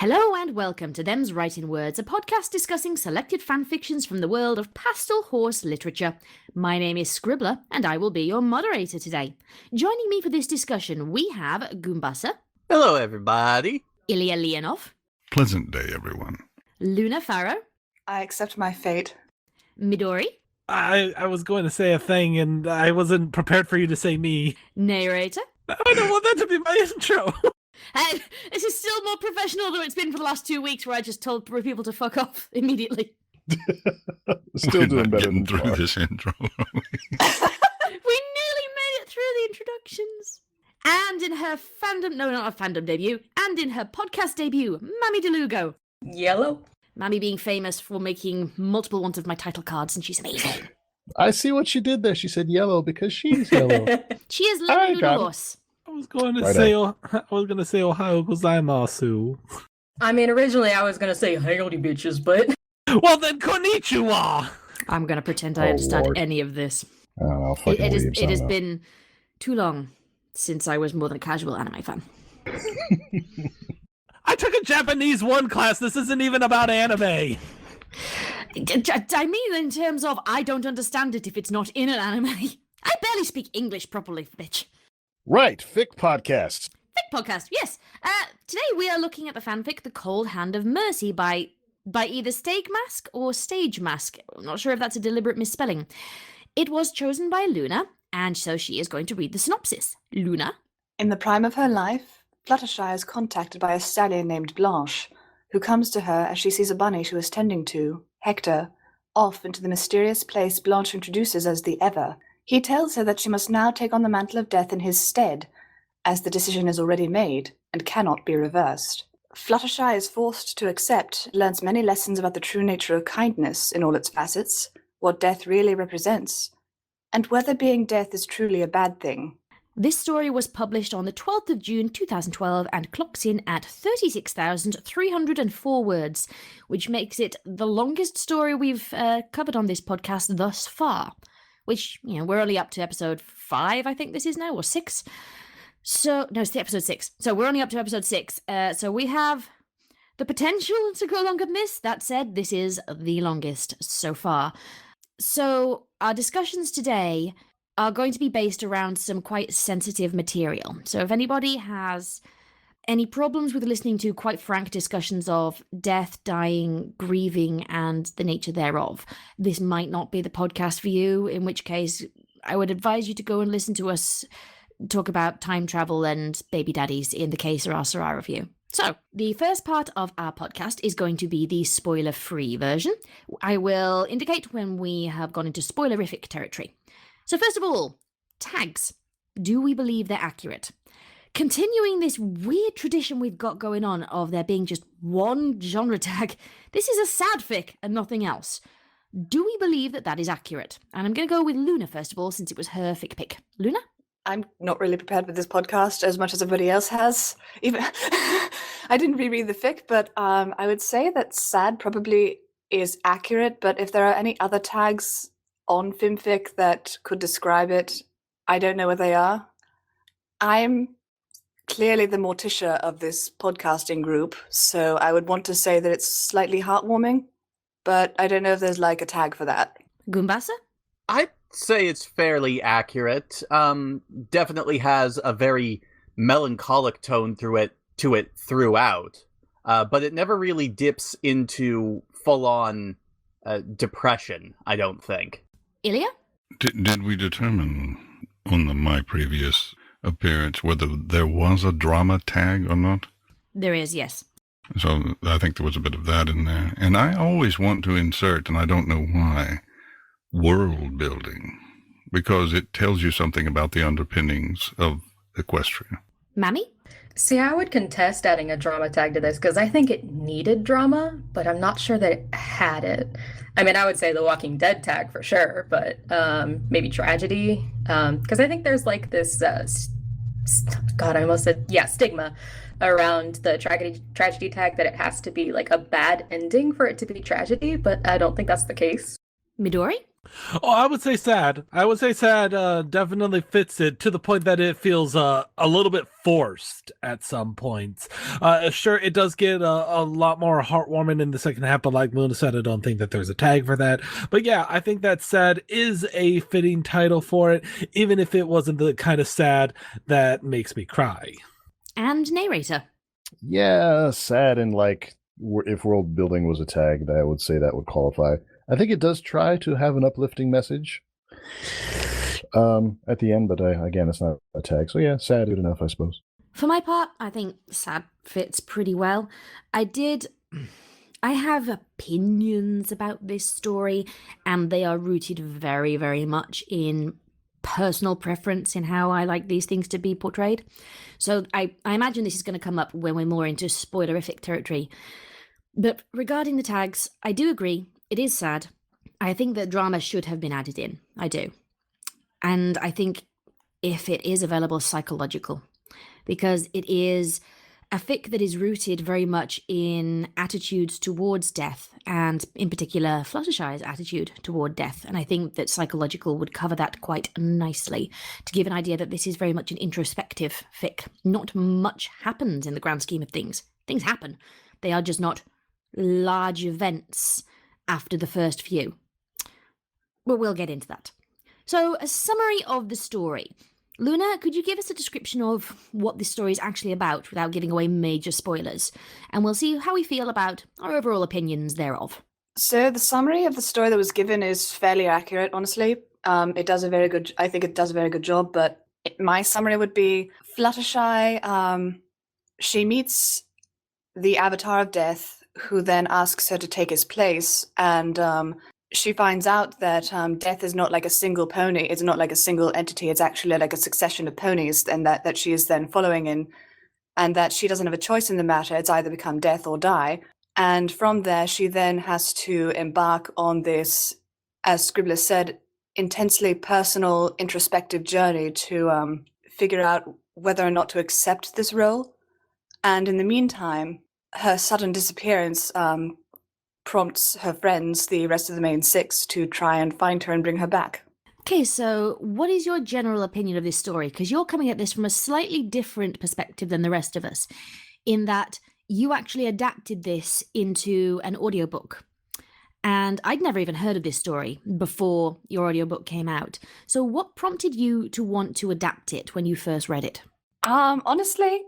Hello and welcome to Them's Writin Words, a podcast discussing selected fanfictions from the world of pastel horse literature. My name is Scribbler, and I will be your moderator today. Joining me for this discussion, we have Goombasa. Hello, everybody. Illya Leonov. Pleasant day, everyone. Luna Farrowe. I accept my fate. Midori. I was going to say a thing, and I wasn't prepared for you to say me. Neighrator. I don't want that to be my intro. Hey, this is still more professional than it's been for the last 2 weeks, where I just told people to fuck off immediately. Still doing better than through this intro. We nearly made it through the introductions. And in her fandom, no, not a fandom debut, and in her podcast debut, Mami Dulugo. Yellow. Mami being famous for making multiple ones of my title cards, and she's amazing. I see what she did there. She said yellow because she's yellow. She is lovely little horse. I was going to Right say Ohio gozaimasu. I mean, originally I was gonna say howdy bitches, but Well then, konnichiwa. I'm going to pretend I understand Lord. any of this. I don't know. It has been too long since I was more than a casual anime fan. I took a Japanese 1 class. This isn't even about anime. I mean, in terms of I don't understand it if it's not in an anime. I barely speak English properly, bitch. Right, Fic podcast. Fic podcast, yes. Today we are looking at the fanfic The Cold Hand of Mercy by either Staeg Mask or Staeg Mask. I'm not sure if that's a deliberate misspelling. It was chosen by Luna, and so she is going to read the synopsis. Luna? In the prime of her life, Fluttershy is contacted by a stallion named Blanche, who comes to her as she sees a bunny she was tending to, Hector, off into the mysterious place Blanche introduces as the Ever. He tells her that she must now take on the mantle of death in his stead, as the decision is already made and cannot be reversed. Fluttershy is forced to accept, learns many lessons about the true nature of kindness in all its facets, what death really represents, and whether being death is truly a bad thing. This story was published on the 12th of June 2012 and clocks in at 36,304 words, which makes it the longest story we've covered on this podcast thus far. Which, we're only up to episode 5, I think this is now, or 6. So, no, it's episode 6. So we're only up to episode 6. So we have the potential to go longer than this. That said, this is the longest so far. So our discussions today are going to be based around some quite sensitive material. So if anybody has any problems with listening to quite frank discussions of death, dying, grieving, and the nature thereof, this might not be the podcast for you, in which case I would advise you to go and listen to us talk about time travel and baby daddies in the case or our Sarah review. So, the first part of our podcast is going to be the spoiler-free version. I will indicate when we have gone into spoilerific territory. So first of all, tags. Do we believe they're accurate? Continuing this weird tradition we've got going on of there being just one genre tag, this is a sad fic and nothing else. Do we believe that is accurate? And I'm going to go with Luna first of all, since it was her fic pick. Luna? I'm not really prepared for this podcast as much as everybody else has. Even I didn't reread the fic, but I would say that sad probably is accurate, but if there are any other tags on Fanfic that could describe it, I don't know what they are. I'm clearly the Morticia of this podcasting group, so I would want to say that it's slightly heartwarming, but I don't know if there's like a tag for that. Goombasa? I'd say it's fairly accurate. Definitely has a very melancholic tone to it throughout, but it never really dips into full-on depression, I don't think. Illya? Did we determine on my previous appearance whether there was a drama tag or not? There is, yes. So I think there was a bit of that in there. And I always want to insert, and I don't know why, world building, because it tells you something about the underpinnings of Equestria. Mami? see, I would contest adding a drama tag to this because I think it needed drama, but I'm not sure that it had it. I mean, I would say the Walking Dead tag for sure, but maybe tragedy, because I think there's like this, God, I almost said, stigma around the tragedy tag that it has to be like a bad ending for it to be tragedy, but I don't think that's the case. Midori? Oh, I would say sad. I would say sad definitely fits it to the point that it feels a little bit forced at some points. Sure, it does get a lot more heartwarming in the second half, but like Luna said, I don't think that there's a tag for that. But yeah, I think that sad is a fitting title for it, even if it wasn't the kind of sad that makes me cry. And Neighrator. Yeah, sad and like if world building was a tag, I would say that would qualify. I think it does try to have an uplifting message at the end, but again, it's not a tag. So yeah, sad good enough, I suppose. For my part, I think sad fits pretty well. I have opinions about this story, and they are rooted very, very much in personal preference in how I like these things to be portrayed. So I imagine this is going to come up when we're more into spoilerific territory. But regarding the tags, I do agree. It is sad. I think that drama should have been added in. I do. And I think if it is available, psychological. Because it is a fic that is rooted very much in attitudes towards death, and in particular, Fluttershy's attitude toward death. And I think that psychological would cover that quite nicely, to give an idea that this is very much an introspective fic. Not much happens in the grand scheme of things. Things happen. They are just not large events after the first few. But we'll get into that. So, a summary of the story. Luna, could you give us a description of what this story is actually about without giving away major spoilers? And we'll see how we feel about our overall opinions thereof. So the summary of the story that was given is fairly accurate, honestly. I think it does a very good job, but my summary would be Fluttershy, she meets the Avatar of Death, who then asks her to take his place, and she finds out that death is not like a single pony, it's not like a single entity, it's actually like a succession of ponies, and that she is then following in, and that she doesn't have a choice in the matter, it's either become death or die. And from there, she then has to embark on this, as Scribbler said, intensely personal, introspective journey to figure out whether or not to accept this role. And in the meantime, her sudden disappearance prompts her friends, the rest of the main six, to try and find her and bring her back. Okay, so what is your general opinion of this story? Because you're coming at this from a slightly different perspective than the rest of us, in that you actually adapted this into an audiobook. And I'd never even heard of this story before your audiobook came out. So what prompted you to want to adapt it when you first read it? Honestly,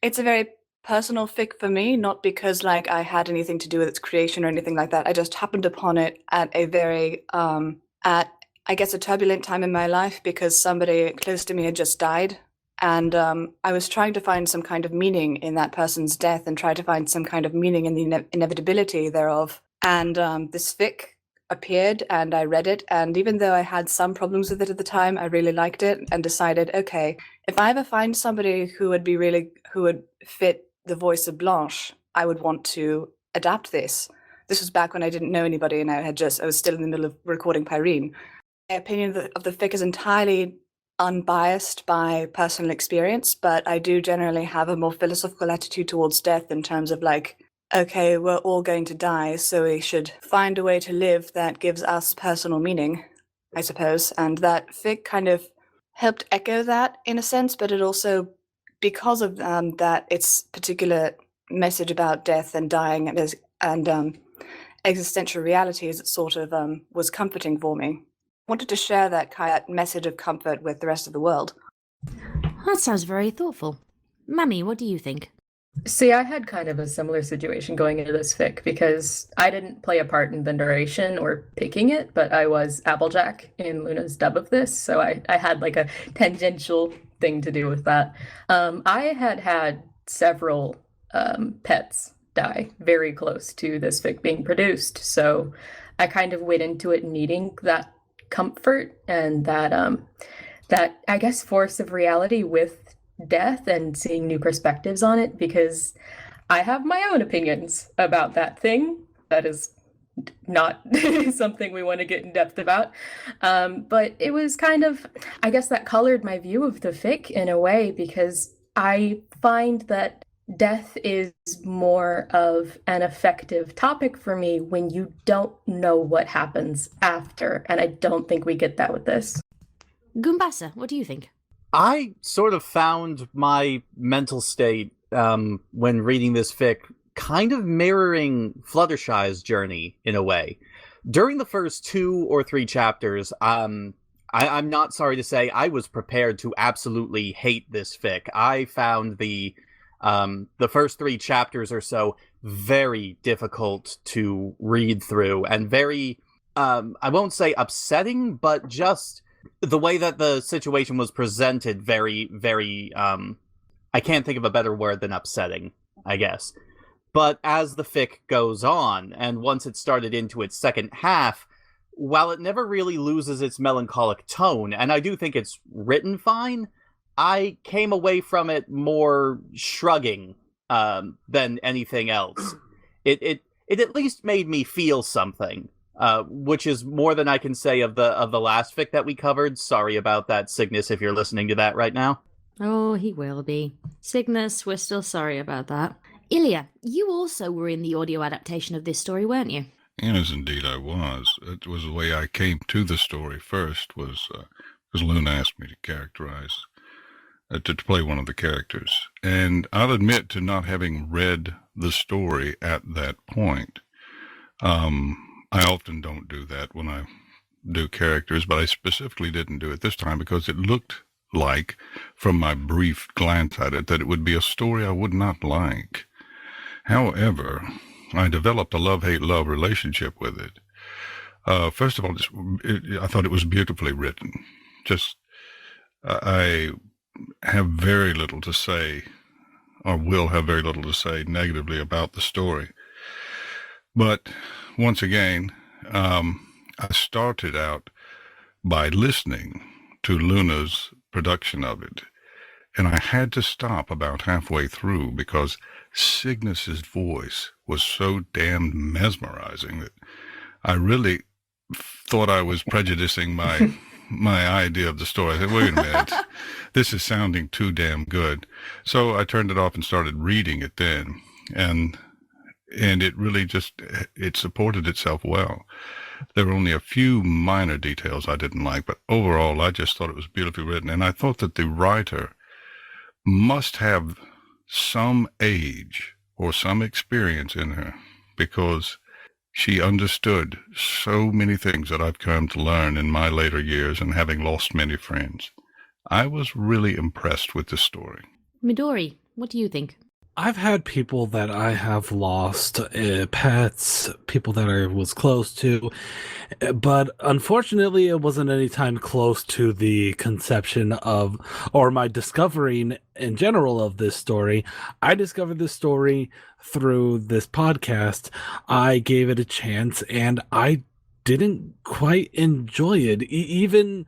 it's a very personal fic for me, not because like I had anything to do with its creation or anything like that. I just happened upon it at a very at I guess a turbulent time in my life, because somebody close to me had just died, and I was trying to find some kind of meaning in that person's death and try to find some kind of meaning in the inevitability thereof. And this fic appeared and I read it, and even though I had some problems with it at the time, I really liked it and decided, okay, if I ever find somebody who would fit the voice of Blanche, I would want to adapt this. This was back when I didn't know anybody, and I was still in the middle of recording Pyrene. My opinion of the fic is entirely unbiased by personal experience, but I do generally have a more philosophical attitude towards death in terms of like, okay, we're all going to die, so we should find a way to live that gives us personal meaning, I suppose. And that fic kind of helped echo that in a sense, but it also, because of that, its particular message about death and dying and existential realities, it sort of was comforting for me. I wanted to share that message of comfort with the rest of the world. That sounds very thoughtful. Mami, what do you think? See, I had kind of a similar situation going into this fic, because I didn't play a part in the narration or picking it, but I was Applejack in Luna's dub of this, so I had like a tangential thing to do with that. I had several pets die very close to this fic being produced, so I kind of went into it needing that comfort and that I guess force of reality with death and seeing new perspectives on it, because I have my own opinions about that thing. That is not something we want to get in depth about. But it was kind of, I guess that colored my view of the fic in a way, because I find that death is more of an effective topic for me when you don't know what happens after, and I don't think we get that with this. Goombasa, what do you think? I sort of found my mental state when reading this fic kind of mirroring Fluttershy's journey in a way. During the first 2 or 3 chapters, I'm not sorry to say I was prepared to absolutely hate this fic. I found the first 3 chapters or so very difficult to read through and very, I won't say upsetting, but just the way that the situation was presented very, very, I can't think of a better word than upsetting, I guess. But as the fic goes on, and once it started into its second half, while it never really loses its melancholic tone, and I do think it's written fine, I came away from it more shrugging than anything else. It at least made me feel something, which is more than I can say of the last fic that we covered. Sorry about that, Cygnus, if you're listening to that right now. Oh, he will be. Cygnus, we're still sorry about that. Illya, you also were in the audio adaptation of this story, weren't you? Yes, indeed I was. It was the way I came to the story first, was because Luna asked me to characterize, to play one of the characters. And I'll admit to not having read the story at that point. I often don't do that when I do characters, but I specifically didn't do it this time because it looked like, from my brief glance at it, that it would be a story I would not like. However, I developed a love-hate-love relationship with it. First of all, I thought it was beautifully written. I have very little to say, or will have very little to say negatively about the story. But once again, I started out by listening to Luna's production of it, and I had to stop about halfway through because Cygnus's voice was so damned mesmerizing that I really thought I was prejudicing my idea of the story. I said, wait a minute, this is sounding too damn good. So I turned it off and started reading it then, and it really it supported itself well. There were only a few minor details I didn't like, but overall I just thought it was beautifully written, and I thought that the writer must have some age or some experience in her, because she understood so many things that I've come to learn in my later years and having lost many friends. I was really impressed with this story. Midori, what do you think? I've had people that I have lost, pets, people that I was close to, but unfortunately it wasn't any time close to the conception of, or my discovering in general of this story. I discovered this story through this podcast. I gave it a chance and I didn't quite enjoy it, even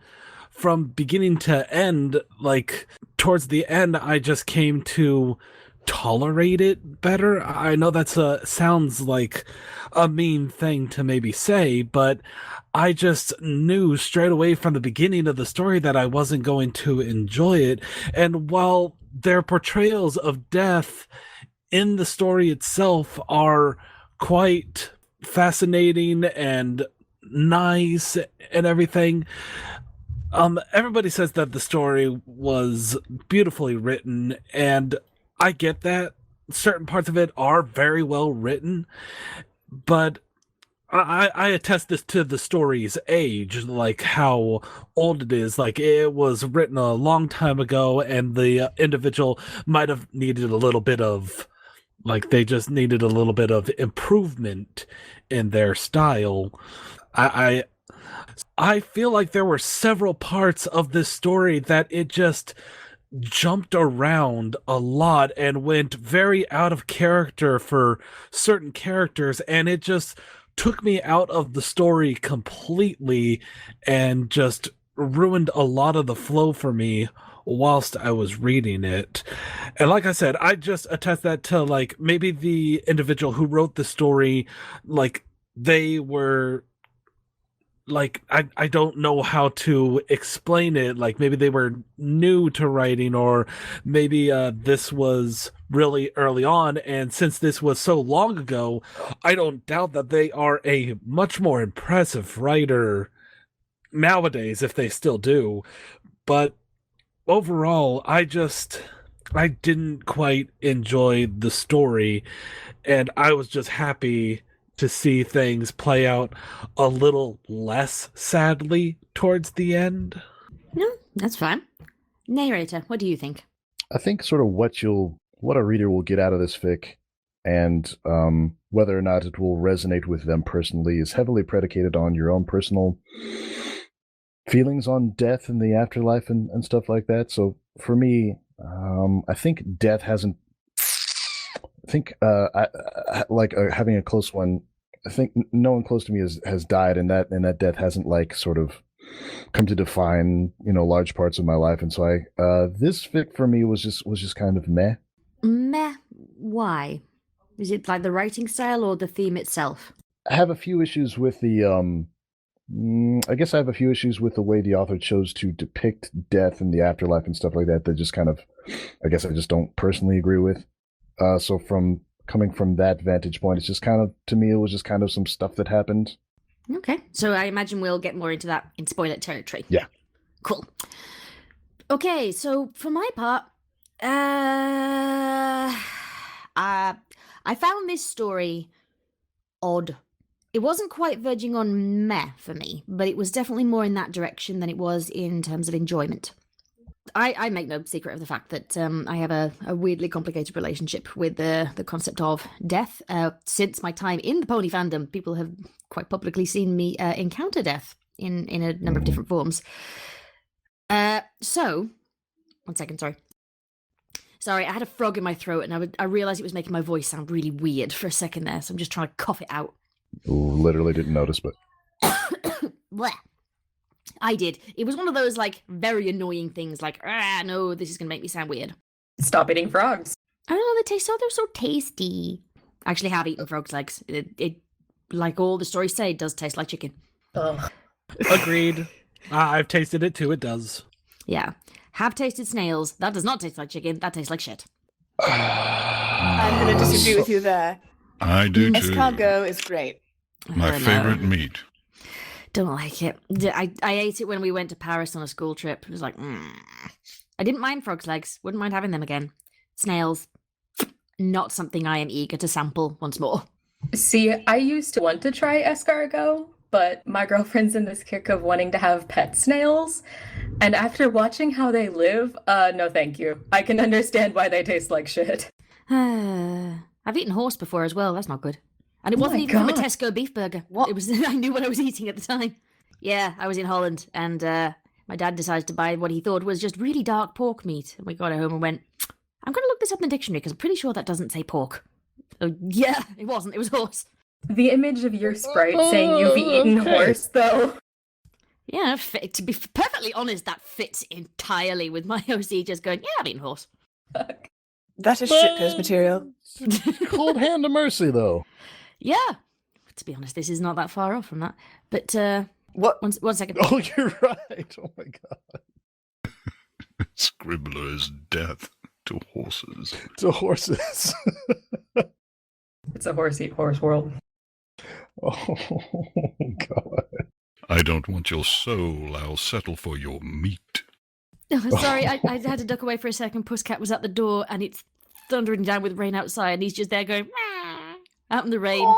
from beginning to end. Like towards the end, I just came to tolerate it better. I know that's sounds like a mean thing to maybe say, but I just knew straight away from the beginning of the story that I wasn't going to enjoy it. And while their portrayals of death in the story itself are quite fascinating and nice and everything, everybody says that the story was beautifully written, and I get that. Certain parts of it are very well written, but I attest this to the story's age, like how old it is. Like it was written a long time ago, and the individual might have needed a little bit of, like they just needed a little bit of improvement in their style. I feel like there were several parts of this story that it just jumped around a lot and went very out of character for certain characters, and it just took me out of the story completely and just ruined a lot of the flow for me whilst I was reading it. And like I said, I just attest that to like maybe the individual who wrote the story, like they were like I don't know how to explain it. Like maybe they were new to writing, or maybe this was really early on, and since this was so long ago, I don't doubt that they are a much more impressive writer nowadays if they still do. But overall, I didn't quite enjoy the story, and I was just happy to see things play out a little less sadly towards the end. No, that's fine. Neighrator, what do you think? I think sort of what a reader will get out of this fic, and whether or not it will resonate with them personally, is heavily predicated on your own personal feelings on death and the afterlife and stuff like that. So for me, I think death hasn't. I think having a close one. I think no one close to me has died, and that death hasn't like sort of come to define large parts of my life. And so this fic for me was just kind of meh. Meh. Why? Is it like the writing style or the theme itself? I have a few issues with the I guess I have a few issues with the way the author chose to depict death and the afterlife and stuff like that. That just kind of, I guess I just don't personally agree with. So coming from that vantage point, it's just kind of, to me, it was just kind of some stuff that happened. Okay, so I imagine we'll get more into that in spoiler territory. Yeah. Cool. Okay, so for my part, I found this story odd. It wasn't quite verging on meh for me, but it was definitely more in that direction than it was in terms of enjoyment. I make no secret of the fact that I have a weirdly complicated relationship with the concept of death. Since my time in the pony fandom, people have quite publicly seen me encounter death in a number of different forms. So, 1 second, sorry. Sorry, I had a frog in my throat, and I realised it was making my voice sound really weird for a second there, so I'm just trying to cough it out. Literally didn't notice, but... Blech. I did. It was one of those, like, very annoying things, like, no, this is going to make me sound weird. Stop eating frogs. Oh, they're so tasty. I actually have eaten frog's legs. It like all the stories say, it does taste like chicken. Ugh. Agreed. I've tasted it too, it does. Yeah. Have tasted snails. That does not taste like chicken. That tastes like shit. I'm going to disagree with you there. I do too. Escargot is great. My favorite meat. Don't like it. I ate it when we went to Paris on a school trip. It was like, I didn't mind frog's legs. Wouldn't mind having them again. Snails, not something I am eager to sample once more. See, I used to want to try escargot, but my girlfriend's in this kick of wanting to have pet snails. And after watching how they live, no thank you. I can understand why they taste like shit. I've eaten horse before as well. That's not good. And it wasn't even from a Tesco beef burger. What? It was. I knew what I was eating at the time. Yeah, I was in Holland, and my dad decided to buy what he thought was just really dark pork meat. And we got it home and went, I'm going to look this up in the dictionary because I'm pretty sure that doesn't say pork. Oh, yeah, it wasn't. It was horse. The image of your sprite saying you've eaten horse, though. Yeah, to be perfectly honest, that fits entirely with my OC just going, yeah, I've eaten horse. Fuck. That is shitpost material. Cold hand of mercy, though. Yeah. To be honest, this is not that far off from that. But, What? one second. Oh, you're right. Oh my god. Scribbler is death to horses. To horses. It's a horse eat horse world. Oh god. I don't want your soul. I'll settle for your meat. Oh, sorry, I had to duck away for a second. Pusscat was at the door, and it's thundering down with rain outside, and he's just there going, "Meow," out in the rain. Aww.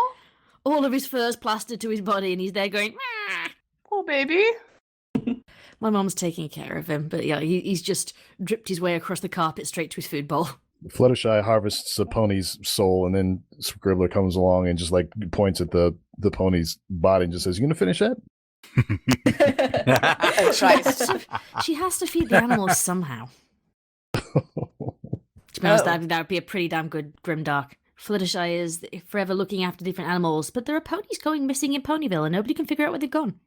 All of his fur's plastered to his body, and he's there going, "Meow." Poor baby. My mom's taking care of him, but yeah, he's just dripped his way across the carpet straight to his food bowl. Fluttershy harvests a pony's soul, and then Scribbler comes along and just like points at the pony's body and just says, "You gonna finish that?" Oh, Christ. She has to feed the animals somehow. To be honest, that would be a pretty damn good grimdark. Fluttershy is forever looking after different animals, but there are ponies going missing in Ponyville, and nobody can figure out where they've gone.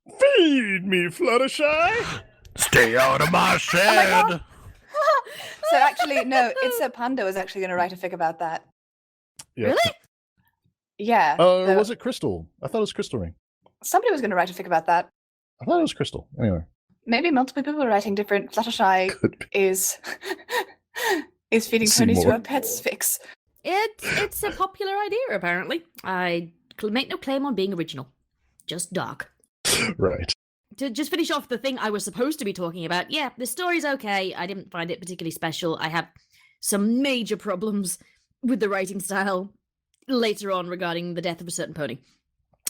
Feed me, Fluttershy! Stay out of my shed! So actually, no, it's a Panda was actually going to write a fic about that. Yeah. Really? Yeah. Or was it Crystal? I thought it was Crystal Ring. Somebody was going to write a fic about that. I thought it was Crystal. Anyway. Maybe multiple people are writing different. Fluttershy Could be. is feeding See ponies to more. her pets fics. It's a popular idea, apparently. I make no claim on being original. Just dark. Right. To just finish off the thing I was supposed to be talking about, yeah, the story's okay. I didn't find it particularly special. I have some major problems with the writing style later on regarding the death of a certain pony.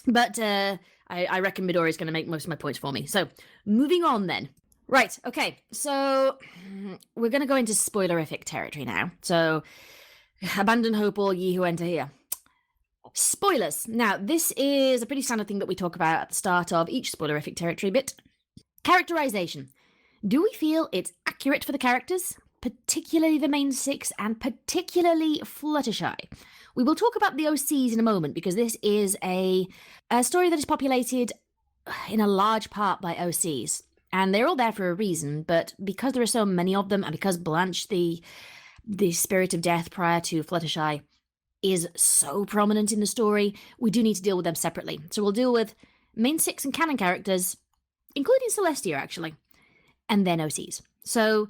But I reckon Midori's going to make most of my points for me. So, moving on then. Right, okay, so we're going to go into spoilerific territory now. So, abandon hope all ye who enter here. Spoilers. Now, this is a pretty standard thing that we talk about at the start of each spoilerific territory bit. Characterization. Do we feel it's accurate for the characters? Particularly the main six, and particularly Fluttershy. We will talk about the OCs in a moment, because this is a story that is populated in a large part by OCs. And they're all there for a reason, but because there are so many of them, and because Blanche, the spirit of death prior to Fluttershy, is so prominent in the story, we do need to deal with them separately. So we'll deal with main six and canon characters, including Celestia, actually, and then OCs. So,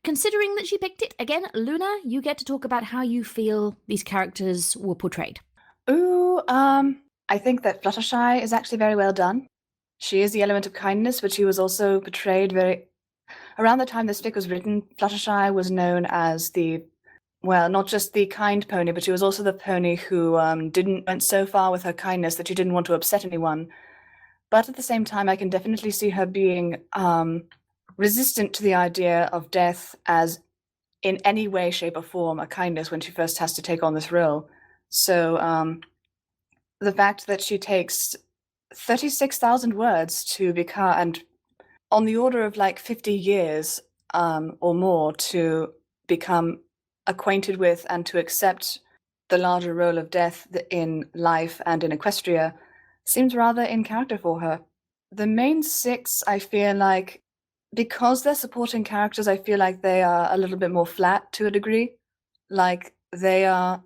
considering that she picked it, again, Luna, you get to talk about how you feel these characters were portrayed. Ooh, I think that Fluttershy is actually very well done. She is the element of kindness, but she was also portrayed very... Around the time this fic was written, Fluttershy was known as not just the kind pony, but she was also the pony who went so far with her kindness that she didn't want to upset anyone. But at the same time, I can definitely see her being resistant to the idea of death as in any way, shape, or form a kindness when she first has to take on this role. So the fact that she takes 36,000 words to become, and on the order of like 50 years or more to become acquainted with and to accept the larger role of death in life and in Equestria, seems rather in character for her. The main six, I feel like, because they're supporting characters, I feel like they are a little bit more flat to a degree. Like, they're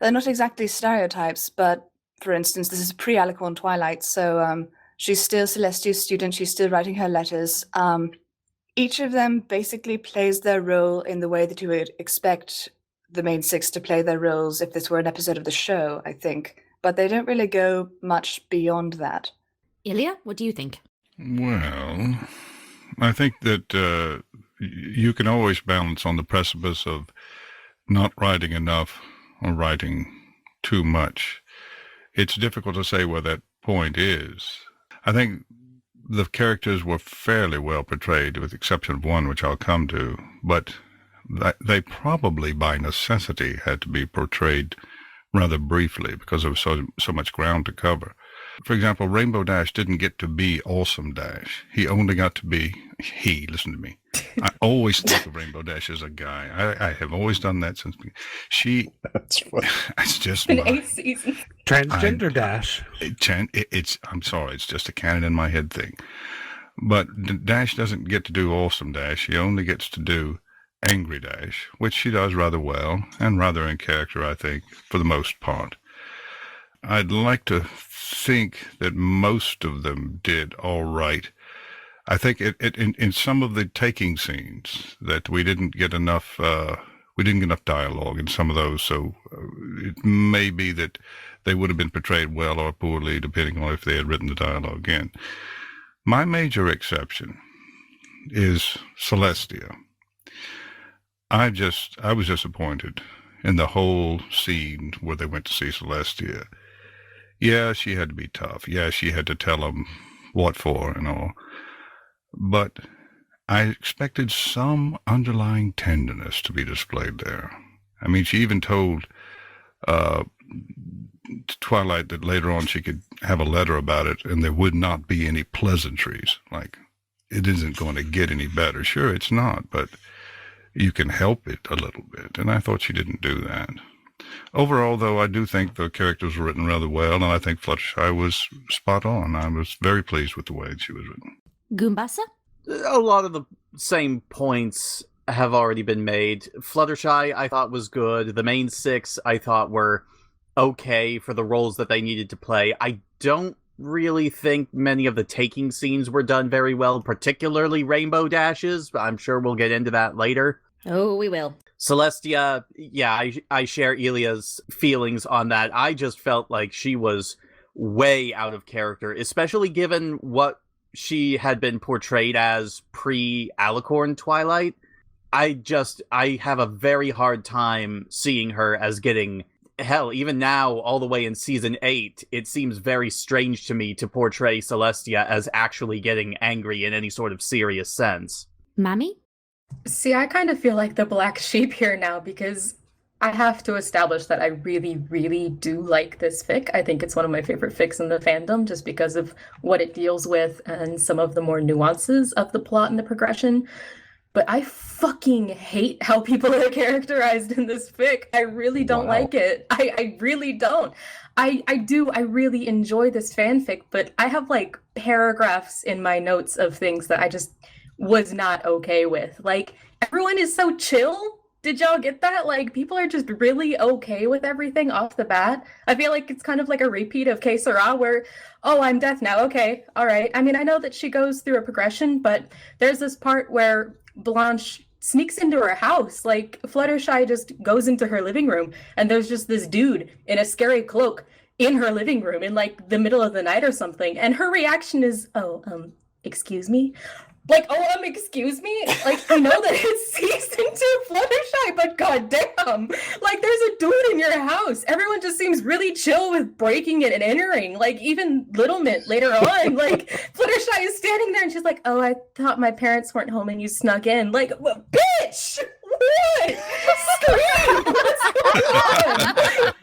not exactly stereotypes, but for instance, this is pre-Alicorn Twilight, so she's still Celestia's student, she's still writing her letters. Each of them basically plays their role in the way that you would expect the main six to play their roles if this were an episode of the show, I think. But they don't really go much beyond that. Illya, what do you think? Well, I think that you can always balance on the precipice of not writing enough or writing too much. It's difficult to say where that point is. I think the characters were fairly well portrayed, with the exception of one, which I'll come to, but they probably by necessity had to be portrayed rather briefly because there was so much ground to cover. For example, Rainbow Dash didn't get to be Awesome Dash. He only got to be listen to me. I always think of Rainbow Dash as a guy. I have always done that since That's funny. it's just Been my 8 seasons. Transgender Dash. I'm sorry, it's just a canon in my head thing. But Dash doesn't get to do Awesome Dash. He only gets to do Angry Dash, which she does rather well and rather in character, I think, for the most part. I'd like to think that most of them did all right. I think in some of the taking scenes that we didn't get enough dialogue in some of those, so it may be that they would have been portrayed well or poorly depending on if they had written the dialogue in. My major exception is Celestia. I was disappointed in the whole scene where they went to see Celestia. Yeah, she had to be tough. Yeah, she had to tell them what for and all. But I expected some underlying tenderness to be displayed there. I mean, she even told Twilight that later on she could have a letter about it and there would not be any pleasantries. Like, it isn't going to get any better. Sure, it's not, but you can help it a little bit. And I thought she didn't do that. Overall, though, I do think the characters were written rather well, and I think Fluttershy was spot on. I was very pleased with the way she was written. Goombasa? A lot of the same points have already been made. Fluttershy, I thought, was good. The main six, I thought, were okay for the roles that they needed to play. I don't really think many of the taking scenes were done very well, particularly Rainbow Dashes. I'm sure we'll get into that later. Oh, we will. Celestia, yeah, I share Illya's feelings on that. I just felt like she was way out of character, especially given what she had been portrayed as pre-Alicorn Twilight. I have a very hard time seeing her as getting... Hell, even now, all the way in Season 8, it seems very strange to me to portray Celestia as actually getting angry in any sort of serious sense. Mami? See, I kind of feel like the black sheep here now because I have to establish that I really, really do like this fic. I think it's one of my favorite fics in the fandom just because of what it deals with and some of the more nuances of the plot and the progression. But I fucking hate how people are characterized in this fic. I really don't like it. I really don't. I really enjoy this fanfic, but I have like paragraphs in my notes of things that I just was not okay with. Like, everyone is so chill. Did y'all get that? Like, people are just really okay with everything off the bat. I feel like it's kind of like a repeat of Que Sera, where, oh, I'm death now. Okay, all right. I mean, I know that she goes through a progression, but there's this part where Blanche sneaks into her house. Like, Fluttershy just goes into her living room, and there's just this dude in a scary cloak in her living room in, like, the middle of the night or something. And her reaction is, excuse me? Like, excuse me? Like, I know that it's season 2 Fluttershy, but goddamn! Like, there's a dude in your house. Everyone just seems really chill with breaking it and entering. Like, even Little Mint later on, like, Fluttershy is standing there and she's like, oh, I thought my parents weren't home and you snuck in. Like, well, bitch! What? Scream! What's going on?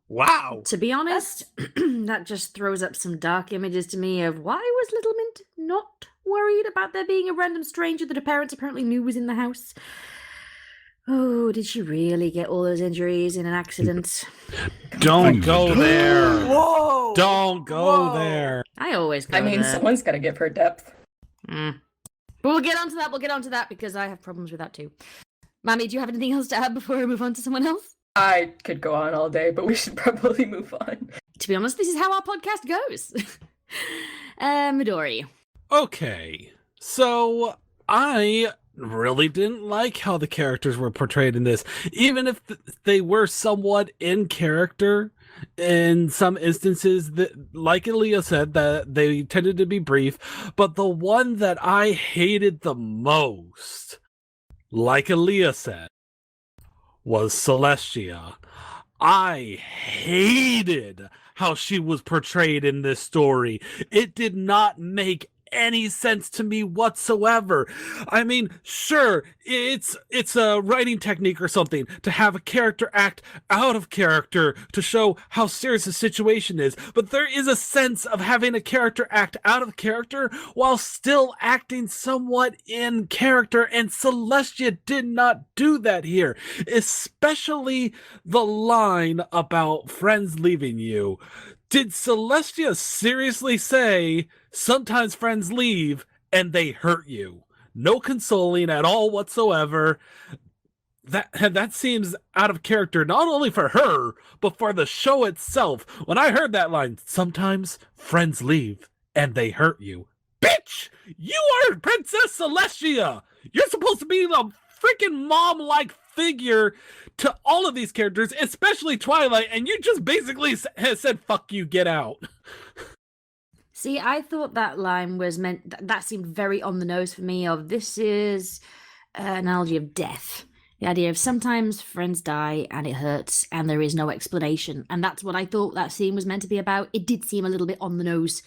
Wow. To be honest, that just throws up some dark images to me of why was Little Mint not worried about there being a random stranger that her parents apparently knew was in the house? Oh, did she really get all those injuries in an accident? Don't go there. Whoa! Don't go there. I always go I mean, there. someone's got to give her depth. But we'll get onto that because I have problems with that too. Mami, do you have anything else to add before I move on to someone else? I could go on all day, but we should probably move on. To be honest, this is how our podcast goes. Midori. Okay, so I really didn't like how the characters were portrayed in this. Even if they were somewhat in character, in some instances, like Illya said, that they tended to be brief, but the one that I hated the most, like Illya said, was Celestia. I hated how she was portrayed in this story. It did not make any sense to me whatsoever. I mean, sure, it's a writing technique or something to have a character act out of character to show how serious the situation is, but there is a sense of having a character act out of character while still acting somewhat in character, and Celestia did not do that here, especially the line about friends leaving you. Did Celestia seriously say, sometimes friends leave and they hurt you? No consoling at all whatsoever. That seems out of character, not only for her, but for the show itself. When I heard that line, sometimes friends leave and they hurt you. Bitch! You are Princess Celestia! You're supposed to be a freaking mom-like figure to all of these characters, especially Twilight, and you just basically said, fuck you, get out. See, I thought that line was meant, that seemed very on the nose for me of this is an analogy of death. The idea of sometimes friends die and it hurts and there is no explanation. And that's what I thought that scene was meant to be about. It did seem a little bit on the nose,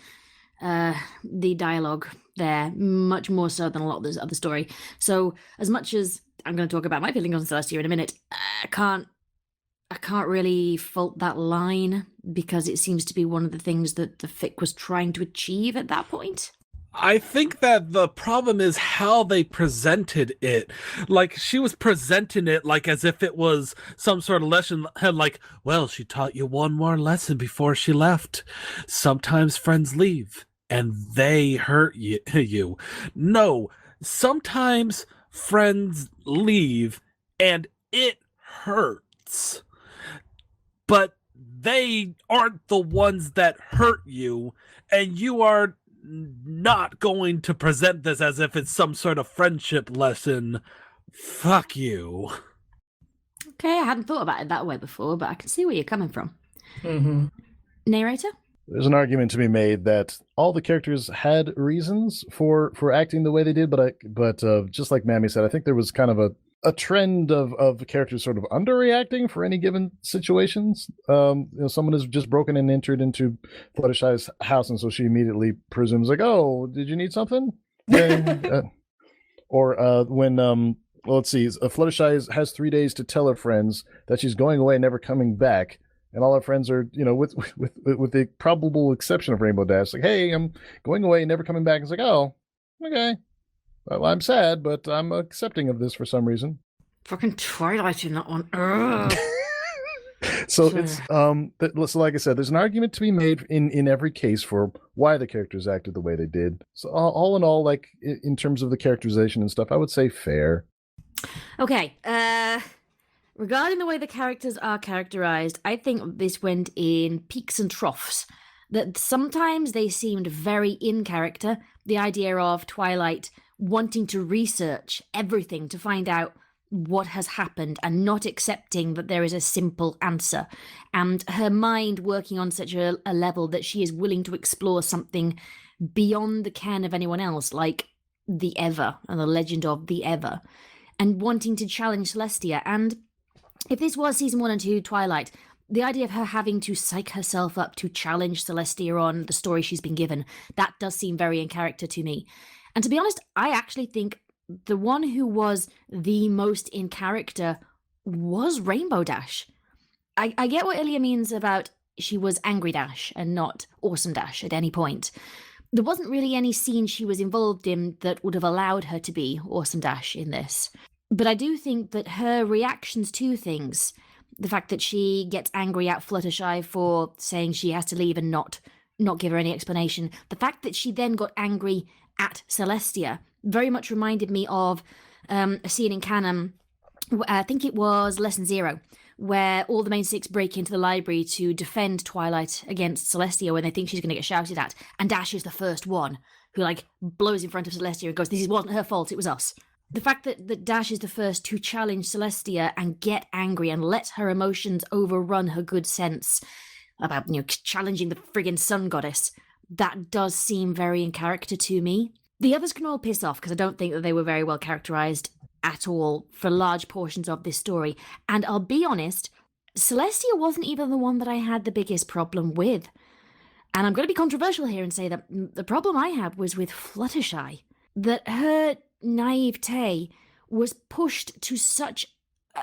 the dialogue there, much more so than a lot of the story. So as much as I'm going to talk about my feelings on Celestia in a minute, I can't really fault that line because it seems to be one of the things that the fic was trying to achieve at that point. I think that the problem is how they presented it. Like, she was presenting it like as if it was some sort of lesson, like, well, she taught you one more lesson before she left. Sometimes friends leave and they hurt you. No, sometimes friends leave and it hurts. But they aren't the ones that hurt you, and you are not going to present this as if it's some sort of friendship lesson. Fuck you. Okay, I hadn't thought about it that way before, but I can see where you're coming from. Mm-hmm. Narrator? There's an argument to be made that all the characters had reasons for acting the way they did, but just like Mami said, I think there was kind of a trend of characters sort of underreacting for any given situations. Someone has just broken and entered into Fluttershy's house, and so she immediately presumes, like, "Oh, did you need something?" When let's see, Fluttershy has 3 days to tell her friends that she's going away, never coming back, and all her friends are, with the probable exception of Rainbow Dash, like, "Hey, I'm going away, never coming back." It's like, "Oh, okay. Well, I'm sad, but I'm accepting of this for some reason." Fucking Twilight in that one. Ugh. So Sure. it's so like I said, there's an argument to be made in every case for why the characters acted the way they did. So all in all, like in terms of the characterization and stuff, I would say fair. Okay, regarding the way the characters are characterized, I think this went in peaks and troughs. That sometimes they seemed very in character. The idea of Twilight wanting to research everything to find out what has happened and not accepting that there is a simple answer, and her mind working on such a level that she is willing to explore something beyond the ken of anyone else, like the Ever and the legend of the Ever, and wanting to challenge Celestia. And if this was season 1 and 2 Twilight, the idea of her having to psych herself up to challenge Celestia on the story she's been given, that does seem very in character to me. And to be honest, I actually think the one who was the most in character was Rainbow Dash. I get what Illya means about she was Angry Dash and not Awesome Dash at any point. There wasn't really any scene she was involved in that would have allowed her to be Awesome Dash in this. But I do think that her reactions to things, the fact that she gets angry at Fluttershy for saying she has to leave and not give her any explanation, the fact that she then got angry at Celestia very much reminded me of a scene in canon, I think it was Lesson 0, where all the main six break into the library to defend Twilight against Celestia when they think she's going to get shouted at, and Dash is the first one who blows in front of Celestia and goes, "This wasn't her fault, it was us." The fact that Dash is the first to challenge Celestia and get angry and let her emotions overrun her good sense about, challenging the friggin' sun goddess, that does seem very in character to me. The others can all piss off because I don't think that they were very well characterized at all for large portions of this story. And I'll be honest, Celestia wasn't even the one that I had the biggest problem with. And I'm going to be controversial here and say that the problem I had was with Fluttershy. That her naivete was pushed to such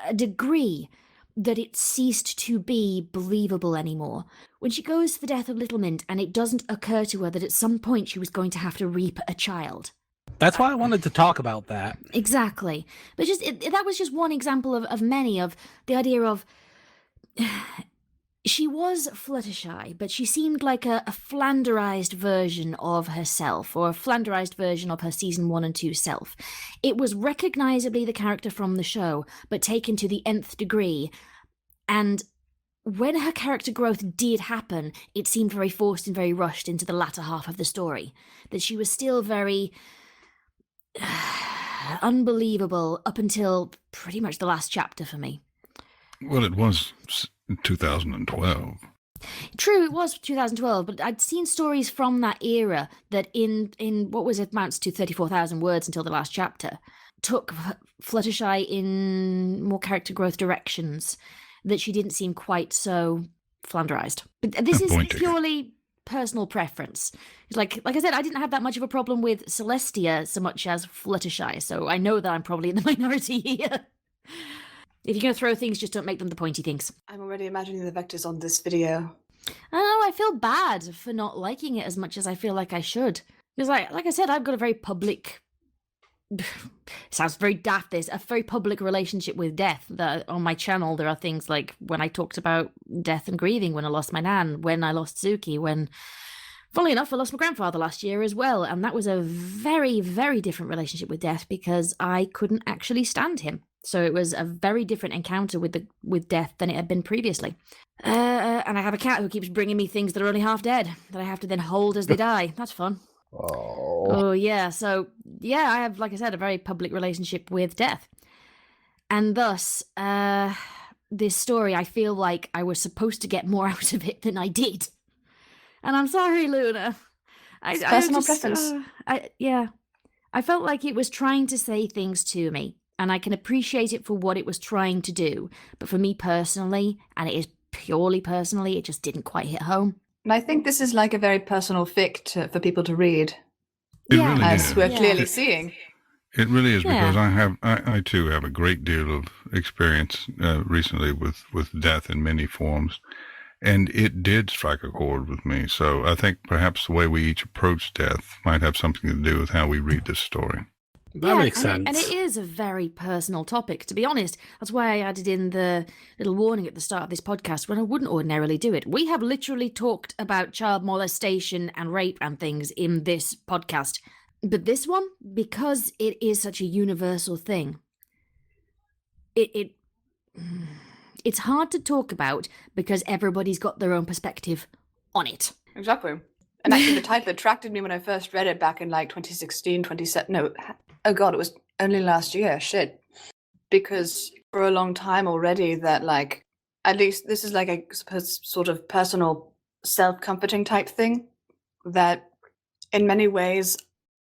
a degree that it ceased to be believable anymore. When she goes for the death of Little Mint and it doesn't occur to her that at some point she was going to have to reap a child. That's why I wanted to talk about that. Exactly. But that was just one example of many, of the idea of she was Fluttershy, but she seemed like a flanderized version of herself, or a flanderized version of her season 1 and 2 self. It was recognizably the character from the show, but taken to the nth degree. And when her character growth did happen, it seemed very forced and very rushed into the latter half of the story. That she was still very unbelievable up until pretty much the last chapter for me. Well, it was 2012. True, it was 2012, but I'd seen stories from that era that in what was it, amounts to 34,000 words until the last chapter, took Fluttershy in more character growth directions, that she didn't seem quite so flanderized. But this is purely personal preference. Like I said, I didn't have that much of a problem with Celestia so much as Fluttershy, so I know that I'm probably in the minority here. If you're going to throw things, just don't make them the pointy things. I'm already imagining the vectors on this video. I know, I feel bad for not liking it as much as I feel like I should. Because like I said, I've got a very public... sounds very daft, this. A very public relationship with death. On my channel, there are things like when I talked about death and grieving, when I lost my nan, when I lost Zuki, when... Funnily enough, I lost my grandfather last year as well, and that was a very, very different relationship with death because I couldn't actually stand him. So it was a very different encounter with death than it had been previously. And I have a cat who keeps bringing me things that are only half dead that I have to then hold as they die. That's fun. Oh, yeah. So, yeah, I have, like I said, a very public relationship with death. And thus, this story, I feel like I was supposed to get more out of it than I did. And I'm sorry, Luna. It's personal preference. I felt like it was trying to say things to me, and I can appreciate it for what it was trying to do. But for me personally, and it is purely personally, it just didn't quite hit home. And I think this is like a very personal fic for people to read. It really as is. we're clearly seeing. It really is, because Yeah. I too have a great deal of experience recently with death in many forms, and it did strike a chord with me. So I think perhaps the way we each approach death might have something to do with how we read this story. That makes sense. And it is a very personal topic, to be honest. That's why I added in the little warning at the start of this podcast when I wouldn't ordinarily do it. We have literally talked about child molestation and rape and things in this podcast. But this one, because it is such a universal thing, it's hard to talk about because everybody's got their own perspective on it. Exactly. And actually, the title attracted me when I first read it back in like 2016, 27. No, oh god, it was only last year. Shit. Because for a long time already, that like, at least this is like a sort of personal self-comforting type thing. That in many ways,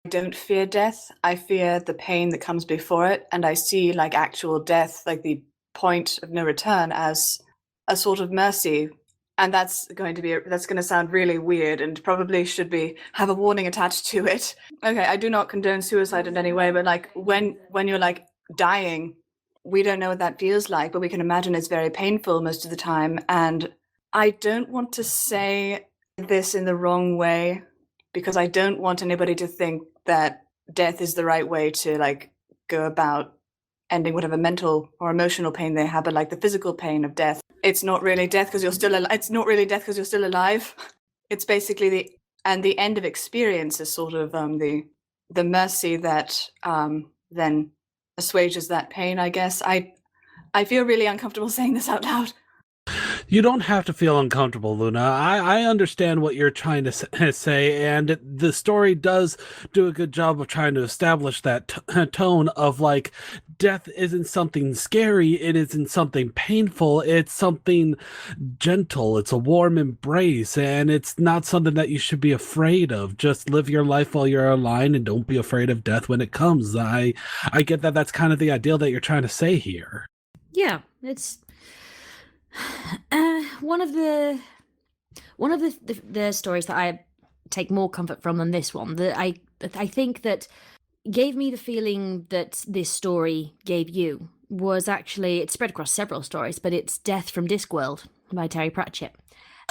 I don't fear death. I fear the pain that comes before it. And I see like actual death, like the point of no return, as a sort of mercy. And that's going to sound really weird and probably should have a warning attached to it. Okay, I do not condone suicide in any way, but like when you're like dying, we don't know what that feels like, but we can imagine it's very painful most of the time. And I don't want to say this in the wrong way, because I don't want anybody to think that death is the right way to like go about ending whatever mental or emotional pain they have, but like the physical pain of death. It's not really death because you're still alive. It's not really death because you're still alive. It's basically the end of experience is sort of the mercy that then assuages that pain, I guess. I feel really uncomfortable saying this out loud. You don't have to feel uncomfortable, Luna. I understand what you're trying to say, and the story does do a good job of trying to establish that tone of like, death isn't something scary, it isn't something painful, it's something gentle, it's a warm embrace, and it's not something that you should be afraid of. Just live your life while you're alive and don't be afraid of death when it comes. I get that that's kind of the ideal that you're trying to say here. Yeah, it's one of the stories that I take more comfort from than this one, that I think that gave me the feeling that this story gave you, was actually, it's spread across several stories, but it's Death from Discworld by Terry Pratchett.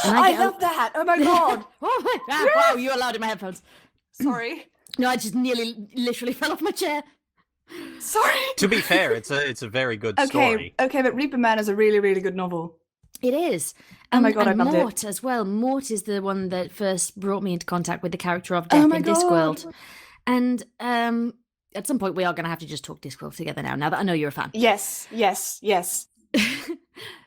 And I love that! Oh my god! Wow, you're loud in my headphones. Sorry. No, I just literally fell off my chair. Sorry. To be fair, it's a very good story. Okay, but Reaper Man is a really, really good novel. It is. Oh my god, and I loved Mort it. as well. Mort is the one that first brought me into contact with the character of Death in Discworld. And at some point we are going to have to just talk Discworld together now that I know you're a fan. Yes.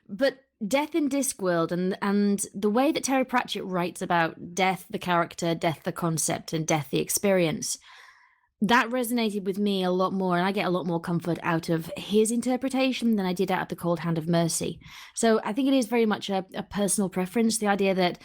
But Death in Discworld and the way that Terry Pratchett writes about death, the character, death, the concept, and death, the experience, that resonated with me a lot more, and I get a lot more comfort out of his interpretation than I did out of The Cold Hand of Mercy. So I think it is very much a personal preference, the idea that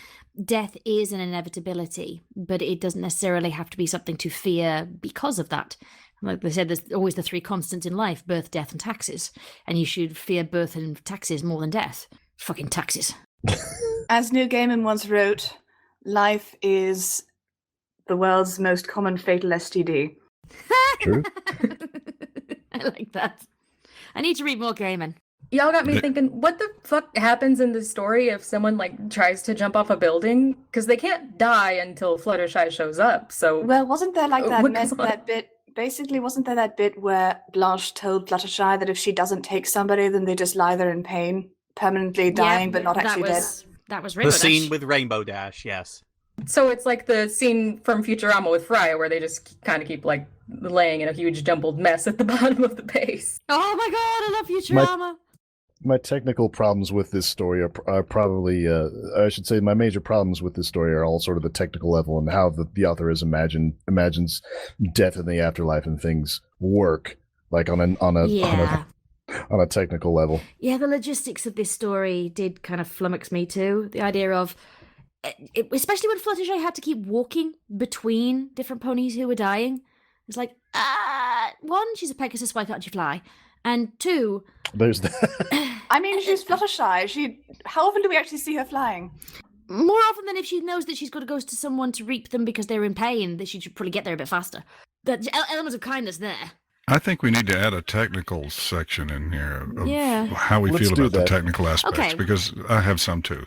death is an inevitability, but it doesn't necessarily have to be something to fear because of that. Like they said, there's always the three constants in life: birth, death, and taxes. And you should fear birth and taxes more than death. Fucking taxes. As Neil Gaiman once wrote, life is the world's most common fatal STD. True. I like that. I need to read more Gaiman. Y'all got me thinking, what the fuck happens in this story if someone like tries to jump off a building? Because they can't die until Fluttershy shows up. So Well, wasn't there like What goes that bit? Basically, wasn't there that bit where Blanche told Fluttershy that if she doesn't take somebody, then they just lie there in pain, permanently dying, but not actually dead? That was The Rainbow scene Dash. with Rainbow Dash, yes. So it's like the scene from Futurama with Fry, where they just kind of keep like laying in a huge jumbled mess at the bottom of the base. Oh my god, I love Futurama. My technical problems with this story are probably, I should say, my major problems with this story are all sort of the technical level and how the author imagines death in the afterlife and things work, like on a technical level. Yeah, the logistics of this story did kind of flummox me too. The idea of, especially when Fluttershy had to keep walking between different ponies who were dying. It's like, one, she's a Pegasus, why can't she fly? And two, there's that. I mean, she's Fluttershy. How often do we actually see her flying? More often than if she knows that she's got to go to someone to reap them because they're in pain, that she should probably get there a bit faster. The element of kindness there. I think we need to add a technical section in here of how we Let's feel do about the that. technical aspects, Okay. because I have some too.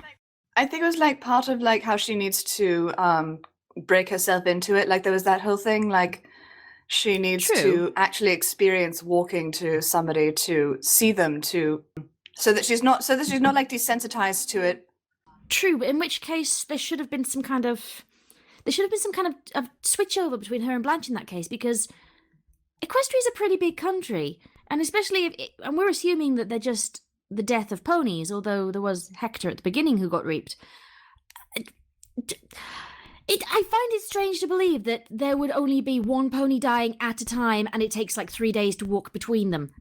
I think it was like part of like how she needs to break herself into it. Like there was that whole thing like she needs True. to actually experience walking to somebody to see them so that she's not like desensitized to it. True, but in which case there should have been some kind of switch over between her and Blanche in that case, because Equestria is a pretty big country, and especially and we're assuming that they're just the death of ponies, although there was Hector at the beginning who got reaped. I find it strange to believe that there would only be one pony dying at a time and it takes like 3 days to walk between them.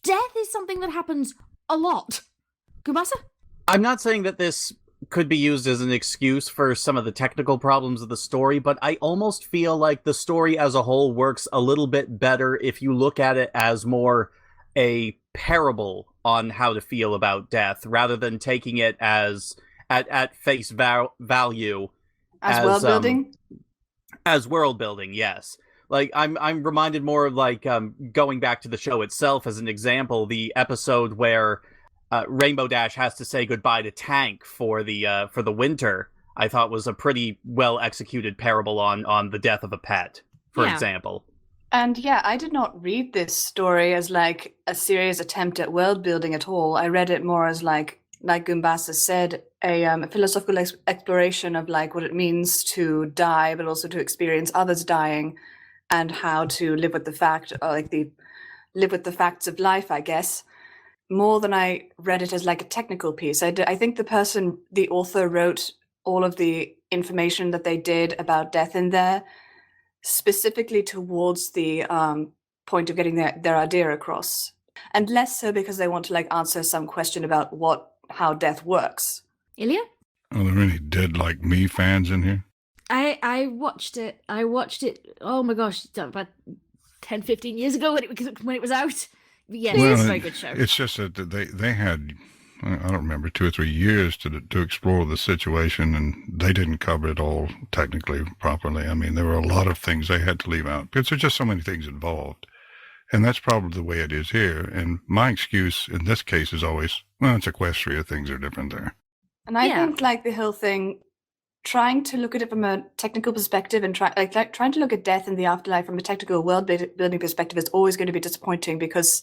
Death is something that happens a lot. Goombasa? I'm not saying that this could be used as an excuse for some of the technical problems of the story, but I almost feel like the story as a whole works a little bit better if you look at it as more a parable on how to feel about death, rather than taking it as at face value. As world building? As world building, yes. Like, I'm reminded more of, like, going back to the show itself as an example, the episode where Rainbow Dash has to say goodbye to Tank for the winter, I thought was a pretty well-executed parable on the death of a pet, for example. And yeah, I did not read this story as like a serious attempt at world building at all. I read it more as like Goombasa said, a philosophical exploration of like what it means to die, but also to experience others dying, and how to live with the fact, or live with the facts of life, I guess. More than I read it as like a technical piece. I think the author wrote all of the information that they did about death in there, specifically towards the point of getting their idea across, and less so because they want to like answer some question about how death works. Illya? Are there any Dead Like Me fans in here? I watched it. Oh my gosh, about 10, 15 years ago when it was out. Yes, Well, it's a very good show. It's just that they had, I don't remember, 2 or 3 years to explore the situation, and they didn't cover it all technically properly. I mean, there were a lot of things they had to leave out because there's just so many things involved. And that's probably the way it is here. And my excuse in this case is always, well, it's Equestria, things are different there. And I think like the whole thing, trying to look at it from a technical perspective and trying to look at death in the afterlife from a technical world building perspective is always going to be disappointing, because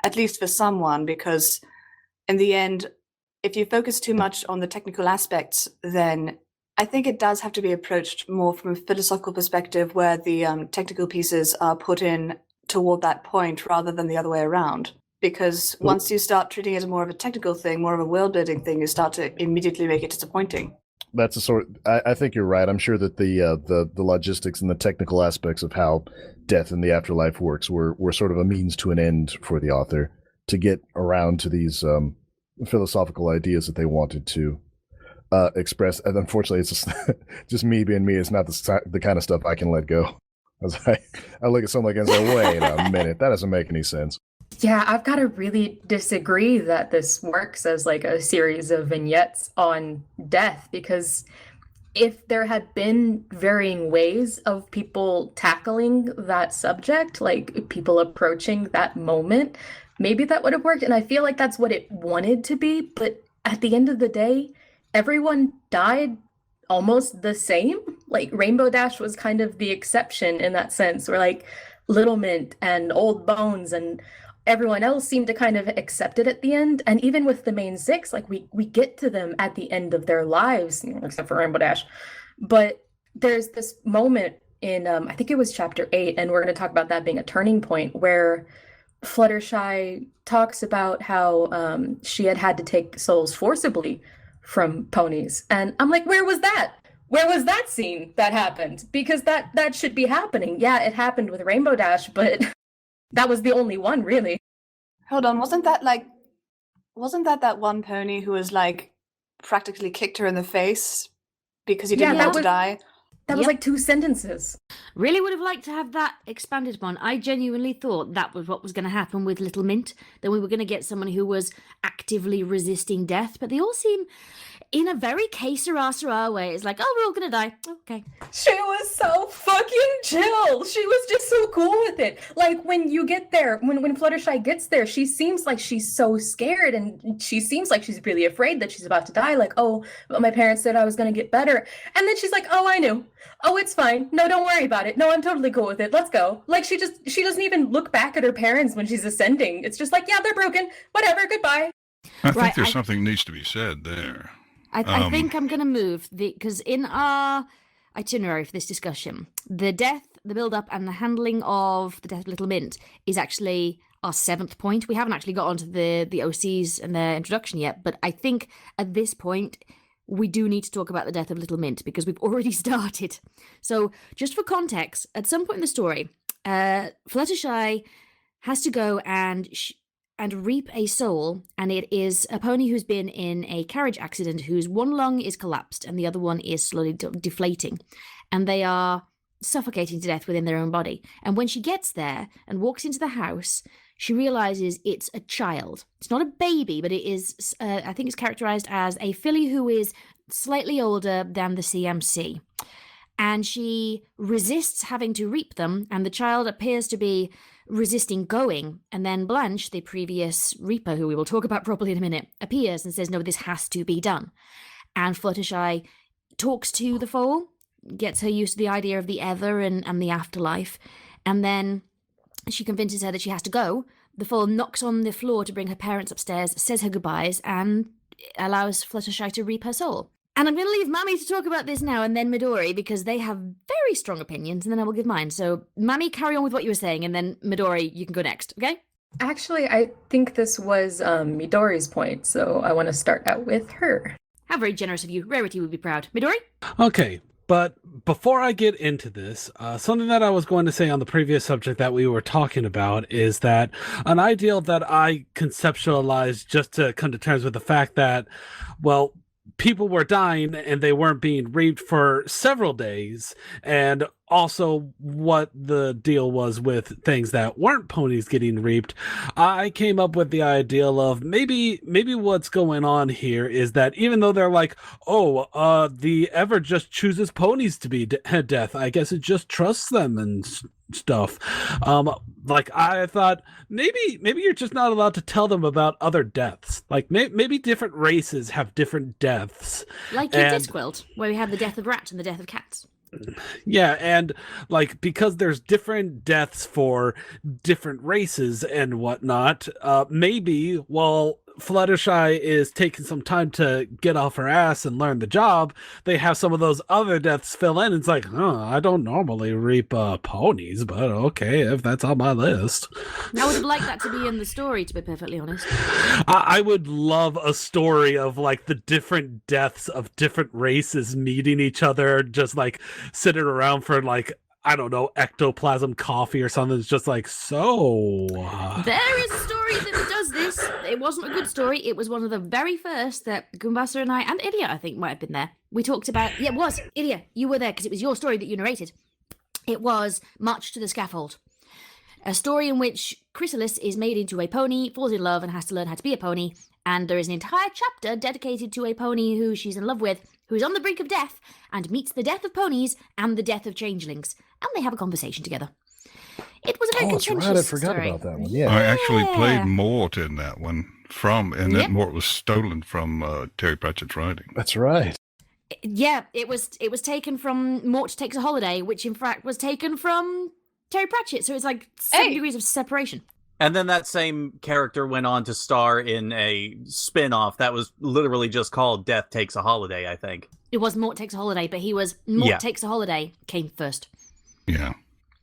at least for someone, because in the end, if you focus too much on the technical aspects, then I think it does have to be approached more from a philosophical perspective, where the technical pieces are put in toward that point rather than the other way around. Because once you start treating it as more of a technical thing, more of a world building thing, you start to immediately make it disappointing. That's a sort. I think you're right. I'm sure that the logistics and the technical aspects of how death in the afterlife works were sort of a means to an end for the author to get around to these philosophical ideas that they wanted to express. And unfortunately, it's just me being me. It's not the kind of stuff I can let go. I look at something and say, wait a minute, that doesn't make any sense. Yeah, I've got to really disagree that this works as like a series of vignettes on death, because if there had been varying ways of people tackling that subject, like people approaching that moment, maybe that would have worked. And I feel like that's what it wanted to be. But at the end of the day, everyone died almost the same. Like Rainbow Dash was kind of the exception in that sense, where like Little Mint and Old Bones and everyone else seemed to kind of accept it at the end. And even with the main 6, like we get to them at the end of their lives, except for Rainbow Dash. But there's this moment in I think it was chapter 8, and we're going to talk about that being a turning point, where Fluttershy talks about how she had to take souls forcibly from ponies. And I'm like, where was that? Where was that scene that happened? Because that should be happening. Yeah, it happened with Rainbow Dash, but that was the only one, really. Hold on, wasn't that that one pony who was like practically kicked her in the face because he didn't want to die? That was like 2 sentences. Really would have liked to have that expanded upon. I genuinely thought that was what was going to happen with Little Mint, that we were going to get someone who was actively resisting death, but they all seem in a very que sera way. It's like, oh, we're all going to die. Okay. She was so fucking chill. She was just so cool with it. Like, when you get there, when Fluttershy gets there, she seems like she's so scared, and she seems like she's really afraid that she's about to die. Like, oh, but my parents said I was going to get better. And then she's like, oh, I knew. Oh, it's fine. No, don't worry about it. No, I'm totally cool with it. Let's go. Like, she doesn't even look back at her parents when she's ascending. It's just like, yeah, they're broken. Whatever. Goodbye. I think there's something needs to be said there. I think I'm going to move because in our itinerary for this discussion, the death, the build-up, and the handling of the death of Little Mint is actually our 7th point. We haven't actually got onto the OCs and their introduction yet, but I think at this point we do need to talk about the death of Little Mint because we've already started. So just for context, at some point in the story, Fluttershy has to go and reap a soul, and it is a pony who's been in a carriage accident whose one lung is collapsed and the other one is slowly deflating, and they are suffocating to death within their own body. And when she gets there and walks into the house, she realizes it's a child. It's not a baby, but it is, I think it's characterized as a filly who is slightly older than the CMC. And she resists having to reap them, and the child appears to be resisting going, and then Blanche, the previous reaper, who we will talk about properly in a minute, appears and says, no, this has to be done. And Fluttershy talks to the foal, gets her used to the idea of the ether and the afterlife, and then she convinces her that she has to go. The foal knocks on the floor to bring her parents upstairs, says her goodbyes, and allows Fluttershy to reap her soul. And I'm going to leave Mami to talk about this now, and then Midori, because they have very strong opinions, and then I will give mine. So, Mami, carry on with what you were saying, and then Midori, you can go next, okay? Actually, I think this was Midori's point, so I want to start out with her. How very generous of you. Rarity would be proud. Midori? Okay, but before I get into this, something that I was going to say on the previous subject that we were talking about is that an ideal that I conceptualized just to come to terms with the fact that, well, people were dying and they weren't being reaped for several days, and also what the deal was with things that weren't ponies getting reaped. I came up with the ideal of maybe what's going on here is that even though they're like, the Ever just chooses ponies to be death, I guess it just trusts them and stuff. Like I thought maybe you're just not allowed to tell them about other deaths. Like maybe different races have different deaths. Like in Discworld, where we have the death of rats and the death of cats. Yeah, and like because there's different deaths for different races and whatnot, maybe while Fluttershy is taking some time to get off her ass and learn the job, they have some of those other deaths fill in. It's like, I don't normally reap ponies, but okay, if that's on my list. I would have liked that to be in the story, to be perfectly honest. I would love a story of like the different deaths of different races meeting each other, just like sitting around for like, I don't know, ectoplasm coffee or something. It's just like, so... There is a story that does this. It wasn't a good story. It was one of the very first that Goombasa and I, and Illya, I think, might have been there. We talked about... Yeah, it was. Illya, you were there because it was your story that you narrated. It was March to the Scaffold. A story in which Chrysalis is made into a pony, falls in love, and has to learn how to be a pony. And there is an entire chapter dedicated to a pony who she's in love with, who is on the brink of death, and meets the death of ponies and the death of changelings. And they have a conversation together. It was a very contentious right. I forgot story. about that one. Yeah, I actually played Mort in that one that Mort was stolen from Terry Pratchett's writing. That's right. Yeah, it was taken from Mort Takes a Holiday, which in fact was taken from Terry Pratchett. So it's like 7 degrees of separation. And then that same character went on to star in a spin-off that was literally just called Death Takes a Holiday, I think. It was Mort Takes a Holiday, but Takes a Holiday came first. Yeah.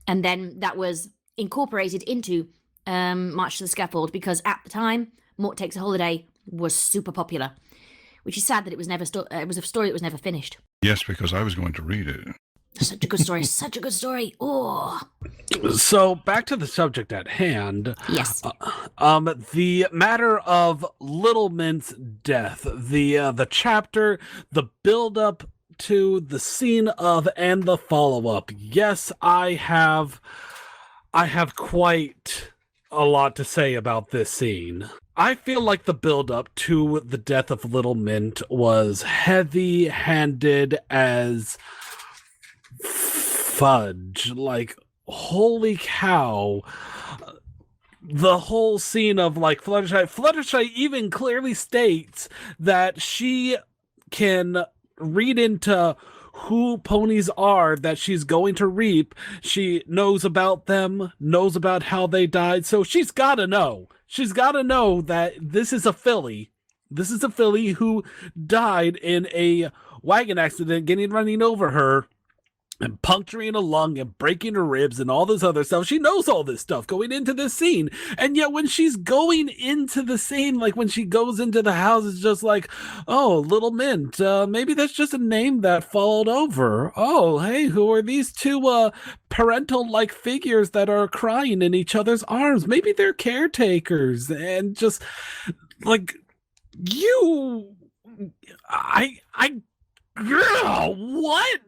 And then that was incorporated into March to the Scaffold, because at the time, Mort Takes a Holiday was super popular, which is sad that it was never. It was a story that was never finished. Yes, because I was going to read it. Such a good story. Such a good story. Oh. So back to the subject at hand. Yes. The matter of Little Mint's death, the chapter, the build up to the scene of, and the follow up. Yes, I have quite a lot to say about this scene. I feel like the build up to the death of Little Mint was heavy-handed as fudge. Like, holy cow. The whole scene of, like, Fluttershy even clearly states that she can read into who ponies are that she's going to reap. She knows about them, knows about how they died, so she's gotta know. She's gotta know that this is a filly. This is a filly who died in a wagon accident, running over her and puncturing a lung and breaking her ribs and all this other stuff. She knows all this stuff going into this scene. And yet when she's going into the scene, like when she goes into the house, it's just like, oh, Little Mint, maybe that's just a name that followed over. Oh, hey, who are these two parental-like figures that are crying in each other's arms? Maybe they're caretakers. And just, like, girl, what?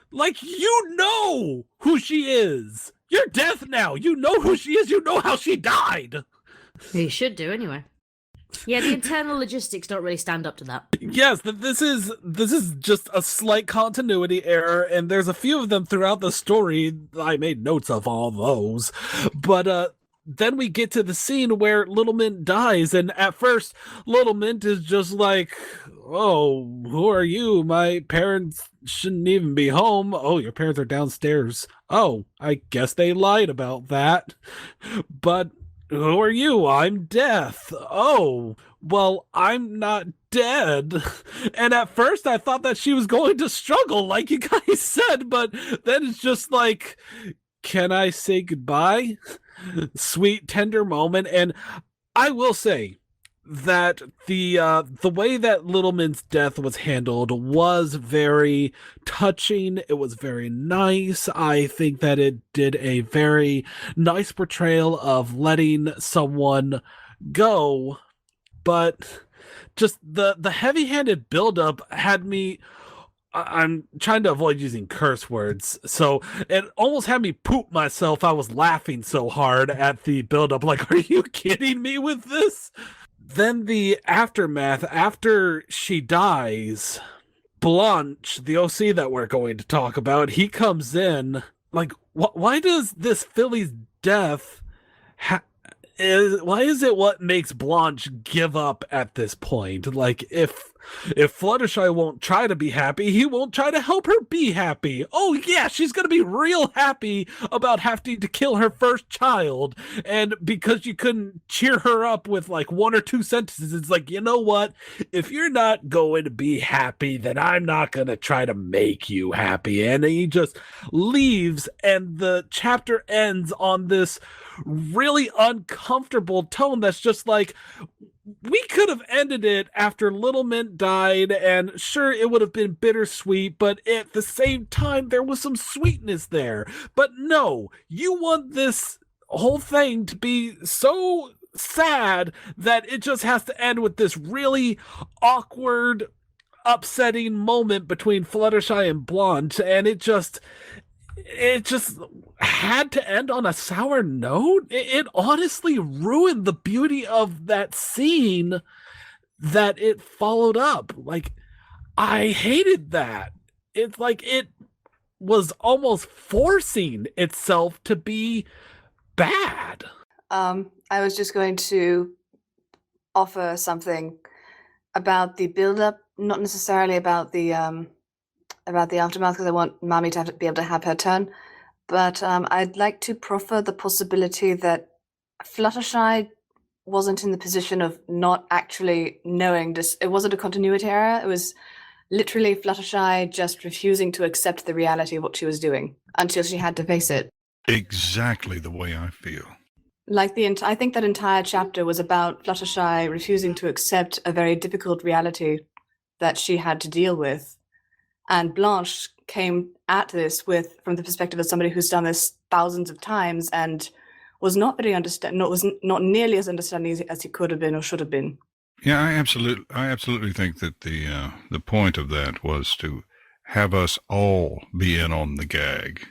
Like, you know who she is. You're deaf now. You know who she is. You know how she died. You should do anyway. Yeah, the internal logistics don't really stand up to that. Yes, this is just a slight continuity error, and there's a few of them throughout the story. I made notes of all those. But then we get to the scene where Little Mint dies, and at first, Little Mint is just like, oh, who are you? My parents shouldn't even be home. Oh, your parents are downstairs. Oh, I guess they lied about that. But who are you? I'm Death. Oh, well, I'm not dead. And at first I thought that she was going to struggle, like you guys said, but then it's just like, can I say goodbye? Sweet, tender moment. And I will say that the way that Little Mint's death was handled was very touching. It was very nice. I think that it did a very nice portrayal of letting someone go, but just the heavy-handed buildup had me. I'm trying to avoid using curse words, so it almost had me poop myself. I was laughing so hard at the buildup. Like, are you kidding me with this? Then the aftermath, after she dies, Blanche, the OC that we're going to talk about, he comes in. Like, why does this filly's death why is it what makes Blanche give up at this point? Like, if Fluttershy won't try to be happy, he won't try to help her be happy. Oh yeah, she's gonna be real happy about having to kill her first child, and because you couldn't cheer her up with like one or two sentences, it's like, you know what? If you're not going to be happy, then I'm not gonna try to make you happy. And he just leaves, and the chapter ends on this really uncomfortable tone that's just like, we could have ended it after Little Mint died, and sure, it would have been bittersweet, but at the same time, there was some sweetness there. But no, you want this whole thing to be so sad that it just has to end with this really awkward, upsetting moment between Fluttershy and Blanche, and it just had to end on a sour note. It honestly ruined the beauty of that scene that it followed up. Like, I hated that. It's like it was almost forcing itself to be bad. I was just going to offer something about the build-up, not necessarily about the aftermath, because I want Mami to be able to have her turn. But I'd like to proffer the possibility that Fluttershy wasn't in the position of not actually knowing this. It wasn't a continuity error. It was Literally, Fluttershy just refusing to accept the reality of what she was doing until she had to face it. Exactly the way I feel. Like I think that entire chapter was about Fluttershy refusing to accept a very difficult reality that she had to deal with. And Blanche came at this from the perspective of somebody who's done this thousands of times and was not very not nearly as understanding as he could have been or should have been. Yeah, I absolutely think that the point of that was to have us all be in on the gag,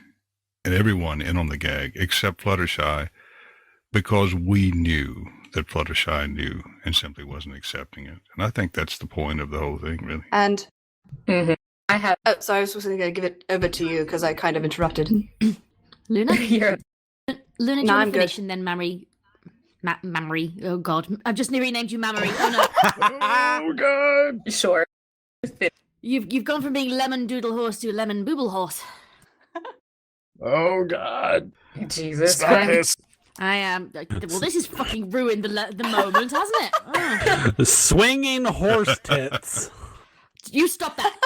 and everyone in on the gag except Fluttershy, because we knew that Fluttershy knew and simply wasn't accepting it. And I think that's the point of the whole thing, really. And I have. oh, sorry, I was going to give it over to you because I kind of interrupted. Luna? You're- Luna, do No, you I'm want to finish and then Mamory? Oh, God. I've just renamed you Mamory. Oh, no. Oh, God. Sure. You've gone from being Lemon Doodle Horse to Lemon Booble Horse. Oh, God. Jesus Stop Christ. this. I am. Well, this has fucking ruined the moment, hasn't it? Oh. The swinging horse tits. You stop that.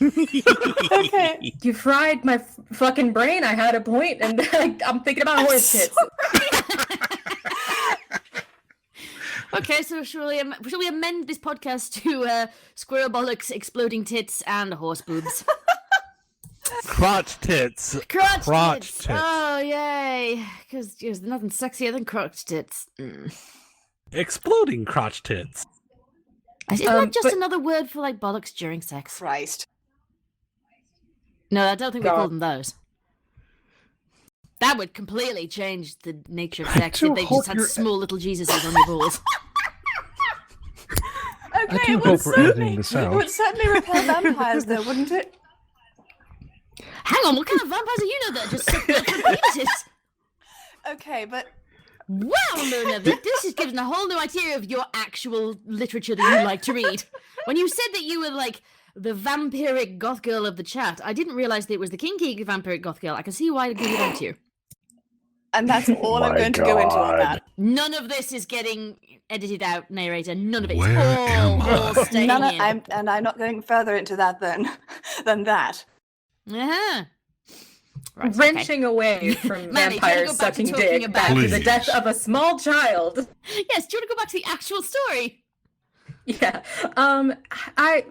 Okay. You fried my fucking brain. I had a point, and I'm thinking about horse tits. Okay, so shall we amend this podcast to squirrel bollocks, exploding tits, and horse boobs? Crotch tits. Crotch tits. tits. Oh, yay. Because there's nothing sexier than crotch tits. Mm. Exploding crotch tits. Isn't that just but- another word for, like, bollocks during sex? Christ. No, I don't think we God. call them those. That would completely change the nature of I sex do if they hope just had you're- small little Jesuses on your balls. Okay, do it would hope we're editing certainly, this it out. would certainly repel vampires, though, wouldn't it? Hang on, what kind of vampires are you know that just suck blood from penises? Okay, but Wow, Luna, this is giving a whole new idea of your actual literature that you like to read. When you said that you were like the vampiric goth girl of the chat, I didn't realize that it was the kinky vampiric goth girl. I can see why I give it out to you. and that's all I'm My going to go into on God. that. None of this is getting edited out, narrator. None of it. Where It's am all I? staying in. I'm not going further into that than that. Uh-huh. Right, okay. Wrenching away from Mami, do you wanna vampires go back to sucking talking dick about- back to the Please. death of a small child. Yes, do you want to go back to the actual story? Yeah.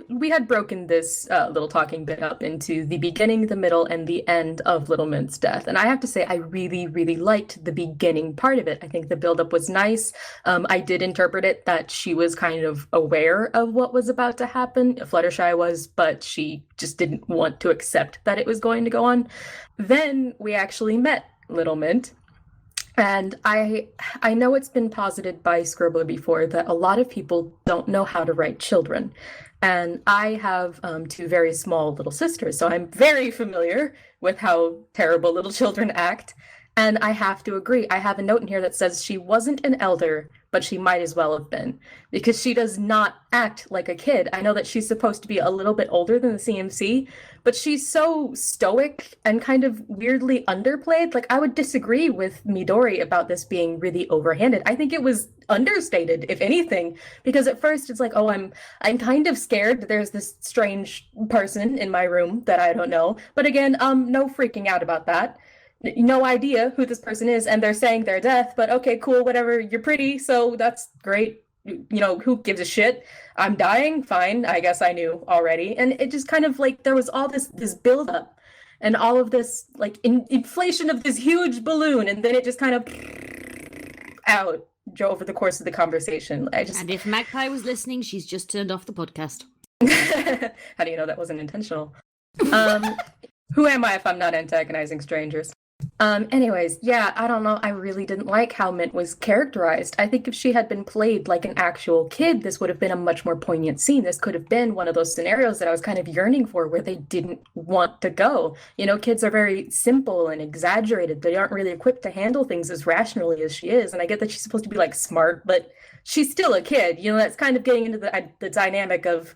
We had broken this little talking bit up into the beginning, the middle, and the end of Little Mint's death. And I have to say, I really, really liked the beginning part of it. I think the buildup was nice. I did interpret it that she was kind of aware of what was about to happen. Fluttershy was, but she just didn't want to accept that it was going to go on. Then we actually met Little Mint. And I know it's been posited by Scribbler before that a lot of people don't know how to write children. And I have two very small little sisters, so I'm very familiar with how terrible little children act. And I have to agree. I have a note in here that says she wasn't an elder, but she might as well have been, because she does not act like a kid. I know that she's supposed to be a little bit older than the CMC, but she's so stoic and kind of weirdly underplayed. Like, I would disagree with Midori about this being really overhanded. I think it was understated, if anything, because at first it's like, oh, I'm kind of scared that there's this strange person in my room that I don't know. But again, no freaking out about that. No idea who this person is, and they're saying they're deaf, but okay, cool, whatever, you're pretty, so that's great. You know, who gives a shit? I'm dying, fine, I guess I knew already. And it just kind of like, there was all this build up and all of this like inflation of this huge balloon, and then it just kind of out over the course of the conversation. And if Magpie was listening, she's just turned off the podcast. How do you know that wasn't intentional? Who am I if I'm not antagonizing strangers? Anyways, yeah, I don't know. I really didn't like how Mint was characterized. I think if she had been played like an actual kid, this would have been a much more poignant scene. This could have been one of those scenarios that I was kind of yearning for, where they didn't want to go. You know, kids are very simple and exaggerated. They aren't really equipped to handle things as rationally as she is. And I get that she's supposed to be like smart, but she's still a kid. You know, that's kind of getting into the dynamic of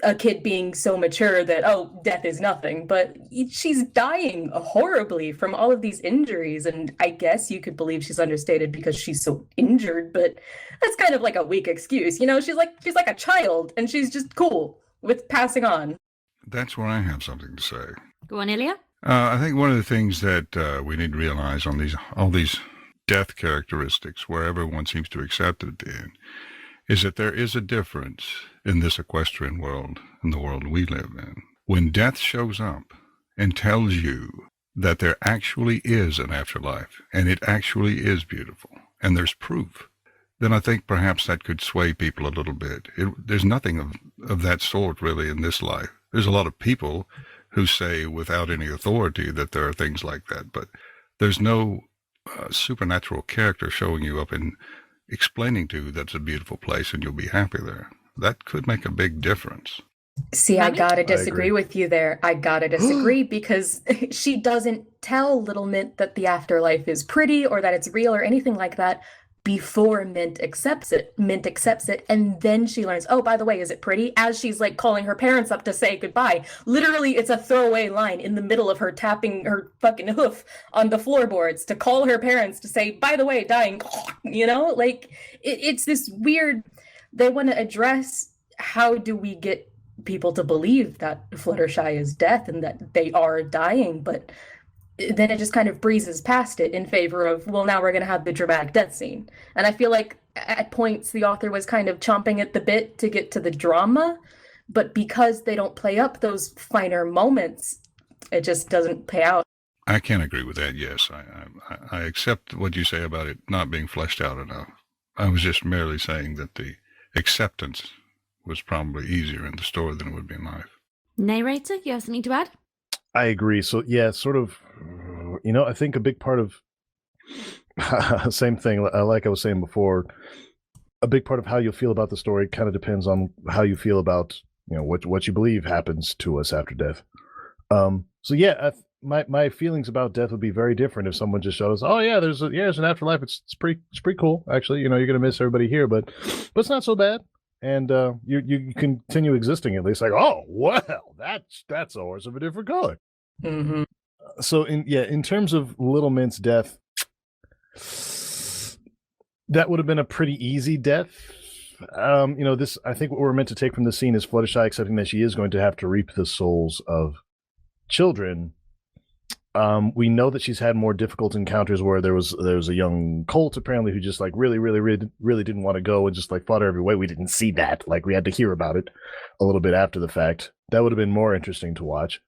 a kid being so mature that, oh, death is nothing. But she's dying horribly from all of these injuries, and I guess you could believe she's understated because she's so injured, but that's kind of like a weak excuse. You know, she's like a child, and she's just cool with passing on. That's where I have something to say. Go on, Illya. I think one of the things that we need to realize on all these death characteristics, where everyone seems to accept it in, is that there is a difference in this equestrian world and the world we live in. When death shows up and tells you that there actually is an afterlife, and it actually is beautiful, and there's proof, then I think perhaps that could sway people a little bit. There's nothing of that sort really in this life. There's a lot of people who say without any authority that there are things like that, but there's no supernatural character showing you up and explaining to you that's a beautiful place and you'll be happy there. That could make a big difference. See, I gotta disagree with you there. I gotta disagree because she doesn't tell Little Mint that the afterlife is pretty or that it's real or anything like that before Mint accepts it. Mint accepts it, and then she learns, oh, by the way, is it pretty? As she's like calling her parents up to say goodbye. Literally, it's a throwaway line in the middle of her tapping her fucking hoof on the floorboards to call her parents to say, by the way, dying, you know? Like, it's this weird, they want to address how do we get people to believe that Fluttershy is death and that they are dying, but then it just kind of breezes past it in favor of, well, now we're going to have the dramatic death scene. And I feel like at points the author was kind of chomping at the bit to get to the drama, but because they don't play up those finer moments, it just doesn't pay out. I can agree with that, yes. I accept what you say about it not being fleshed out enough. I was just merely saying that the acceptance was probably easier in the story than it would be in life. Neighrator, you have something to add? I agree. So yeah, sort of, I think a big part of same thing, like I was saying before, a big part of how you'll feel about the story kind of depends on how you feel about, what you believe happens to us after death. So yeah, my feelings about death would be very different if someone just showed us, oh yeah, there's an afterlife. It's pretty cool actually. You're gonna miss everybody here, but it's not so bad. And you continue existing at least. Like, oh well, that's a horse of a different color. Mm-hmm. So in terms of Little Mint's death, that would have been a pretty easy death. This, I think what we're meant to take from this scene is Fluttershy accepting that she is going to have to reap the souls of children. We know that she's had more difficult encounters where there was a young colt apparently who just like really didn't want to go and just like fought her every way. We didn't see that. Like we had to hear about it a little bit after the fact. That would have been more interesting to watch.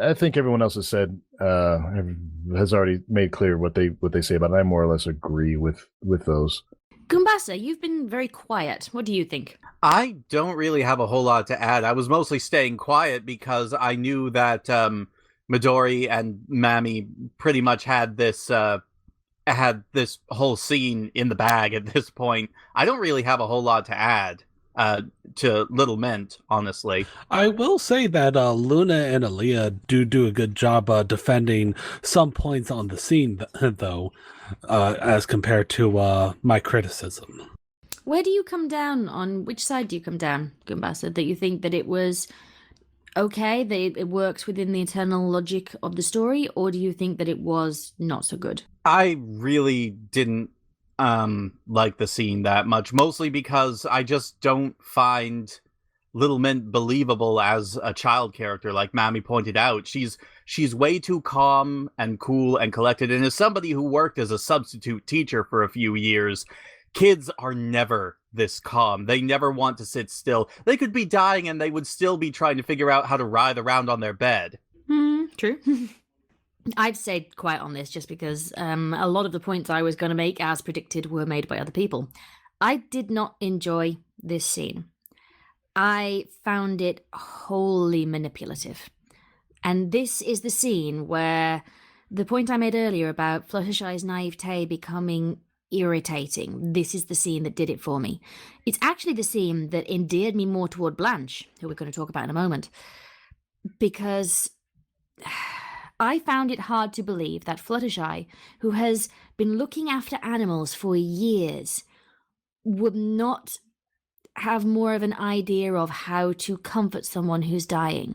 I think everyone else has said has already made clear what they say about it. I more or less agree with those. Goombasa, you've been very quiet. What do you think? I don't really have a whole lot to add. I was mostly staying quiet because I knew that Midori and Mami pretty much had this whole scene in the bag at this point. I don't really have a whole lot to add to Little Mint, honestly. I will say that Luna and Illya do a good job defending some points on the scene, though, as compared to my criticism. Where do you come down on, which side do you come down, Goombasa? That you think that it was okay, that it works within the internal logic of the story, or do you think that it was not so good? I really didn't like the scene that much, mostly because I just don't find Little Mint believable as a child character. Like Mami pointed out, she's way too calm and cool and collected, and as somebody who worked as a substitute teacher for a few years, kids are never this calm. They never want to sit still. They could be dying and they would still be trying to figure out how to writhe around on their bed. True. I've stayed quiet on this just because a lot of the points I was going to make, as predicted, were made by other people. I did not enjoy this scene. I found it wholly manipulative. And this is the scene where the point I made earlier about Fluttershy's naivete becoming irritating, this is the scene that did it for me. It's actually the scene that endeared me more toward Blanche, who we're going to talk about in a moment, because I found it hard to believe that Fluttershy, who has been looking after animals for years, would not have more of an idea of how to comfort someone who's dying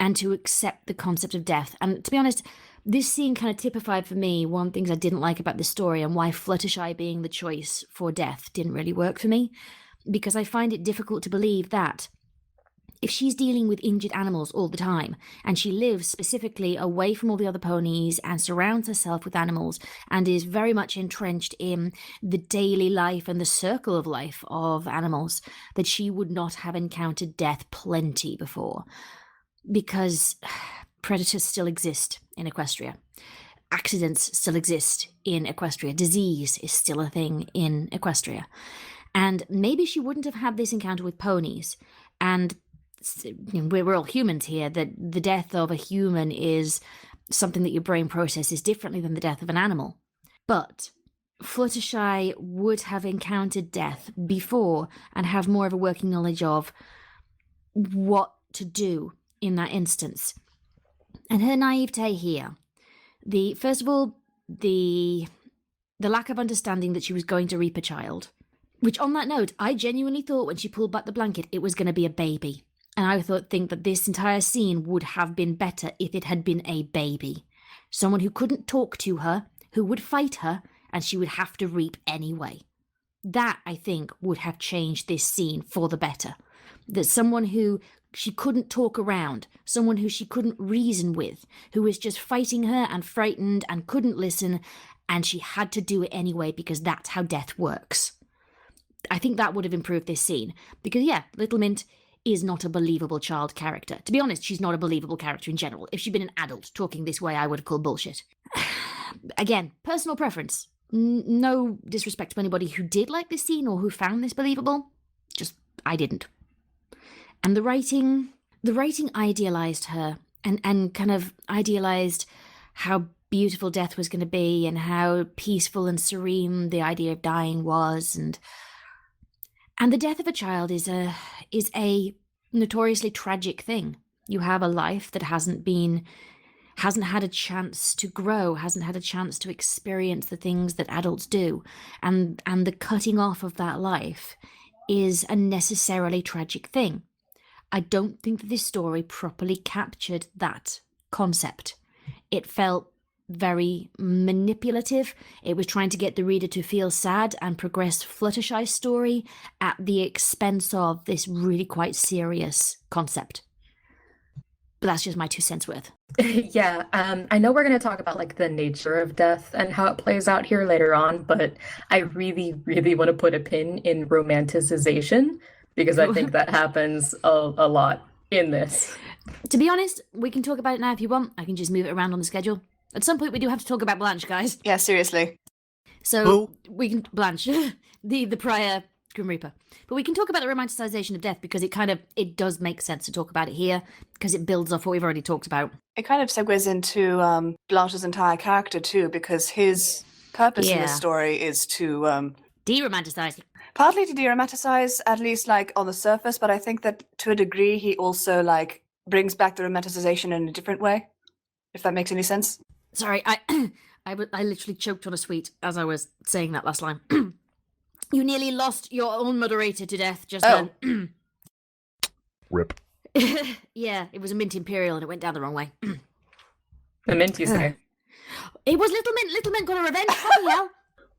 and to accept the concept of death. And to be honest, this scene kind of typified for me one of the things I didn't like about the story and why Fluttershy being the choice for death didn't really work for me. because I find it difficult to believe that if she's dealing with injured animals all the time, and she lives specifically away from all the other ponies and surrounds herself with animals and is very much entrenched in the daily life and the circle of life of animals, that she would not have encountered death plenty before. Because predators still exist in Equestria. Accidents still exist in Equestria. Disease is still a thing in Equestria. And maybe she wouldn't have had this encounter with ponies. And we're all humans here, that the death of a human is something that your brain processes differently than the death of an animal. But Fluttershy would have encountered death before and have more of a working knowledge of what to do in that instance. And her naivete here, first of all, the lack of understanding that she was going to reap a child, which on that note, I genuinely thought when she pulled back the blanket, it was going to be a baby. And I think that this entire scene would have been better if it had been a baby. Someone who couldn't talk to her, who would fight her, and she would have to reap anyway. That, I think, would have changed this scene for the better. That someone who she couldn't talk around, someone who she couldn't reason with, who was just fighting her and frightened and couldn't listen, and she had to do it anyway because that's how death works. I think that would have improved this scene. Because, yeah, Little Mint is not a believable child character. To be honest, she's not a believable character in general. If she'd been an adult talking this way, I would have called bullshit. Again, personal preference. No disrespect to anybody who did like this scene or who found this believable. Just, I didn't. And the writing idealized her and kind of idealized how beautiful death was going to be and how peaceful and serene the idea of dying was. And the death of a child is a notoriously tragic thing. You have a life that hasn't had a chance to grow, hasn't had a chance to experience the things that adults do. And the cutting off of that life is a necessarily tragic thing. I don't think that this story properly captured that concept. It felt very manipulative. It was trying to get the reader to feel sad and progress Fluttershy's story at the expense of this really quite serious concept. But that's just my 2 cents worth. Yeah, I know we're going to talk about like the nature of death and how it plays out here later on, but I really, really want to put a pin in romanticization because I think that happens a lot in this. To be honest, we can talk about it now if you want. I can just move it around on the schedule. At some point, we do have to talk about Blanche, guys. Yeah, seriously. So we can Blanche, the prior Grim Reaper, but we can talk about the romanticization of death because it does make sense to talk about it here because it builds off what we've already talked about. It kind of segues into Blanche's entire character too, because his purpose in the story is to de-romanticize. Partly to de-romanticize, at least like on the surface, but I think that to a degree he also like brings back the romanticization in a different way, if that makes any sense. Sorry, I literally choked on a sweet as I was saying that last line. You nearly lost your own moderator to death just then. Rip. Yeah, it was a Mint Imperial and it went down the wrong way. The Mint, you say? It was Little Mint. Little Mint got a revenge. Fucking hell.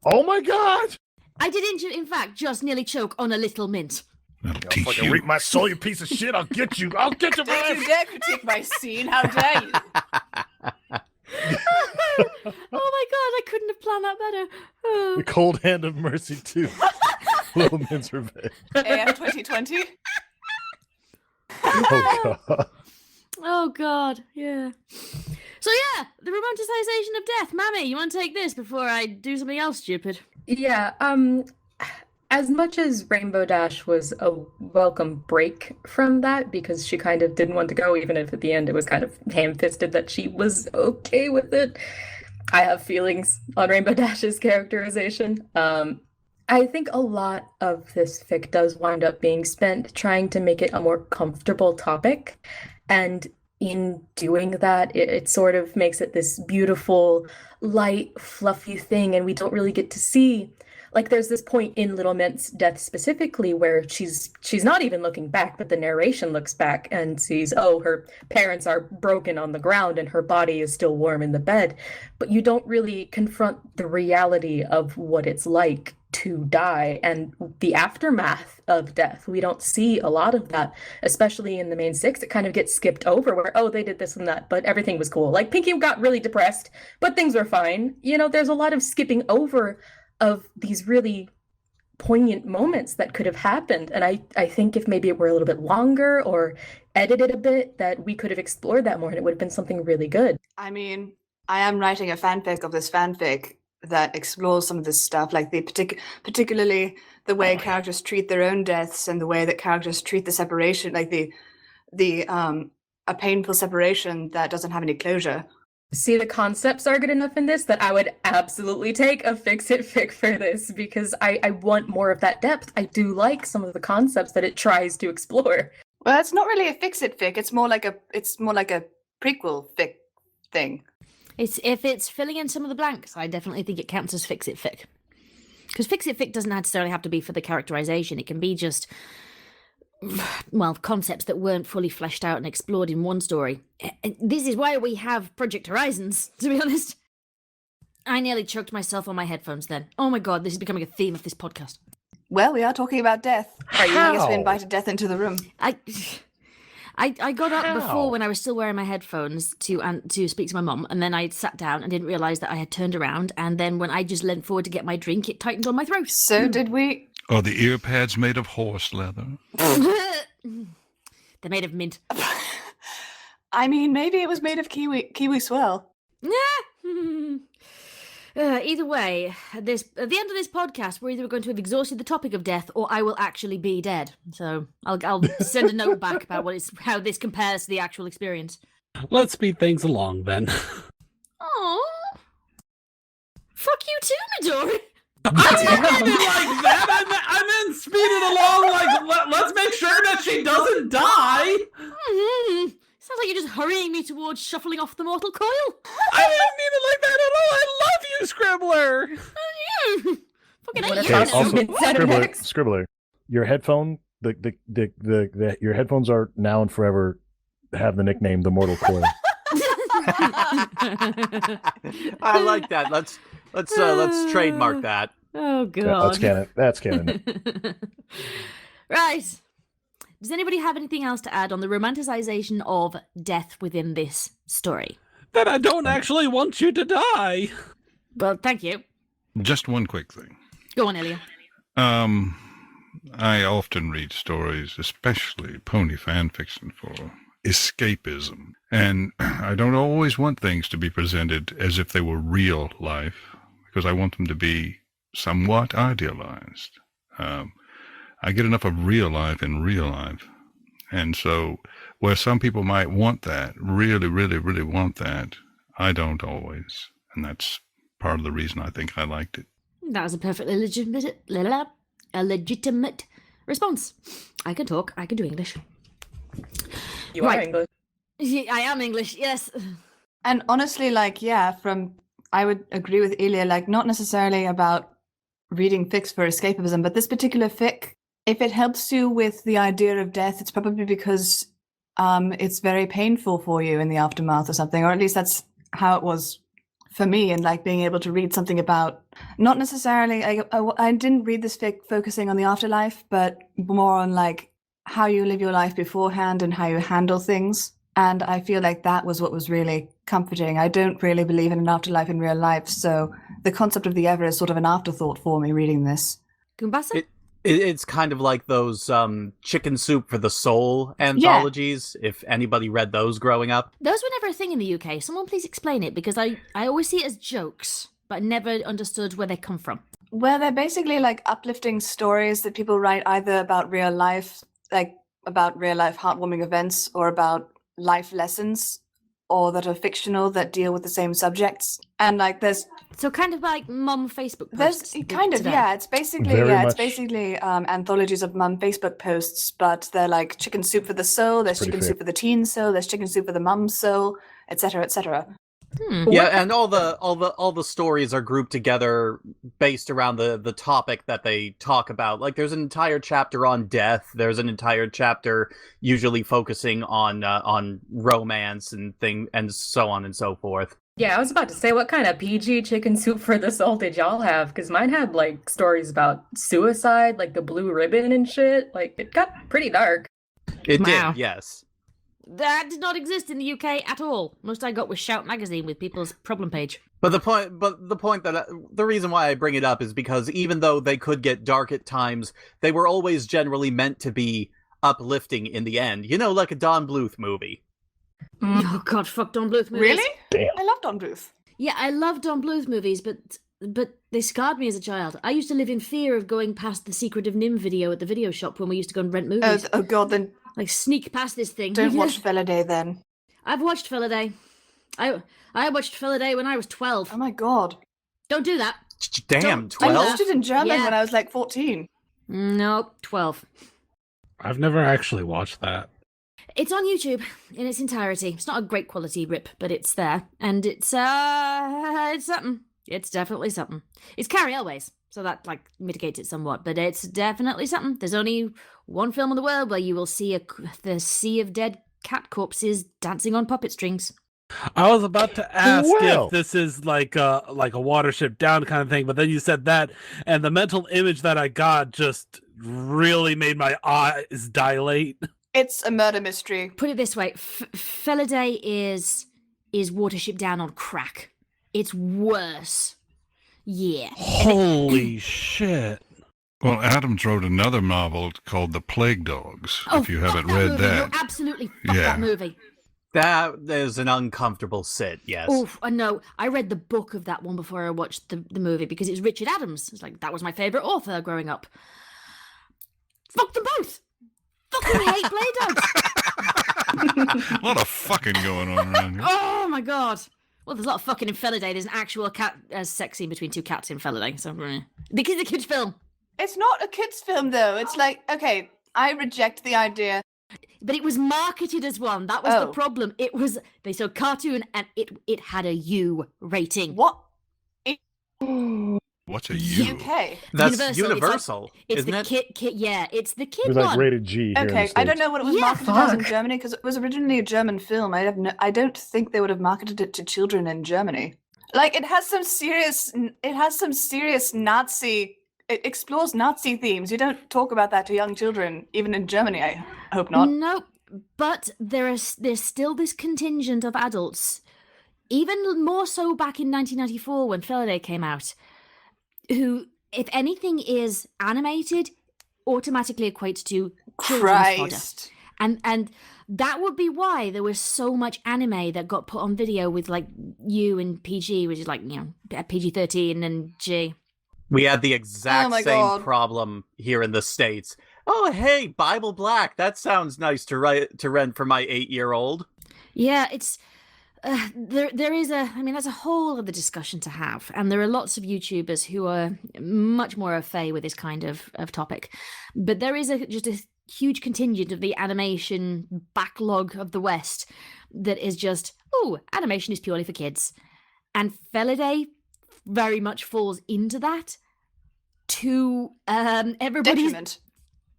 Oh my god! I did, in fact, just nearly choke on a Little Mint. I'll teach Fucking you. reap my soul, you piece of shit! I'll get you! I'll get you, Don't man! you dare critique my scene, how dare you! Oh my god, I couldn't have planned that better. Oh. The cold hand of mercy too. Little Min's revenge. AF 2020? Oh god. Oh god, yeah. So yeah, the romanticization of death. Mami, you want to take this before I do something else stupid? Yeah, as much as Rainbow Dash was a welcome break from that, because she kind of didn't want to go, even if at the end it was kind of ham-fisted that she was okay with it, I have feelings on Rainbow Dash's characterization. I think a lot of this fic does wind up being spent trying to make it a more comfortable topic, and in doing that, it sort of makes it this beautiful, light, fluffy thing, and we don't really get to see. Like, there's this point in Little Mint's death specifically where she's not even looking back, but the narration looks back and sees, oh, her parents are broken on the ground and her body is still warm in the bed. But you don't really confront the reality of what it's like to die and the aftermath of death. We don't see a lot of that, especially in the main six. It kind of gets skipped over where, oh, they did this and that, but everything was cool. Like Pinky got really depressed, but things were fine. You know, there's a lot of skipping over of these really poignant moments that could have happened. And I think if maybe it were a little bit longer or edited a bit, that we could have explored that more and it would have been something really good. I mean, I am writing a fanfic of this fanfic that explores some of this stuff, like the particularly the way characters treat their own deaths and the way that characters treat the separation, like the a painful separation that doesn't have any closure. See, the concepts are good enough in this that I would absolutely take a fix-it fic for this because I want more of that depth. I do like some of the concepts that it tries to explore. Well, it's not really a fix-it fic. It's more like a prequel fic thing. If it's filling in some of the blanks, I definitely think it counts as fix-it fic. Because fix-it fic doesn't necessarily have to be for the characterization. It can be just, well, concepts that weren't fully fleshed out and explored in one story. This is why we have Project Horizons, to be honest. I nearly choked myself on my headphones then. Oh my god, this is becoming a theme of this podcast. Well, we are talking about death. I guess we invited death into the room. I got up before when I was still wearing my headphones to speak to my mum, and then I sat down and didn't realise that I had turned around, and then when I just leant forward to get my drink, it tightened on my throat. So did we. Are the ear pads made of horse leather? They're made of mint. I mean, maybe it was made of kiwi swirl. Either way, at the end of this podcast, we're either going to have exhausted the topic of death, or I will actually be dead. So I'll send a note back about how this compares to the actual experience. Let's speed things along then. Oh, fuck you too, Midori. I didn't mean it like that. I meant speed it along. Like let's make sure that she doesn't die. Mm-hmm. Sounds like you're just hurrying me towards shuffling off the mortal coil. I didn't mean it like that at all. I love you, Scribbler. Fucking What hate if you. I now. also- Scribbler, your headphone, your headphones are now and forever have the nickname the Mortal Coil. I like that. Let's trademark that. Oh god. Yeah, that's canon. That's canon. Right. Does anybody have anything else to add on the romanticization of death within this story? That I don't actually want you to die. Well, thank you. Just one quick thing. Go on, Illya. I often read stories, especially Pone fanfiction, for escapism. And I don't always want things to be presented as if they were real life, because I want them to be somewhat idealized. I get enough of real life in real life. And so where some people might want that, really, really, really want that, I don't always. And that's part of the reason I think I liked it. That was a perfectly legitimate response. I can talk. I can do English. You are English. Yeah, I am English, yes. And honestly, I would agree with Illya, not necessarily about reading fics for escapism, but this particular fic, if it helps you with the idea of death, it's probably because it's very painful for you in the aftermath or something, or at least that's how it was for me. And being able to read something about, not necessarily, I didn't read this fic focusing on the afterlife, but more on how you live your life beforehand and how you handle things. And I feel like that was what was really comforting. I don't really believe in an afterlife in real life, so the concept of the ever is sort of an afterthought for me reading this. Goombasa? It's kind of like those Chicken Soup for the Soul anthologies, if anybody read those growing up. Those were never a thing in the UK. Someone please explain it, because I always see it as jokes, but I never understood where they come from. Well, they're basically uplifting stories that people write either about real life, about real life heartwarming events, or about life lessons, or that are fictional that deal with the same subjects. And there's So kind of like mum Facebook there's posts. kind of today. it's basically anthologies of mum Facebook posts, but they're Chicken Soup for the Soul, there's Pretty Chicken fair. Soup for the teen soul, there's Chicken Soup for the mum soul, etc., etc. Yeah, and all the stories are grouped together based around the topic that they talk about. There's an entire chapter on death. There's an entire chapter usually focusing on romance and so on and so forth. Yeah, I was about to say, what kind of PG chicken soup for the soul did y'all have? Because mine had, like, stories about suicide, like the blue ribbon and shit. Like, it got pretty dark. It Wow. did, yes. That did not exist in the UK at all. Most I got was Shout magazine with people's problem page. But the reason why I bring it up is because even though they could get dark at times, they were always generally meant to be uplifting in the end. You know, like a Don Bluth movie. Oh god, fuck Don Bluth movies. Really? Damn. I love Don Bluth. Yeah, I love Don Bluth movies, but they scarred me as a child. I used to live in fear of going past the Secret of Nim video at the video shop when we used to go and rent movies. Oh god, then Like sneak past this thing. don't watch Fella Day then. I've watched Fella I watched Fella Day when I was 12. Oh my god. Don't do that. Damn, Don't- I 12? watched it in German Yeah. when I was like 14. No, 12. I've never actually watched that. It's on YouTube in its entirety. It's not a great quality rip, but it's there, and it's something. It's definitely something. It's Carrie Elways, so that like mitigates it somewhat, but it's definitely something. There's only one film in the world where you will see the sea of dead cat corpses dancing on puppet strings. I was about to ask Well. if this is like a Watership Down kind of thing, but then you said that, and the mental image that I got just really made my eyes dilate. It's a murder mystery. Put it this way: Fella Day is Watership Down on crack. It's worse. Yeah. Holy shit. Well, Adams wrote another novel called The Plague Dogs, if you fuck haven't read movie. that. No, absolutely fuck Yeah. that movie. That is an uncomfortable sit, yes. Oof, I know. I read the book of that one before I watched the movie because it's Richard Adams. It's like, that was my favourite author growing up. Fuck them both! Fucking hate Play-Doh! A lot of fucking going on around here. Oh my god! Well, there's a lot of fucking in Fella Day. There's an actual cat sex scene between two cats in Fella Day. So, the kid's film. It's not a kid's film though. It's like, okay, I reject the idea. But it was marketed as one. That was the Oh. problem. It was, they saw cartoon and it had a U rating. What? What's a U? UK. That's Universal, Universal, It's isn't the it? kid, yeah, it's the kid It was like one. rated G here in the Okay, I don't States. know what it was Yeah, marketed as in fuck. Germany because it was originally a German film. I don't think they would have marketed it to children in Germany. Like it has some serious Nazi. It explores Nazi themes. You don't talk about that to young children, even in Germany. I hope not. Nope. But there's still this contingent of adults, even more so back in 1994 when Fella Day came out, who, if anything is animated, automatically equates to children's fodder. Christ. And that would be why there was so much anime that got put on video with like U and PG, which is like, PG-13 and G. We had the exact Oh my same God. problem here in the States. Oh, hey, Bible Black. That sounds nice to rent for my 8-year-old. Yeah, it's there is there's a whole other discussion to have, and there are lots of YouTubers who are much more au fait with this kind of topic, but there is just a huge contingent of the animation backlog of the West that is just, animation is purely for kids, and Fella Day very much falls into that to everybody's Detriment.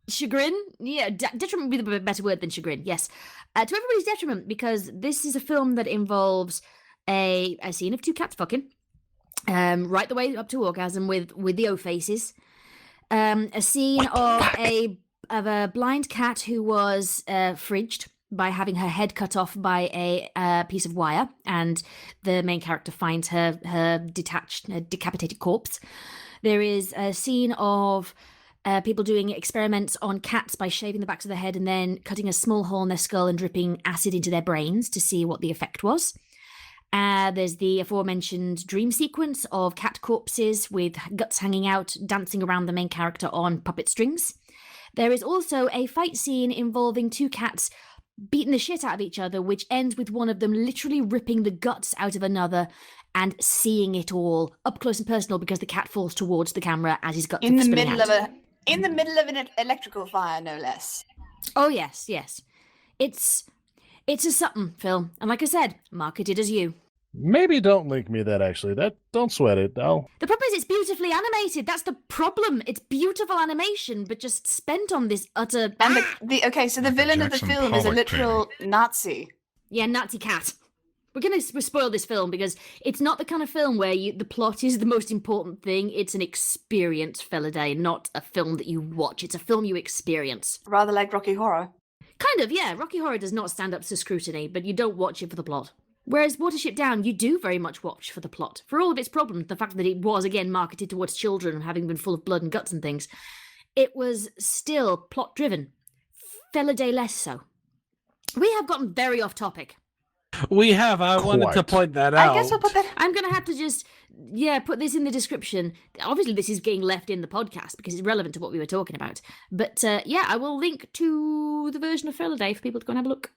chagrin. Yeah, detriment would be the better word than chagrin. Yes, to everybody's detriment, because this is a film that involves a scene of two cats fucking, right the way up to orgasm with the O faces, a scene of a blind cat who was fridged by having her head cut off by a piece of wire, and the main character finds her decapitated corpse. There is a scene of people doing experiments on cats by shaving the backs of their head and then cutting a small hole in their skull and dripping acid into their brains to see what the effect was. There's the aforementioned dream sequence of cat corpses with guts hanging out, dancing around the main character on puppet strings. There is also a fight scene involving two cats beating the shit out of each other, which ends with one of them literally ripping the guts out of another and seeing it all up close and personal because the cat falls towards the camera as his guts In are the spilling middle out. of an electrical fire, no less. Oh yes. It's a something, Phil. And like I said, marketed as you. Maybe don't link me that actually. Don't sweat it. The problem is it's beautifully animated. That's the problem. It's beautiful animation, but just spent on this utter And the Like villain of the Jackson film is a Pollock literal Nazi. Nazi cat. we're going to spoil this film because it's not the kind of film where the plot is the most important thing. It's an experience, Felidae, not a film that you watch. It's a film you experience. Rather like Rocky Horror. Kind of, yeah. Rocky Horror does not stand up to scrutiny, but you don't watch it for the plot. Whereas Watership Down, you do very much watch for the plot. For all of its problems, the fact that it was, again, marketed towards children, having been full of blood and guts and things, it was still plot-driven. Felidae less so. We have gotten very off topic. We have. I wanted to point that out. I guess I'll put that... I'm going to have to just, put this in the description. Obviously, this is getting left in the podcast because it's relevant to what we were talking about. But, I will link to the version of Felidae for people to go and have a look.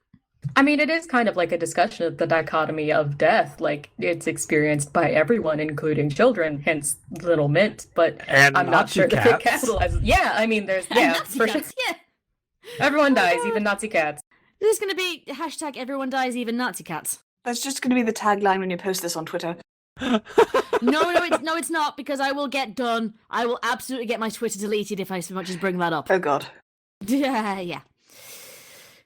I mean, it is kind of like a discussion of the dichotomy of death. Like, it's experienced by everyone, including children, hence Little Mint. But and I'm not sure that it capitalizes. Yeah, I mean, there's, Nazi for cats, sure. Everyone dies, even Nazi cats. This is going to be hashtag everyone dies, even Nazi cats. That's just going to be the tagline when you post this on Twitter. No, it's not, because I will get done. I will absolutely get my Twitter deleted if I so much as bring that up. Oh, God. Yeah.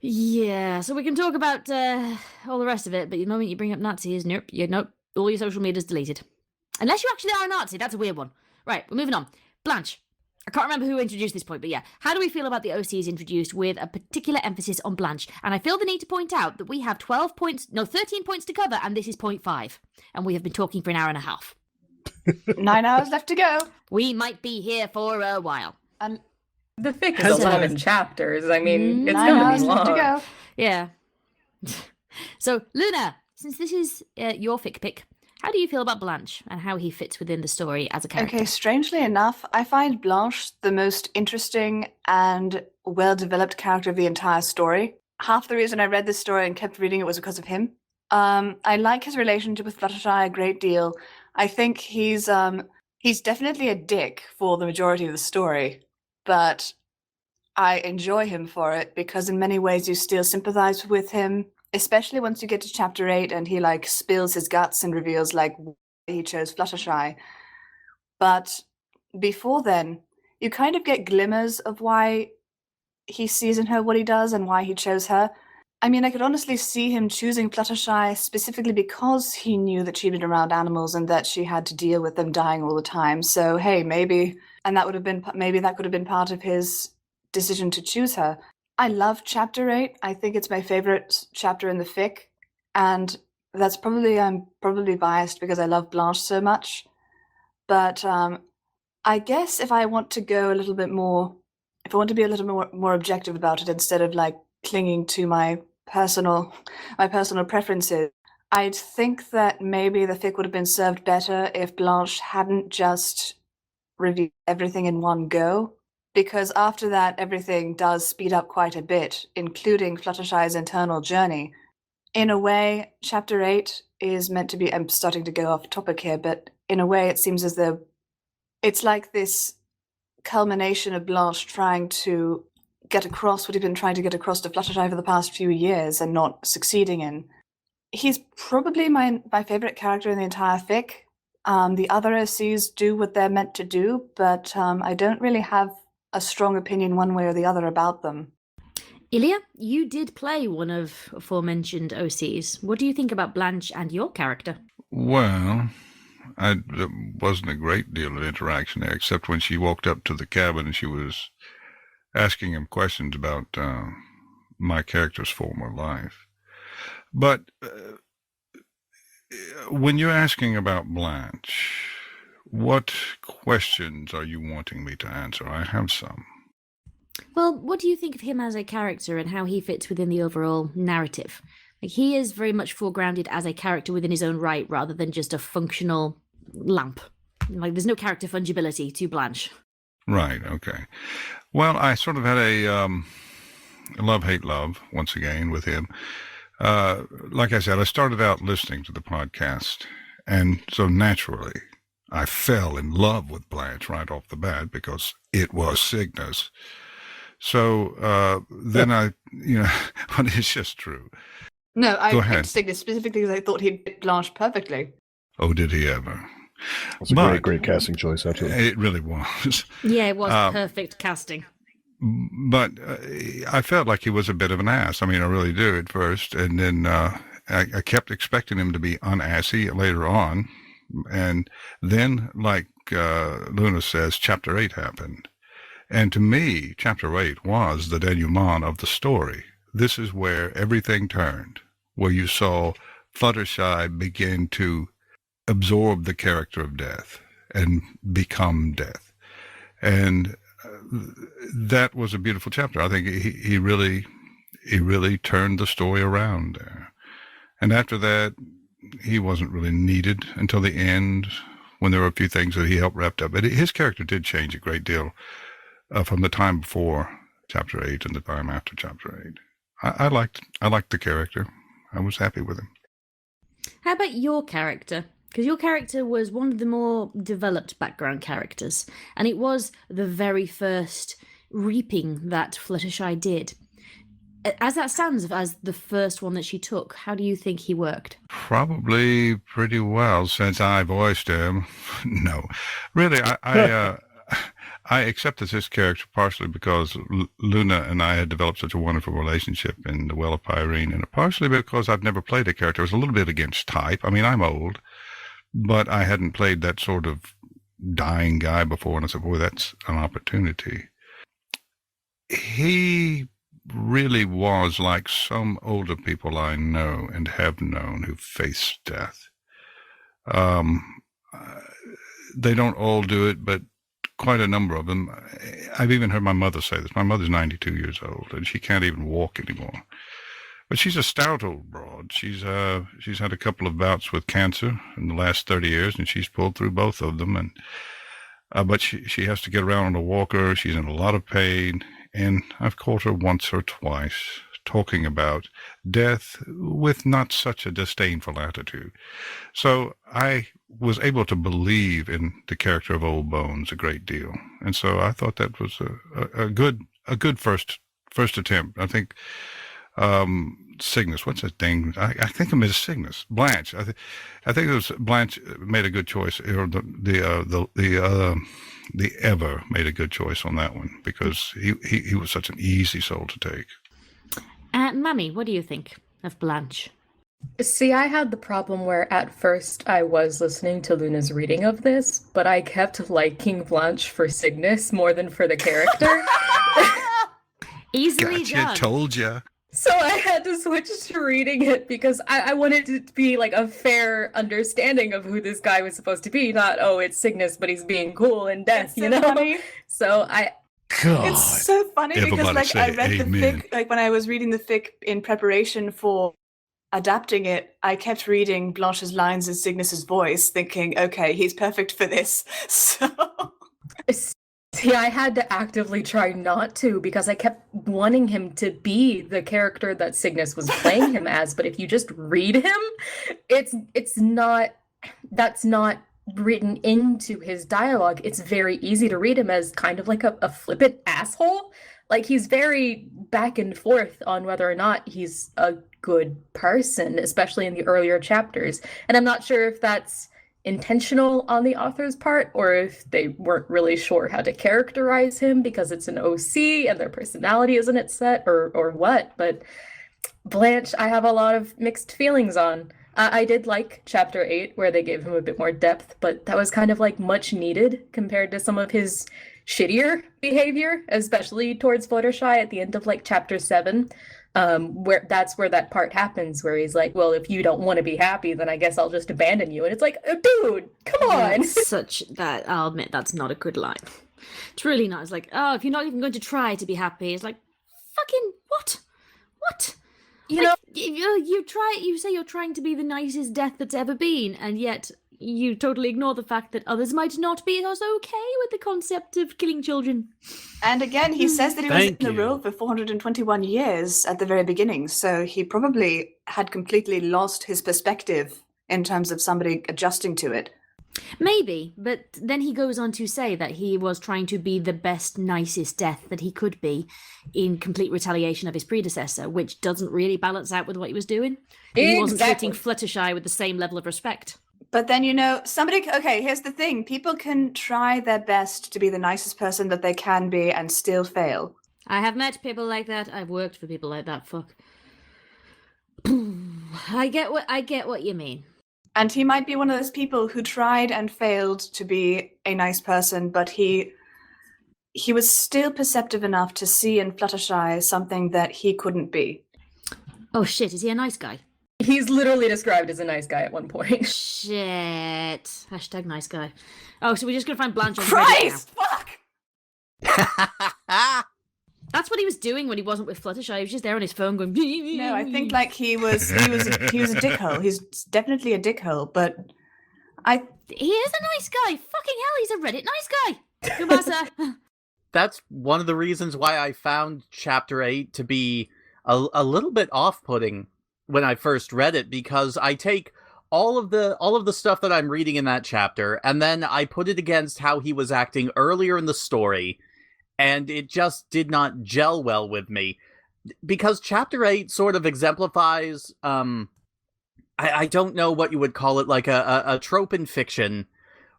Yeah, so we can talk about all the rest of it, but the moment you bring up Nazis, nope, all your social media's deleted. Unless you actually are a Nazi, that's a weird one. Right, we're moving on. Blanche. I can't remember who introduced this point, but yeah. How do we feel about the OCs introduced with a particular emphasis on Blanche? And I feel the need to point out that we have 13 points to cover, and this is point 5. And we have been talking for an hour and a half. 9 hours left to go. We might be here for a while. And the fic is 11 chapters. I mean, it's going to be long. Left to go. Yeah. So, Luna, since this is your fic pick, how do you feel about Blanche and how he fits within the story as a character? Okay, strangely enough, I find Blanche the most interesting and well-developed character of the entire story. Half the reason I read this story and kept reading it was because of him. I like his relationship with Fluttershy a great deal. I think he's definitely a dick for the majority of the story, but I enjoy him for it because in many ways you still sympathize with him, especially once you get to chapter 8 and he spills his guts and reveals why he chose Fluttershy. But before then, you kind of get glimmers of why he sees in her what he does and why he chose her. I mean, I could honestly see him choosing Fluttershy specifically because he knew that she'd been around animals and that she had to deal with them dying all the time. So, hey, maybe that could have been part of his decision to choose her. I love chapter 8. I think it's my favorite chapter in the fic, and I'm probably biased because I love Blanche so much. But I guess if I want to be a little bit more objective about it instead of clinging to my personal preferences, I'd think that maybe the fic would have been served better if Blanche hadn't just revealed everything in one go. Because after that, everything does speed up quite a bit, including Fluttershy's internal journey. In a way, Chapter 8 is meant to be... I'm starting to go off topic here, but in a way it seems as though it's like this culmination of Blanche trying to get across what he'd been trying to get across to Fluttershy for the past few years and not succeeding in. He's probably my favourite character in the entire fic. The other OCs do what they're meant to do, but I don't really have a strong opinion one way or the other about them. Illya, you did play one of aforementioned OCs. What do you think about Blanche and your character? Well, there wasn't a great deal of interaction there, except when she walked up to the cabin and she was asking him questions about my character's former life. But when you're asking about Blanche, what questions are you wanting me to answer? I have some. Well, what do you think of him as a character and how he fits within the overall narrative? He is very much foregrounded as a character within his own right rather than just a functional lamp. There's no character fungibility to Blanche. Right, okay. Well, I sort of had a love-hate love, once again, with him. Like I said, I started out listening to the podcast, and so naturally I fell in love with Blanche right off the bat because it was Cygnus. So then but it's just true. No, I picked Cygnus specifically because I thought he'd fit Blanche perfectly. Oh, did he ever? That's a great casting choice, actually. It really was. Yeah, it was perfect casting. But I felt like he was a bit of an ass. I mean, I really do at first. And then I kept expecting him to be unassy later on. And then, like Luna says, Chapter 8 happened. And to me, Chapter 8 was the denouement of the story. This is where everything turned, where you saw Fluttershy begin to absorb the character of Death and become Death. And that was a beautiful chapter. I think he really turned the story around there. And after that, he wasn't really needed until the end, when there were a few things that he helped wrap up. But his character did change a great deal from the time before Chapter 8 and the time after Chapter 8. I liked the character. I was happy with him. How about your character? Because your character was one of the more developed background characters, and it was the very first reaping that Fluttershy did. As that stands as the first one that she took, how do you think he worked? Probably pretty well, since I voiced him. No, really, I accepted this character partially because Luna and I had developed such a wonderful relationship in The Well of Pyrene, and partially because I've never played a character. I was a little bit against type. I mean, I'm old, but I hadn't played that sort of dying guy before, and I said, boy, that's an opportunity. He really was like some older people I know and have known who face death. They don't all do it, but quite a number of them. I've even heard my mother say this. My mother's 92 years old, and she can't even walk anymore. But she's a stout old broad. She's had a couple of bouts with cancer in the last 30 years, and she's pulled through both of them. And but she has to get around on a walker. She's in a lot of pain, and I've caught her once or twice talking about death with not such a disdainful attitude. So I was able to believe in the character of Old Bones a great deal, and so I thought that was a good first attempt. I think Cygnus, what's that thing? I think it is Cygnus. Blanche. I think it was Blanche made a good choice, or the Ever made a good choice on that one, because he was such an easy soul to take. Mami, what do you think of Blanche? See, I had the problem where at first I was listening to Luna's reading of this, but I kept liking Blanche for Cygnus more than for the character. Easily Gotcha, done. told ya. So I had to switch to reading it because I wanted it to be like a fair understanding of who this guy was supposed to be, not, oh, it's Cygnus, but he's being cool in death, you know? Funny. So God, it's so funny because everybody like I say read amen. the fic, like when I was reading the fic in preparation for adapting it, I kept reading Blanche's lines in Cygnus's voice, thinking, okay, he's perfect for this. So See, I had to actively try not to because I kept wanting him to be the character that Cygnus was playing him as. But if you just read him, it's not, that's not written into his dialogue. It's very easy to read him as kind of like a flippant asshole. Like he's very back and forth on whether or not he's a good person, especially in the earlier chapters. And I'm not sure if that's intentional on the author's part or if they weren't really sure how to characterize him because it's an OC and their personality isn't it set or what. But Blanche, I have a lot of mixed feelings on. I did like Chapter 8 where they gave him a bit more depth, but that was kind of like much needed compared to some of his shittier behavior, especially towards Fluttershy at the end of like Chapter 7. Where that part happens where he's like, well, if you don't want to be happy, then I guess I'll just abandon you. And it's like, dude, come on. Such that I'll admit that's not a good line. It's really not. It's like, oh, if you're not even going to try to be happy, it's like, fucking what? You like, know, you say you're trying to be the nicest death that's ever been, and yet you totally ignore the fact that others might not be as okay with the concept of killing children. And again, he says that he was in Thank the you. role for 421 years at the very beginning, so he probably had completely lost his perspective in terms of somebody adjusting to it. Maybe, but then he goes on to say that he was trying to be the best, nicest death that he could be in complete retaliation of his predecessor, which doesn't really balance out with what he was doing. He wasn't treating Fluttershy with the same level of respect. But then, okay, here's the thing. People can try their best to be the nicest person that they can be and still fail. I have met people like that. I've worked for people like that. Fuck. I get what you mean. And he might be one of those people who tried and failed to be a nice person, but he was still perceptive enough to see in Fluttershy something that he couldn't be. Oh shit, is he a nice guy? He's literally described as a nice guy at one point. Shit. Hashtag nice guy. Oh, so we're just gonna find Blanche on Reddit Christ! Fuck! That's what he was doing when he wasn't with Fluttershy. He was just there on his phone going. No, I think like he was a dickhole. He's definitely a dickhole, but he is a nice guy. Fucking hell, he's a Reddit nice guy. Goombasa. That's one of the reasons why I found Chapter 8 to be a little bit off-putting when I first read it, because I take all of the stuff that I'm reading in that chapter, and then I put it against how he was acting earlier in the story, and it just did not gel well with me. Because Chapter 8 sort of exemplifies, I don't know what you would call it, like a trope in fiction,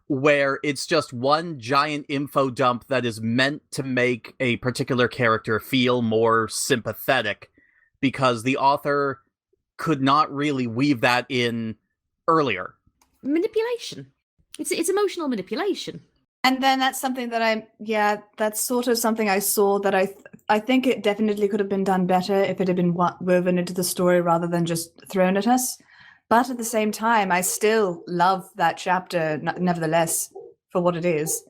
where it's just one giant info dump that is meant to make a particular character feel more sympathetic, because the author could not really weave that in earlier. Manipulation. It's emotional manipulation. And then that's something that that's sort of something I saw that I think it definitely could have been done better if it had been woven into the story rather than just thrown at us. But at the same time, I still love that chapter, nevertheless, for what it is.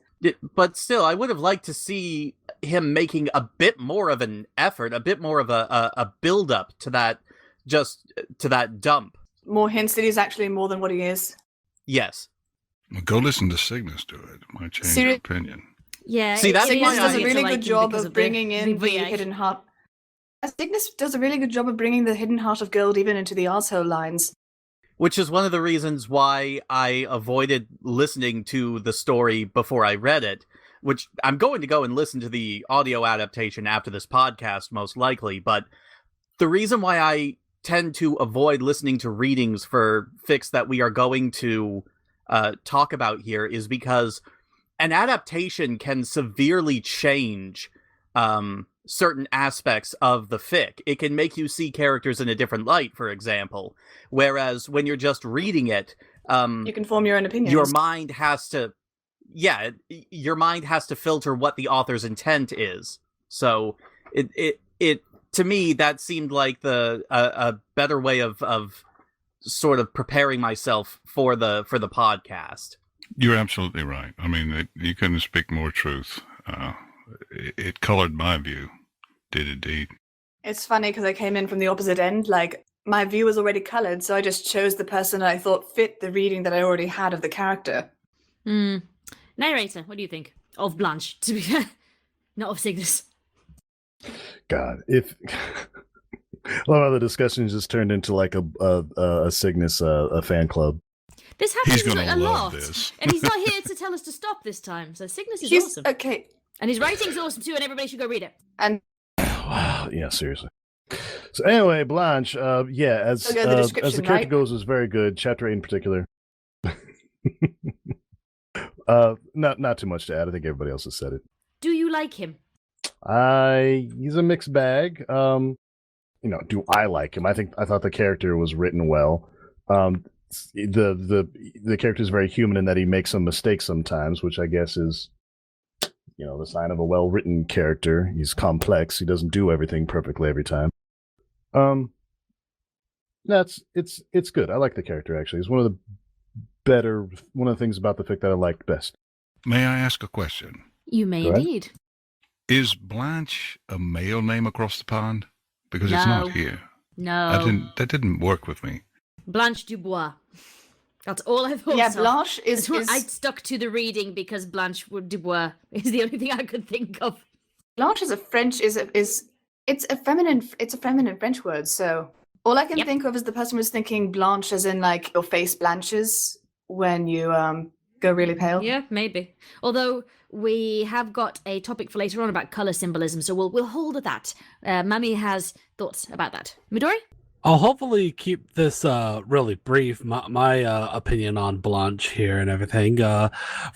But still, I would have liked to see him making a bit more of an effort, a bit more of a build-up to that, just to that dump. More hints that he's actually more than what he is. Yes. Well, go listen to Cygnus do it. It might change your opinion. Yeah. See, that's Cygnus why does I a really like good him job because of bringing in the VA. hidden heart. Cygnus does a really good job of bringing the hidden heart of gold even into the arsehole lines. Which is one of the reasons why I avoided listening to the story before I read it, which I'm going to go and listen to the audio adaptation after this podcast, most likely, but the reason why I tend to avoid listening to readings for fics that we are going to talk about here is because an adaptation can severely change certain aspects of the fic. It can make you see characters in a different light, for example, whereas when you're just reading it, You can form your own opinions. your mind has to filter what the author's intent is. So it to me, that seemed like a better way of sort of preparing myself for the podcast. You're absolutely right. I mean, you couldn't speak more truth. It colored my view. Did indeed. It's funny because I came in from the opposite end. Like, my view was already colored, so I just chose the person I thought fit the reading that I already had of the character. Neighrator, what do you think of Blanche? To be fair, not of Cygnus. God, if a lot of the discussions just turned into like a Cygnus a fan club. This happens He's gonna a love lot, this. and he's not here to tell us to stop this time. So Cygnus is He's awesome, okay. and his writing's awesome too, and everybody should go read it. And Wow, yeah, seriously. So anyway, Blanche, as the as the description, character right? goes, was very good. Chapter 8 in particular. Not too much to add. I think everybody else has said it. Do you like him? He's a mixed bag. Do I like him? I thought the character was written well. The character is very human in that he makes some mistakes sometimes, which I guess is, the sign of a well-written character. He's complex. He doesn't do everything perfectly every time. It's good. I like the character actually. It's one of the things about the fic that I liked best. May I ask a question? You may Go ahead. indeed. Is Blanche a male name across the pond? Because it's No. not here. No, That didn't work with me. Blanche Dubois. That's all I thought. yeah, of. Blanche is I stuck to the reading because Blanche Dubois is the only thing I could think of. Blanche is a French it's a feminine French word. So all I can Yep. think of is the person was thinking Blanche as in like your face blanches when you go really pale. Yeah, maybe. Although we have got a topic for later on about color symbolism, so we'll hold at that. Mami has thoughts about that. Midori? I'll hopefully keep this really brief, my opinion on Blanche here and everything.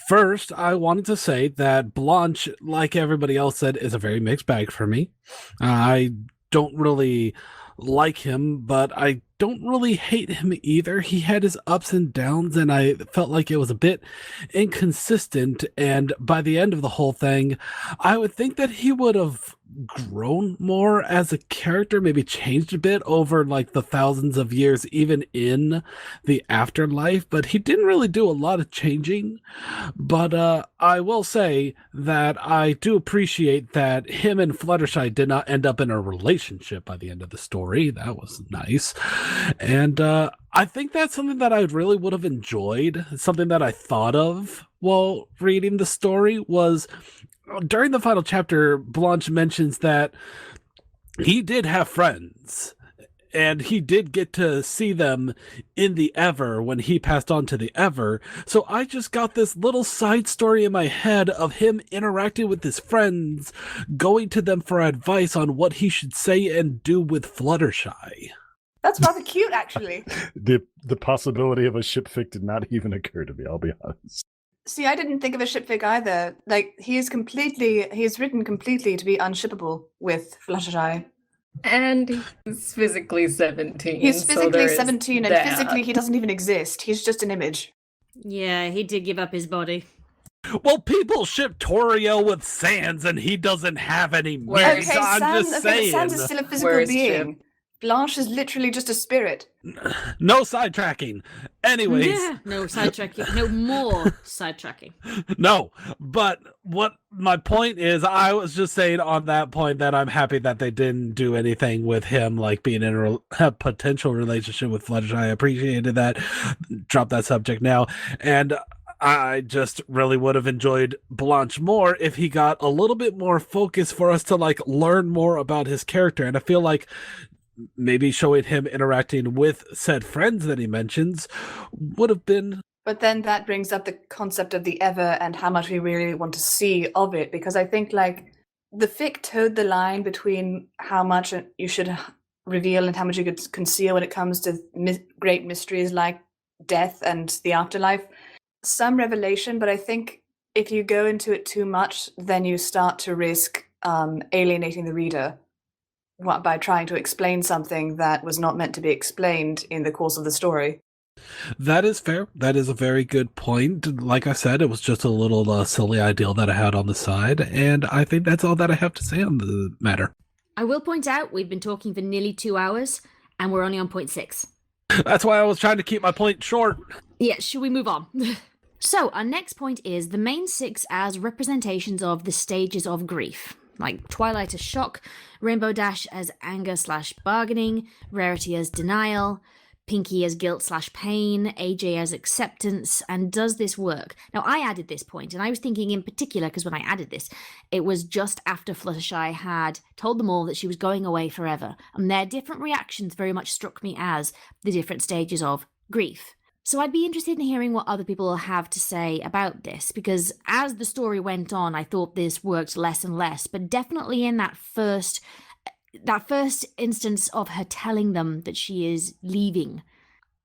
First, I wanted to say that Blanche, like everybody else said, is a very mixed bag for me. I don't really like him, but I don't really hate him either. He had his ups and downs, and I felt like it was a bit inconsistent. And by the end of the whole thing, I would think that he would have grown more as a character, maybe changed a bit over like the thousands of years, even in the afterlife. But he didn't really do a lot of changing. But I will say that I do appreciate that him and Fluttershy did not end up in a relationship by the end of the story. That was nice. And I think that's something that I really would have enjoyed. Something that I thought of while reading the story was during the final chapter, Blanche mentions that he did have friends. And he did get to see them in the Ever when he passed on to the Ever. So I just got this little side story in my head of him interacting with his friends, going to them for advice on what he should say and do with Fluttershy. That's rather cute, actually. The possibility of a shipfic did not even occur to me, I'll be honest. See, I didn't think of a shipfic either. Like, he is written completely to be unshippable with Fluttershy. And he's physically 17. He's physically so 17, and physically he doesn't even exist. He's just an image. Yeah, he did give up his body. Well, people ship Torio with Sans, and he doesn't have any Where's- means. I'm just saying. Sans is still a physical Where's being. Jim? Blanche is literally just a spirit. No sidetracking. Anyways. Yeah, no sidetracking. No more sidetracking. No, but what my point is, I was just saying on that point that I'm happy that they didn't do anything with him, like being in a potential relationship with Fluttershy. I appreciated that. Drop that subject now. And I just really would have enjoyed Blanche more if he got a little bit more focus for us to like learn more about his character. And I feel like maybe showing him interacting with said friends that he mentions would have been. But then that brings up the concept of the Ever and how much we really want to see of it, because I think like the fic towed the line between how much you should reveal and how much you could conceal when it comes to great mysteries like death and the afterlife. Some revelation, but I think if you go into it too much, then you start to risk alienating the reader by trying to explain something that was not meant to be explained in the course of the story. That is fair. That is a very good point. Like I said, it was just a little silly ideal that I had on the side, and I think that's all that I have to say on the matter. I will point out we've been talking for nearly 2 hours, and we're only on point 6. That's why I was trying to keep my point short. Yeah, should we move on? So, our next point is the main 6 as representations of the stages of grief. Like Twilight as shock, Rainbow Dash as anger/bargaining, Rarity as denial, Pinky as guilt/pain, AJ as acceptance, and does this work? Now, I added this point, and I was thinking in particular, because when I added this, it was just after Fluttershy had told them all that she was going away forever, and their different reactions very much struck me as the different stages of grief. So I'd be interested in hearing what other people have to say about this, because as the story went on, I thought this worked less and less, but definitely in that first instance of her telling them that she is leaving,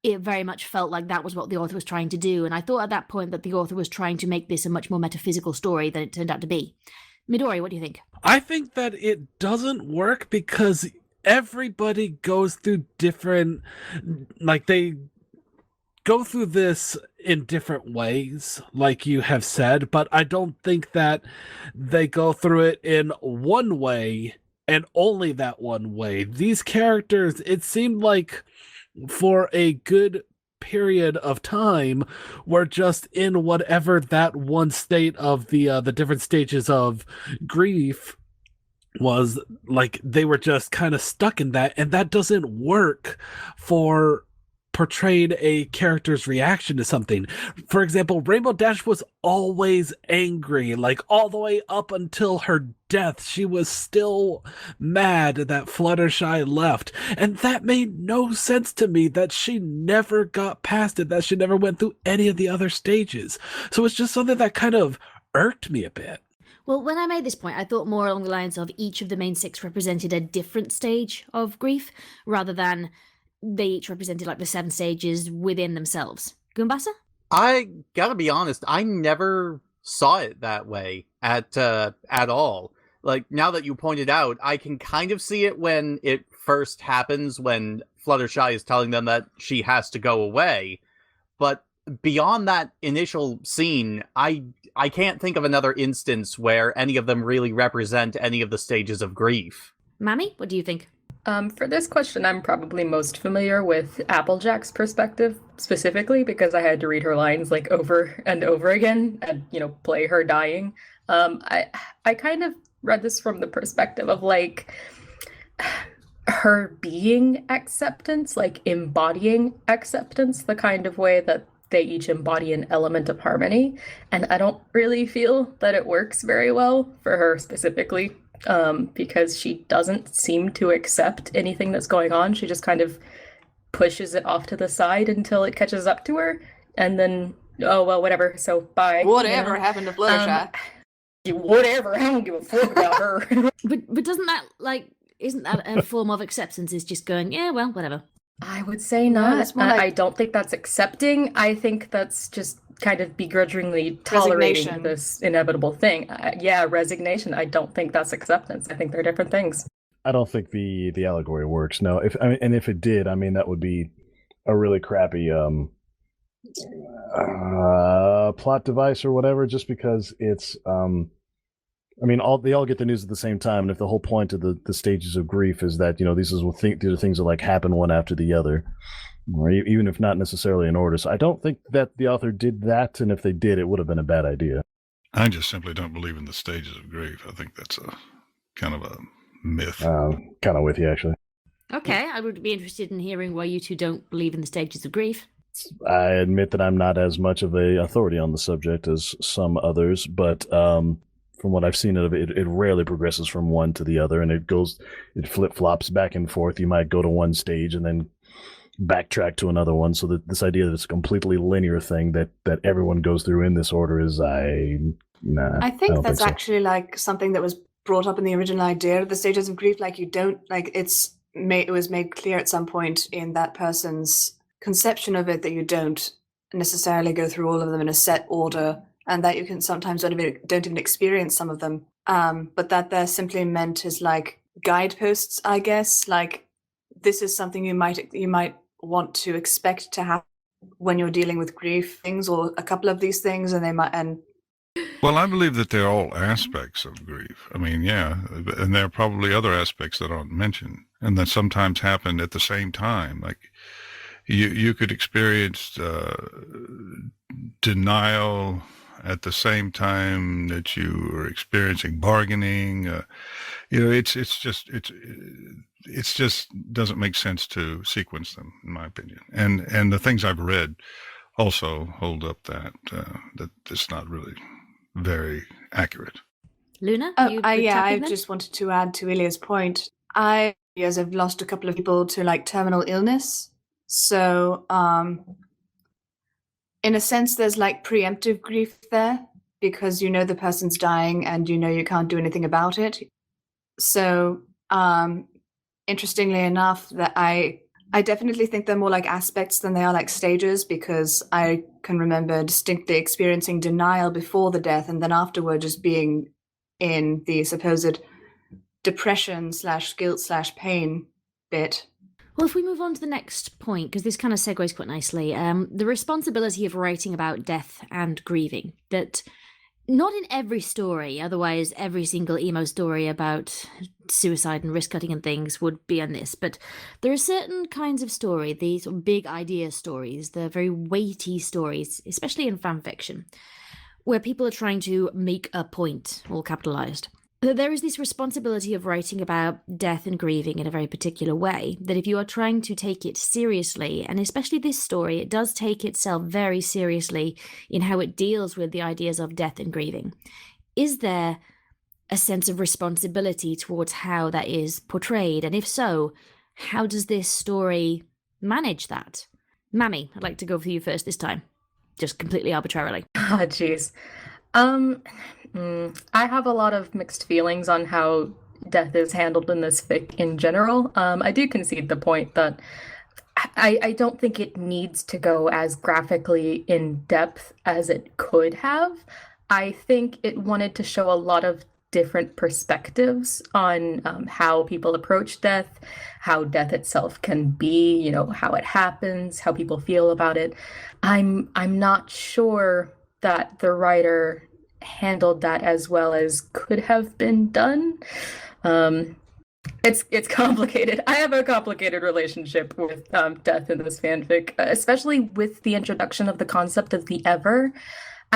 it very much felt like that was what the author was trying to do, and I thought at that point that the author was trying to make this a much more metaphysical story than it turned out to be. Midori, what do you think? I think that it doesn't work because everybody goes through different, like they go through this in different ways, like you have said, but I don't think that they go through it in one way and only that one way. These characters, it seemed like for a good period of time, were just in whatever that one state of the different stages of grief was. Like they were just kind of stuck in that, and that doesn't work for portrayed a character's reaction to something. For example, Rainbow Dash was always angry, like all the way up until her death. She was still mad that Fluttershy left, and that made no sense to me that she never got past it, that she never went through any of the other stages. So it's just something that kind of irked me a bit. Well, when I made this point, I thought more along the lines of each of the main 6 represented a different stage of grief, rather than they each represented like the 7 stages within themselves. Goombasa? I gotta be honest, I never saw it that way at all. Like, now that you pointed out, I can kind of see it when it first happens when Fluttershy is telling them that she has to go away. But beyond that initial scene, I can't think of another instance where any of them really represent any of the stages of grief. Mami, what do you think? For this question, I'm probably most familiar with Applejack's perspective, specifically because I had to read her lines like over and over again and, play her dying. I kind of read this from the perspective of like her being acceptance, like embodying acceptance, the kind of way that they each embody an element of harmony. And I don't really feel that it works very well for her specifically. Because she doesn't seem to accept anything that's going on. She just kind of pushes it off to the side until it catches up to her, and then, oh, well, whatever, so bye. Whatever happened to Fluttershy? Whatever, I don't give a fuck about her. But doesn't that, isn't that a form of acceptance, is just going, yeah, well, whatever? I would say not. it's more like- I don't think that's accepting. I think that's just kind of begrudgingly tolerating Resignation. this inevitable thing. Resignation. I don't think that's acceptance. I think they're different things. I don't think the allegory works. No, if it did, that would be a really crappy plot device or whatever. Just because it's they all get the news at the same time, and if the whole point of the stages of grief is that these are things that happen one after the other, or even if not necessarily in order. So I don't think that the author did that, and if they did, it would have been a bad idea. I just simply don't believe in the stages of grief. I think that's a kind of a myth. Kind of with you, actually. Okay, I would be interested in hearing why you two don't believe in the stages of grief. I admit that I'm not as much of a authority on the subject as some others, but from what I've seen of it, it rarely progresses from one to the other, and it flip-flops back and forth. You might go to one stage and then backtrack to another one, so that this idea that it's a completely linear thing that everyone goes through in this order is I think don't that's think so. actually something that was brought up in the original idea of the stages of grief. You don't it was made clear at some point in that person's conception of it that you don't necessarily go through all of them in a set order, and that you can sometimes don't even experience some of them, but that they're simply meant as guideposts, I guess. This is something you might want to expect to happen when you're dealing with grief things, or a couple of these things, Well, I believe that they're all aspects of grief. And there are probably other aspects that aren't mentioned and that sometimes happen at the same time. Like you could experience denial at the same time that you are experiencing bargaining. It's just doesn't make sense to sequence them, in my opinion. And the things I've read also hold up that it's not really very accurate. Luna? I just wanted to add to Illya's point. I've lost a couple of people to terminal illness. So, in a sense, there's preemptive grief there, because the person's dying and you can't do anything about it. So, interestingly enough, that I definitely think they're more like aspects than they are stages, because I can remember distinctly experiencing denial before the death, and then afterward just being in the supposed depression / guilt / pain bit. Well, if we move on to the next point, because this kind of segues quite nicely, the responsibility of writing about death and grieving, that not in every story, otherwise every single emo story about suicide and risk cutting and things would be on this, but there are certain kinds of story, these sort of big idea stories, the very weighty stories, especially in fanfiction, where people are trying to make a point, all capitalized. There is this responsibility of writing about death and grieving in a very particular way, that if you are trying to take it seriously, and especially this story, it does take itself very seriously in how it deals with the ideas of death and grieving. Is there a sense of responsibility towards how that is portrayed? And if so, how does this story manage that? Mami, I'd like to go for you first this time, just completely arbitrarily. Oh, jeez. I have a lot of mixed feelings on how death is handled in this fic in general. I do concede the point that I don't think it needs to go as graphically in depth as it could have. I think it wanted to show a lot of different perspectives on how people approach death, how death itself can be, you know, how it happens, how people feel about it. I'm not sure that the writer handled that as well as could have been done. It's complicated. I have a complicated relationship with death in this fanfic, especially with the introduction of the concept of the ever.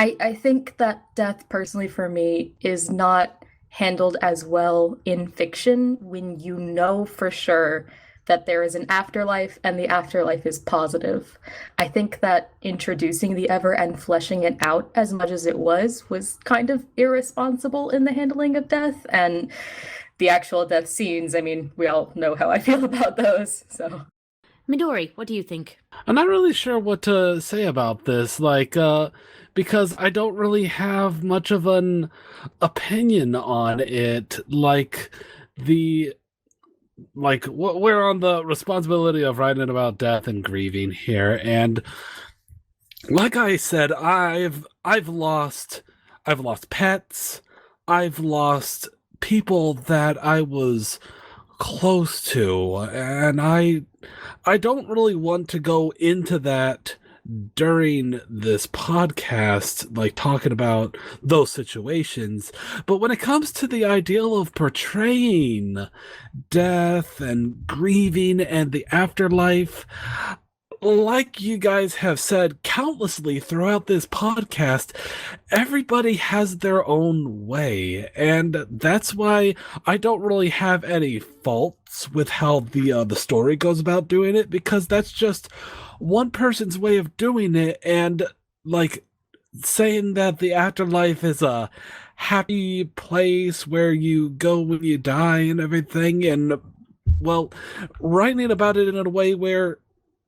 I think that death, personally for me, is not handled as well in fiction when you know for sure that there is an afterlife and the afterlife is positive. I think that introducing the ever and fleshing it out as much as it was kind of irresponsible in the handling of death. And the actual death scenes, I mean, we all know how I feel about those, so. Midori, what do you think? I'm not really sure what to say about this, because I don't really have much of an opinion on it. We're on the responsibility of writing about death and grieving here, and like I said, I've lost pets, I've lost people that I was close to, and I don't really want to go into that during this podcast, like talking about those situations. But when it comes to the ideal of portraying death and grieving and the afterlife, like you guys have said countlessly throughout this podcast, everybody has their own way, and that's why I don't really have any faults with how the story goes about doing it, because that's just one person's way of doing it. And like saying that the afterlife is a happy place where you go when you die and everything, and well, writing about it in a way where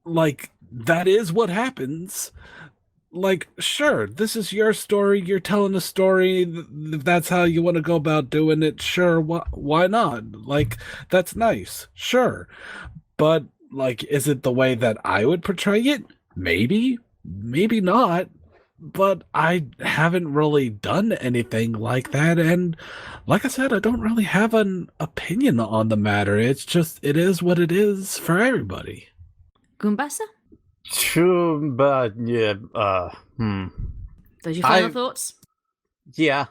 like that is what happens. Like, sure, this is your story, you're telling a story, if that's how you want to go about doing it, sure, why not? Like, that's nice, sure. But like, is it the way that I would portray it? Maybe not. But I haven't really done anything like that, and like I said, I don't really have an opinion on the matter. It's just, it is what it is for everybody. Goombasa? True, but yeah, Those your final thoughts? Yeah.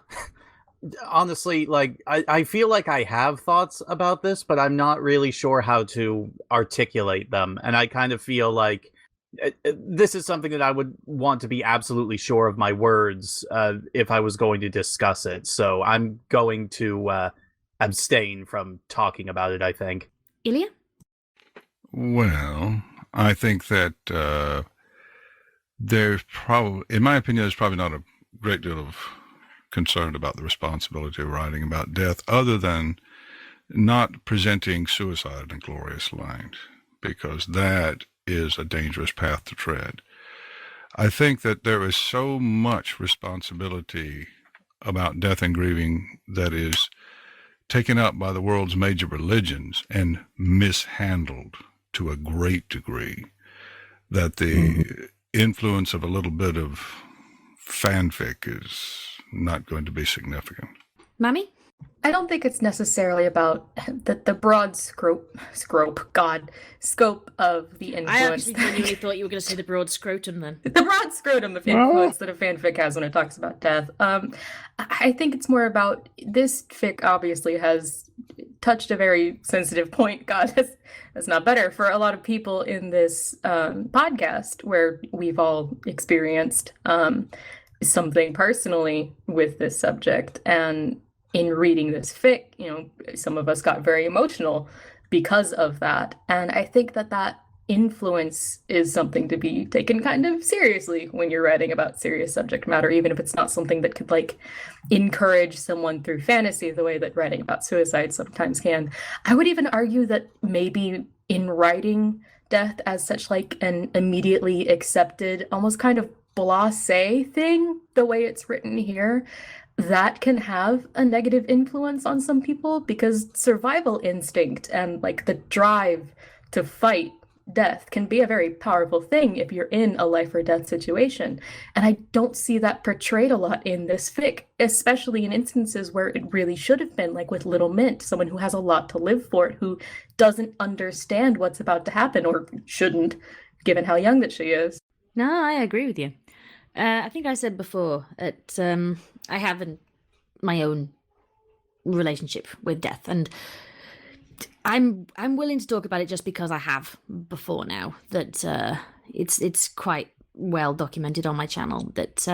Honestly, like, I feel like I have thoughts about this, but I'm not really sure how to articulate them. And I kind of feel like this is something that I would want to be absolutely sure of my words if I was going to discuss it. So I'm going to abstain from talking about it, I think. Illya? Well, I think that there's probably, in my opinion, there's probably not a great deal of concern about the responsibility of writing about death, other than not presenting suicide in a glorious light, because that is a dangerous path to tread. I think that there is so much responsibility about death and grieving that is taken up by the world's major religions and mishandled to a great degree, that the influence of a little bit of fanfic is not going to be significant. Mami? I don't think it's necessarily about the broad scope of the influence. I actually genuinely thought you were going to say the broad scrotum then. The broad scrotum of influence that a fanfic has when it talks about death. I think it's more about, this fic obviously has touched a very sensitive point. God, that's not better for a lot of people in this podcast, where we've all experienced something personally with this subject. And in reading this fic, you know, some of us got very emotional because of that. And I think that influence is something to be taken kind of seriously when you're writing about serious subject matter, even if it's not something that could like encourage someone through fantasy the way that writing about suicide sometimes can. I would even argue that maybe in writing death as such like an immediately accepted, almost kind of blasé thing, the way it's written here, that can have a negative influence on some people, because survival instinct and like the drive to fight death can be a very powerful thing if you're in a life or death situation. And I don't see that portrayed a lot in this fic, especially in instances where it really should have been, like with Little Mint, someone who has a lot to live for, who doesn't understand what's about to happen, or shouldn't, given how young that she is. No, I agree with you. I think I said before that I have my own relationship with death, and I'm willing to talk about it just because I have before now. That it's quite well documented on my channel. That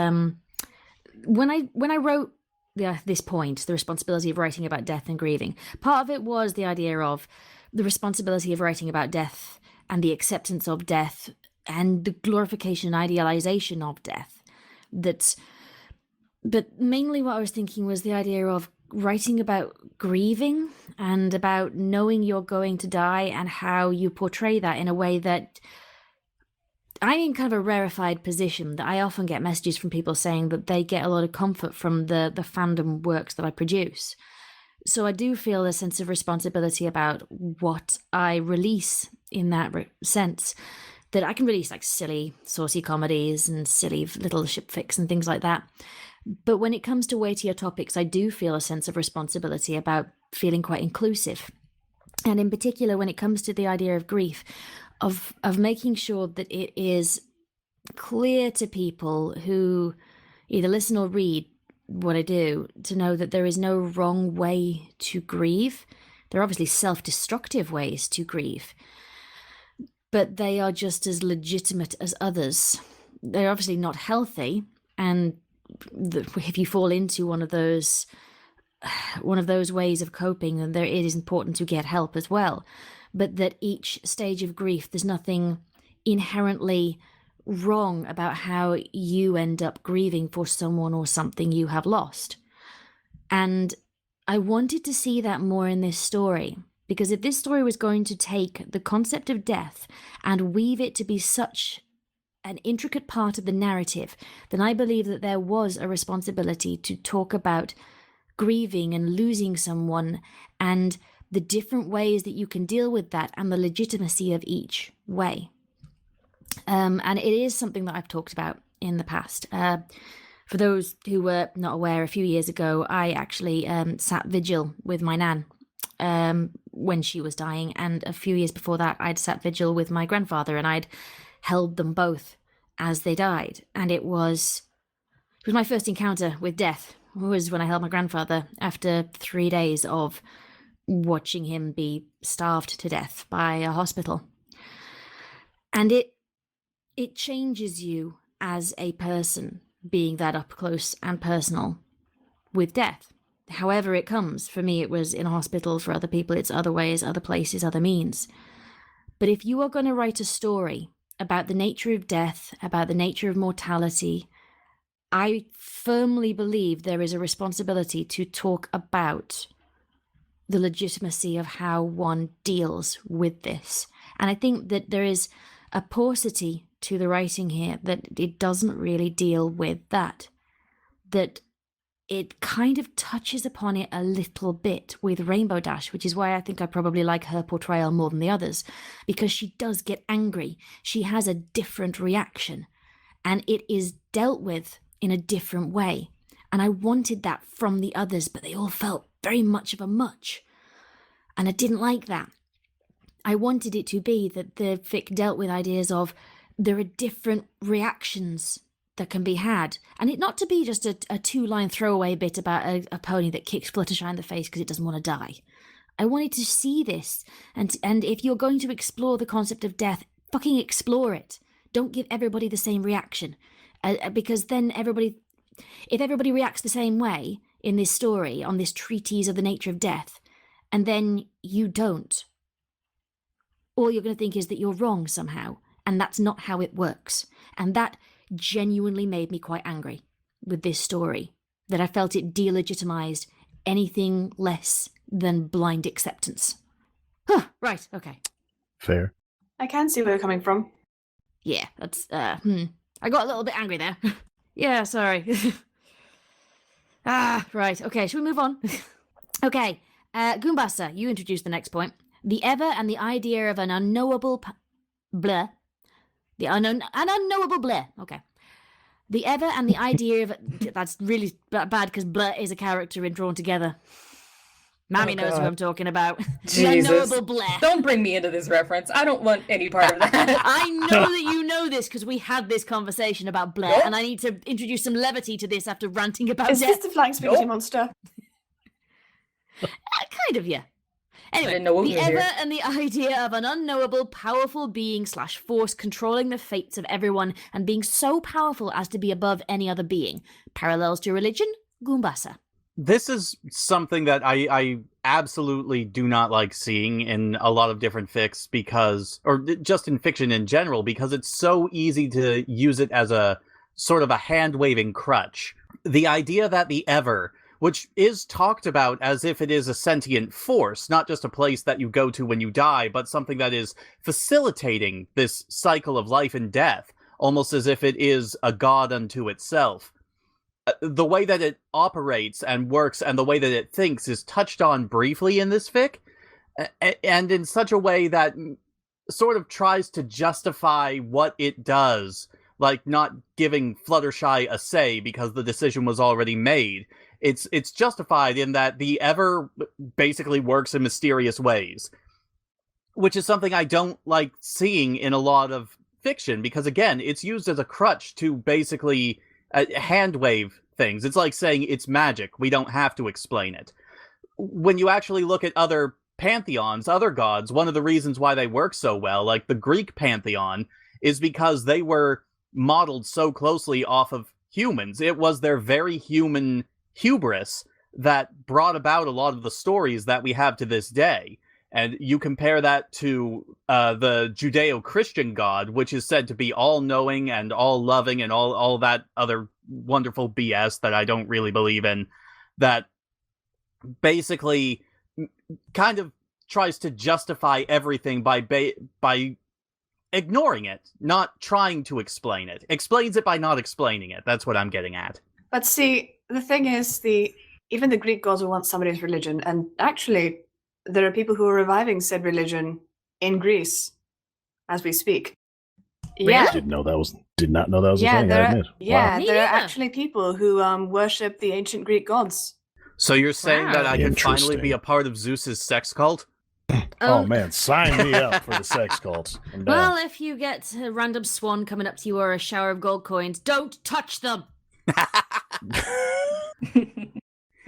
when I wrote this point, the responsibility of writing about death and grieving, part of it was the idea of the responsibility of writing about death and the acceptance of death and the glorification and idealization of death. But mainly what I was thinking was the idea of writing about grieving and about knowing you're going to die and how you portray that in a way that I'm in kind of a rarefied position that I often get messages from people saying that they get a lot of comfort from the fandom works that I produce. So I do feel a sense of responsibility about what I release in that sense. That I can release like silly, saucy comedies and silly little shipfics and things like that. But when it comes to weightier topics, I do feel a sense of responsibility about feeling quite inclusive. And in particular, when it comes to the idea of grief, of making sure that it is clear to people who either listen or read what I do, to know that there is no wrong way to grieve. There are obviously self-destructive ways to grieve, but they are just as legitimate as others. They're obviously not healthy, and if you fall into one of those ways of coping, then it is important to get help as well. But that each stage of grief, there's nothing inherently wrong about how you end up grieving for someone or something you have lost. And I wanted to see that more in this story, because if this story was going to take the concept of death and weave it to be such an intricate part of the narrative, then I believe that there was a responsibility to talk about grieving and losing someone and the different ways that you can deal with that and the legitimacy of each way. And it is something that I've talked about in the past. For those who were not aware, a few years ago, I actually sat vigil with my nan when she was dying. And a few years before that, I'd sat vigil with my grandfather, and I'd held them both as they died. And it was my first encounter with death. It was when I held my grandfather after 3 days of watching him be starved to death by a hospital. And it changes you as a person, being that up close and personal with death. However it comes. For me, it was in a hospital. For other people, it's other ways, other places, other means. But if you are going to write a story about the nature of death, about the nature of mortality, I firmly believe there is a responsibility to talk about the legitimacy of how one deals with this. And I think that there is a paucity to the writing here, that it doesn't really deal with that. That it kind of touches upon it a little bit with Rainbow Dash, which is why I think I probably like her portrayal more than the others, because she does get angry. She has a different reaction, and it is dealt with in a different way. And I wanted that from the others, but they all felt very much of a much. And I didn't like that. I wanted it to be that the fic dealt with ideas of there are different reactions that can be had, and it not to be just a 2-line throwaway bit about a pony that kicks Fluttershy in the face because it doesn't want to die. I wanted to see this, and if you're going to explore the concept of death, fucking explore it. Don't give everybody the same reaction, because then if everybody reacts the same way in this story, on this treatise of the nature of death, and then you don't, all you're going to think is that you're wrong somehow, and that's not how it works. And that genuinely made me quite angry with this story, that I felt it delegitimized anything less than blind acceptance. Right, okay. Fair. I can see where you're coming from. Yeah, that's, I got a little bit angry there. Yeah, sorry. Right, okay, should we move on? Okay, Goombasa, you introduced the next point. The ever and the idea of an unknowable Blur. The unknown, an unknowable Blur. Okay. The ever and the idea of... That's really bad because Blur is a character in Drawn Together. Mami knows who I'm talking about. The unknowable Blur. Don't bring me into this reference. I don't want any part of that. I know that you know this because we had this conversation about Blur, and I need to introduce some levity to this after ranting about Is death. this the flying spaghetti monster? Kind of, yeah. Anyway, didn't know what the was ever here. and the idea of an unknowable, powerful being / force controlling the fates of everyone and being so powerful as to be above any other being. Parallels to religion? Goombasa. This is something that I absolutely do not like seeing in a lot of different fics because, or just in fiction in general, because it's so easy to use it as a sort of a hand-waving crutch. The idea that the Ever, which is talked about as if it is a sentient force, not just a place that you go to when you die, but something that is facilitating this cycle of life and death, almost as if it is a god unto itself. The way that it operates and works and the way that it thinks is touched on briefly in this fic, and in such a way that sort of tries to justify what it does, like not giving Fluttershy a say because the decision was already made. It's justified in that the Ever basically works in mysterious ways, which is something I don't like seeing in a lot of fiction, because again, it's used as a crutch to basically hand wave things. It's like saying it's magic. We don't have to explain it. When you actually look at other pantheons, other gods, one of the reasons why they work so well, like the Greek pantheon, is because they were modeled so closely off of humans. It was their very human hubris that brought about a lot of the stories that we have to this day. And you compare that to the Judeo-Christian God, which is said to be all-knowing and all-loving and all that other wonderful BS that I don't really believe in, that basically kind of tries to justify everything by ignoring it, not trying to explain it. Explains it by not explaining it. That's what I'm getting at. But see, the thing is, even the Greek gods will want somebody's religion, and actually, there are people who are reviving said religion in Greece as we speak. Yeah, Did not know that was a thing. I admit. yeah, Wow. there are Yeah. actually people who worship the ancient Greek gods. So you're saying that Wow. I can finally Interesting. be a part of Zeus's sex cult? Oh man, sign me up for the sex cult. I'm down. Well, if you get a random swan coming up to you or a shower of gold coins, don't touch them.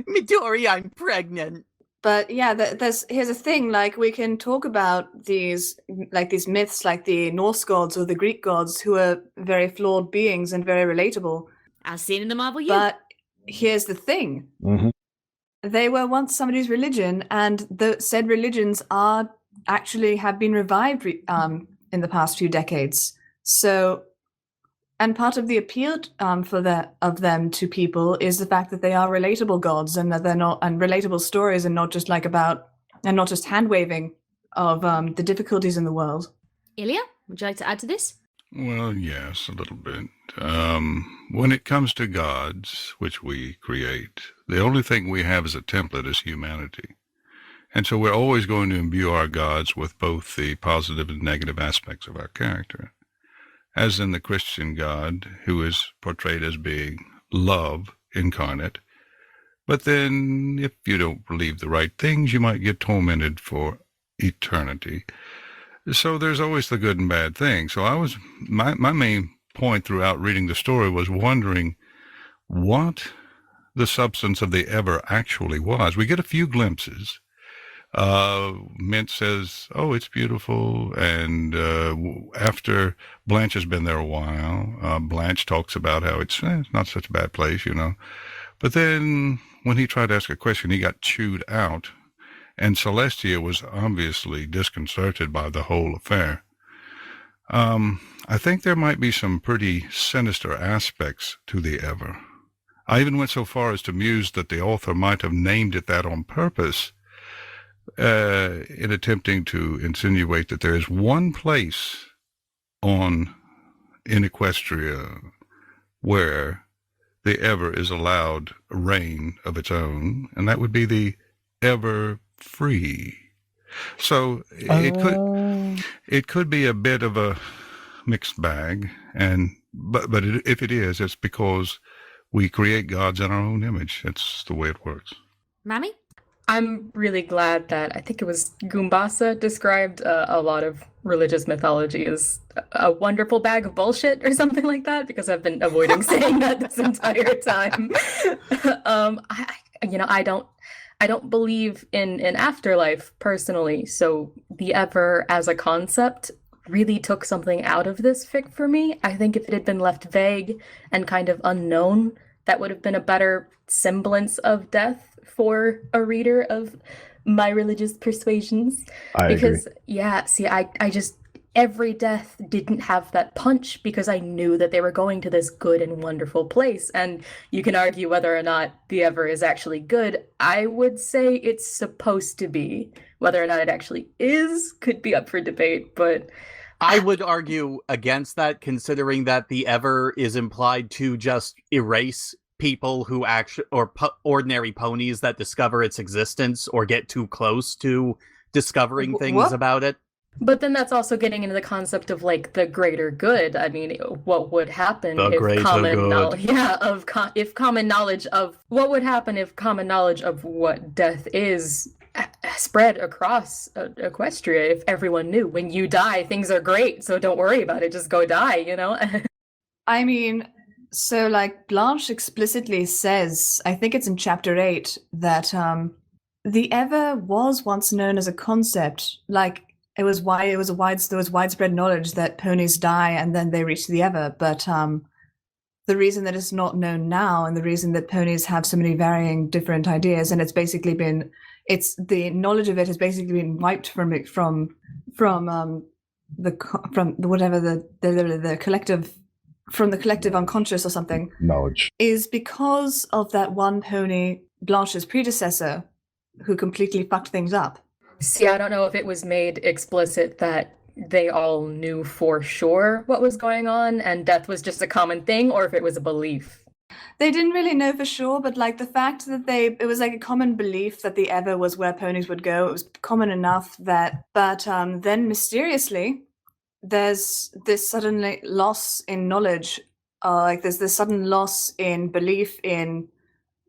Midori, I'm pregnant. But yeah, here's a thing. Like, we can talk about these myths, like the Norse gods or the Greek gods, who are very flawed beings and very relatable. As seen in the Marvel U. But here's the thing: Mhm. they were once somebody's religion, and the said religions have been revived in the past few decades. So, and part of the appeal of them to people is the fact that they are relatable gods, and that they're not, and relatable stories, and not just not just hand waving of the difficulties in the world. Illya, would you like to add to this? Well, yes, a little bit. When it comes to gods, which we create, the only thing we have as a template is humanity. And so we're always going to imbue our gods with both the positive and negative aspects of our character. As in the Christian God, who is portrayed as being love incarnate. But then, if you don't believe the right things, you might get tormented for eternity. So there's always the good and bad thing. So my main point throughout reading the story was wondering what the substance of the Ever actually was. We get a few glimpses. Mint says, oh, it's beautiful. And after Blanche has been there a while, Blanche talks about how it's not such a bad place, you know. But then when he tried to ask a question, he got chewed out. And Celestia was obviously disconcerted by the whole affair. I think there might be some pretty sinister aspects to the Ever. I even went so far as to muse that the author might have named it that on purpose, in attempting to insinuate that there is one place in Equestria where the Ever is allowed a reign of its own, and that would be the Ever Free. So it could... It could be a bit of a mixed bag, if it is, it's because we create gods in our own image. It's the way it works. Mami? I'm really glad that I think it was Goombasa described a lot of religious mythology as a wonderful bag of bullshit or something like that, because I've been avoiding saying that this entire time. I don't believe in an afterlife personally, so the Ever as a concept really took something out of this fic for me. I think if it had been left vague and kind of unknown, that would have been a better semblance of death for a reader of my religious persuasions. I agree. I just, every death didn't have that punch because I knew that they were going to this good and wonderful place. And you can argue whether or not the Ever is actually good. I would say it's supposed to be. Whether or not it actually is could be up for debate, but I would argue against that, considering that the Ever is implied to just erase people who ordinary ponies that discover its existence or get too close to discovering things about it. But then that's also getting into the concept of like the greater good. I mean, what would happen if common knowledge of what would happen if common knowledge of what death is spread across Equestria? If everyone knew when you die, things are great, so don't worry about it, just go die, you know? I mean, so like Blanche explicitly says, I think it's in chapter 8, that the Ever was once known as a concept. Like there was widespread knowledge that ponies die and then they reach the Ever, but the reason that it's not known now, and the reason that ponies have so many varying different ideas, and the knowledge of it has basically been wiped from the collective unconscious or something, knowledge, is because of that one pony, Blanche's predecessor, who completely fucked things up. See, I don't know if it was made explicit that they all knew for sure what was going on and death was just a common thing, or if it was a belief. They didn't really know for sure, but like the fact that it was like a common belief that the Ever was where ponies would go. It was common enough that, but then mysteriously, there's this sudden loss in knowledge. There's this sudden loss in belief in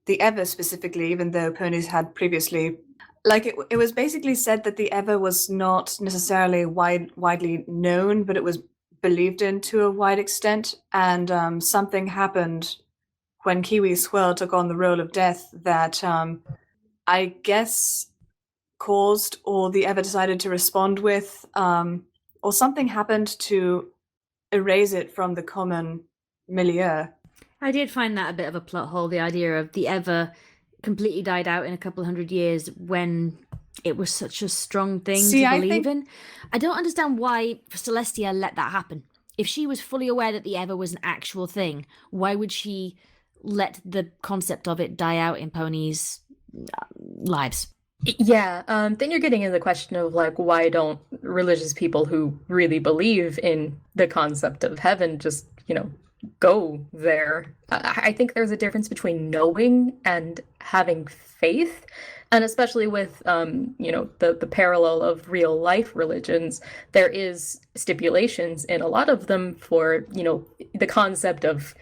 the Ever specifically, even though ponies had previously. Like it was basically said that the Ever was not necessarily widely known, but it was believed in to a wide extent. And something happened when Kiwi Swirl took on the role of death that I guess caused, or the Ever decided to respond with, or something happened to erase it from the common milieu. I did find that a bit of a plot hole, the idea of the Ever completely died out in a couple of 100 years when it was such a strong thing to believe in. I don't understand why Celestia let that happen. If she was fully aware that the Ever was an actual thing, why would she let the concept of it die out in ponies' lives? Yeah, then you're getting into the question of like, why don't religious people who really believe in the concept of heaven just, go there? I think there's a difference between knowing and having faith, and especially with the parallel of real life religions, there is stipulations in a lot of them for the concept of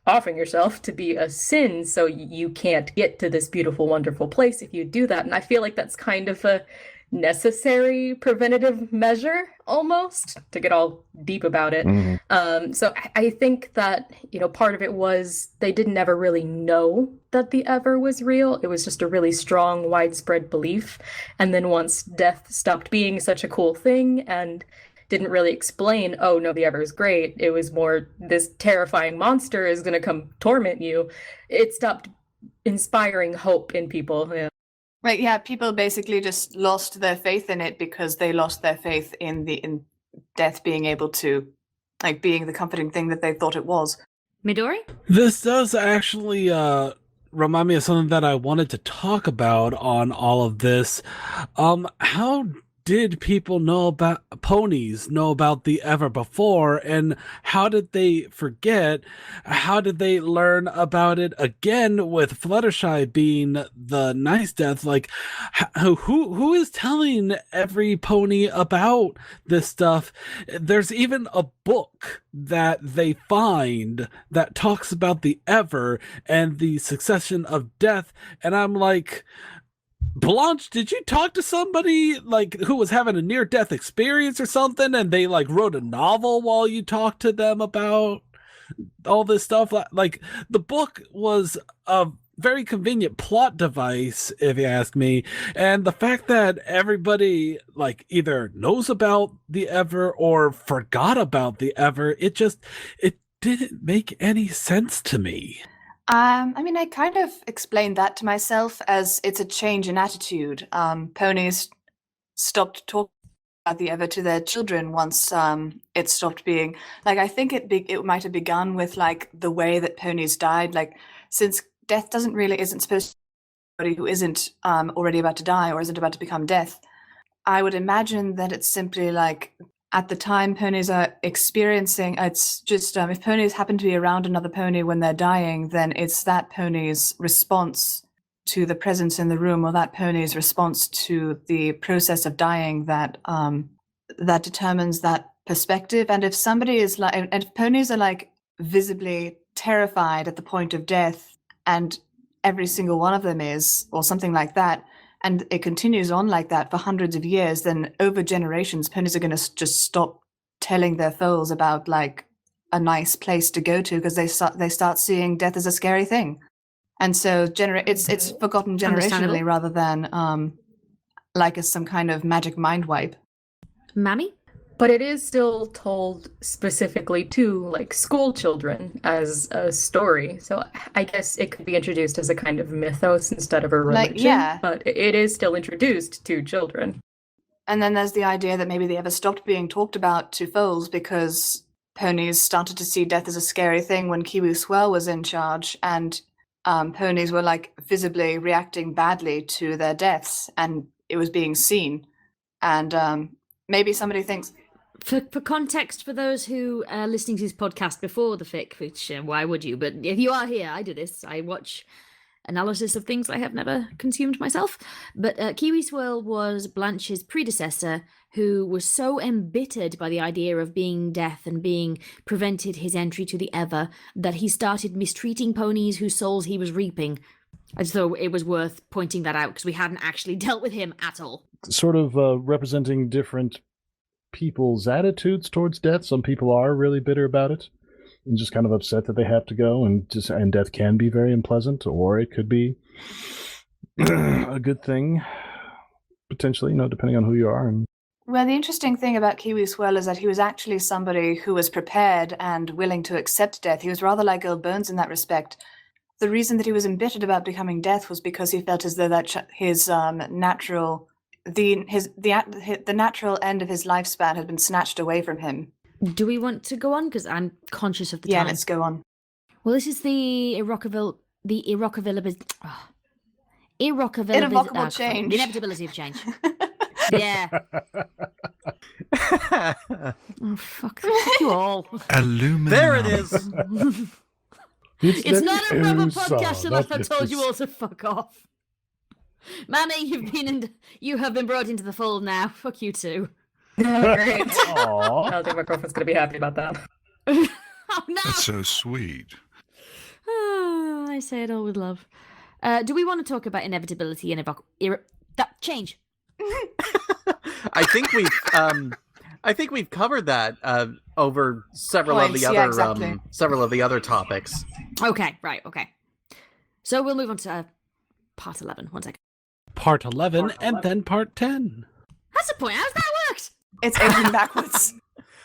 offering yourself to be a sin, so you can't get to this beautiful, wonderful place if you do that. And I feel like that's kind of a necessary preventative measure, almost, to get all deep about it. Mm-hmm. So I think that, part of it was they didn't ever really know that the Ever was real. It was just a really strong, widespread belief. And then once death stopped being such a cool thing and didn't really explain, oh no, the Ever is great, it was more this terrifying monster is going to come torment you, it stopped inspiring hope in people. Yeah. Right, yeah, people basically just lost their faith in it because they lost their faith in death being able to, being the comforting thing that they thought it was. Midori? This does actually remind me of something that I wanted to talk about on all of this. How did people know about ponies know about the ever before, and how did they forget? How did they learn about it again with Fluttershy being the nice death? Like, who is telling every pony about this stuff? There's even a book that they find that talks about the ever and the succession of death, and I'm like, Blanche, did you talk to somebody like who was having a near-death experience or something, and they like wrote a novel while you talked to them about all this stuff? Like, the book was a very convenient plot device, if you ask me, and the fact that everybody like either knows about the ever or forgot about the ever, it didn't make any sense to me. I mean, I kind of explained that to myself as it's a change in attitude. Ponies stopped talking about the ever to their children once it stopped being like. I think it might have begun with like the way that ponies died. Like, since death isn't supposed to be somebody who isn't already about to die or isn't about to become death. I would imagine that it's simply like, at the time ponies are experiencing, it's just if ponies happen to be around another pony when they're dying, then it's that pony's response to the presence in the room, or that pony's response to the process of dying that that determines that perspective. And if somebody is like, and if ponies are like visibly terrified at the point of death, and every single one of them is, or something like that, and it continues on like that for hundreds of years, then over generations, ponies are going to just stop telling their foals about like a nice place to go to, because they start seeing death as a scary thing, and so it's forgotten generationally rather than like as some kind of magic mind wipe. Mami? But it is still told specifically to like school children as a story. So I guess it could be introduced as a kind of mythos instead of a religion. Like, yeah. But it is still introduced to children. And then there's the idea that maybe they ever stopped being talked about to foals because ponies started to see death as a scary thing when Kiwi Swirl was in charge, and ponies were like visibly reacting badly to their deaths, and it was being seen. And maybe somebody thinks... For context, for those who are listening to this podcast before the fic, which why would you? But if you are here, I do this. I watch analysis of things I have never consumed myself. But Kiwi Swirl was Blanche's predecessor, who was so embittered by the idea of being death and being prevented his entry to the Ever that he started mistreating ponies whose souls he was reaping. I just thought it was worth pointing that out because we hadn't actually dealt with him at all. Sort of representing different people's attitudes towards death. Some people are really bitter about it and just kind of upset that they have to go, and death can be very unpleasant, or it could be a good thing potentially, depending on who you are. Well, the interesting thing about Kiwi Swirl is that he was actually somebody who was prepared and willing to accept death. He was rather like Old Bones in that respect. The reason that he was embittered about becoming death was because he felt as though that his natural end of his lifespan had been snatched away from him. Do we want to go on? Because I'm conscious of the time. time. Yeah, let's go on. Well, this is the irrevocable change. The inevitability of change. Yeah. Oh, fuck you all. Illuminati. There it is. It's not a rubber podcast unless I told you all to fuck off. Mami, you have been brought into the fold now. Fuck you too. Great. I don't think my girlfriend's going to be happy about that. Oh, no. That's so sweet. Oh, I say it all with love. Do we want to talk about inevitability and that change? I think we've covered that over several of the other topics. Okay, right, okay. So we'll move on to part 11. 1 second. Part 11 and then part 10. That's the point. How's that worked? It's aging backwards.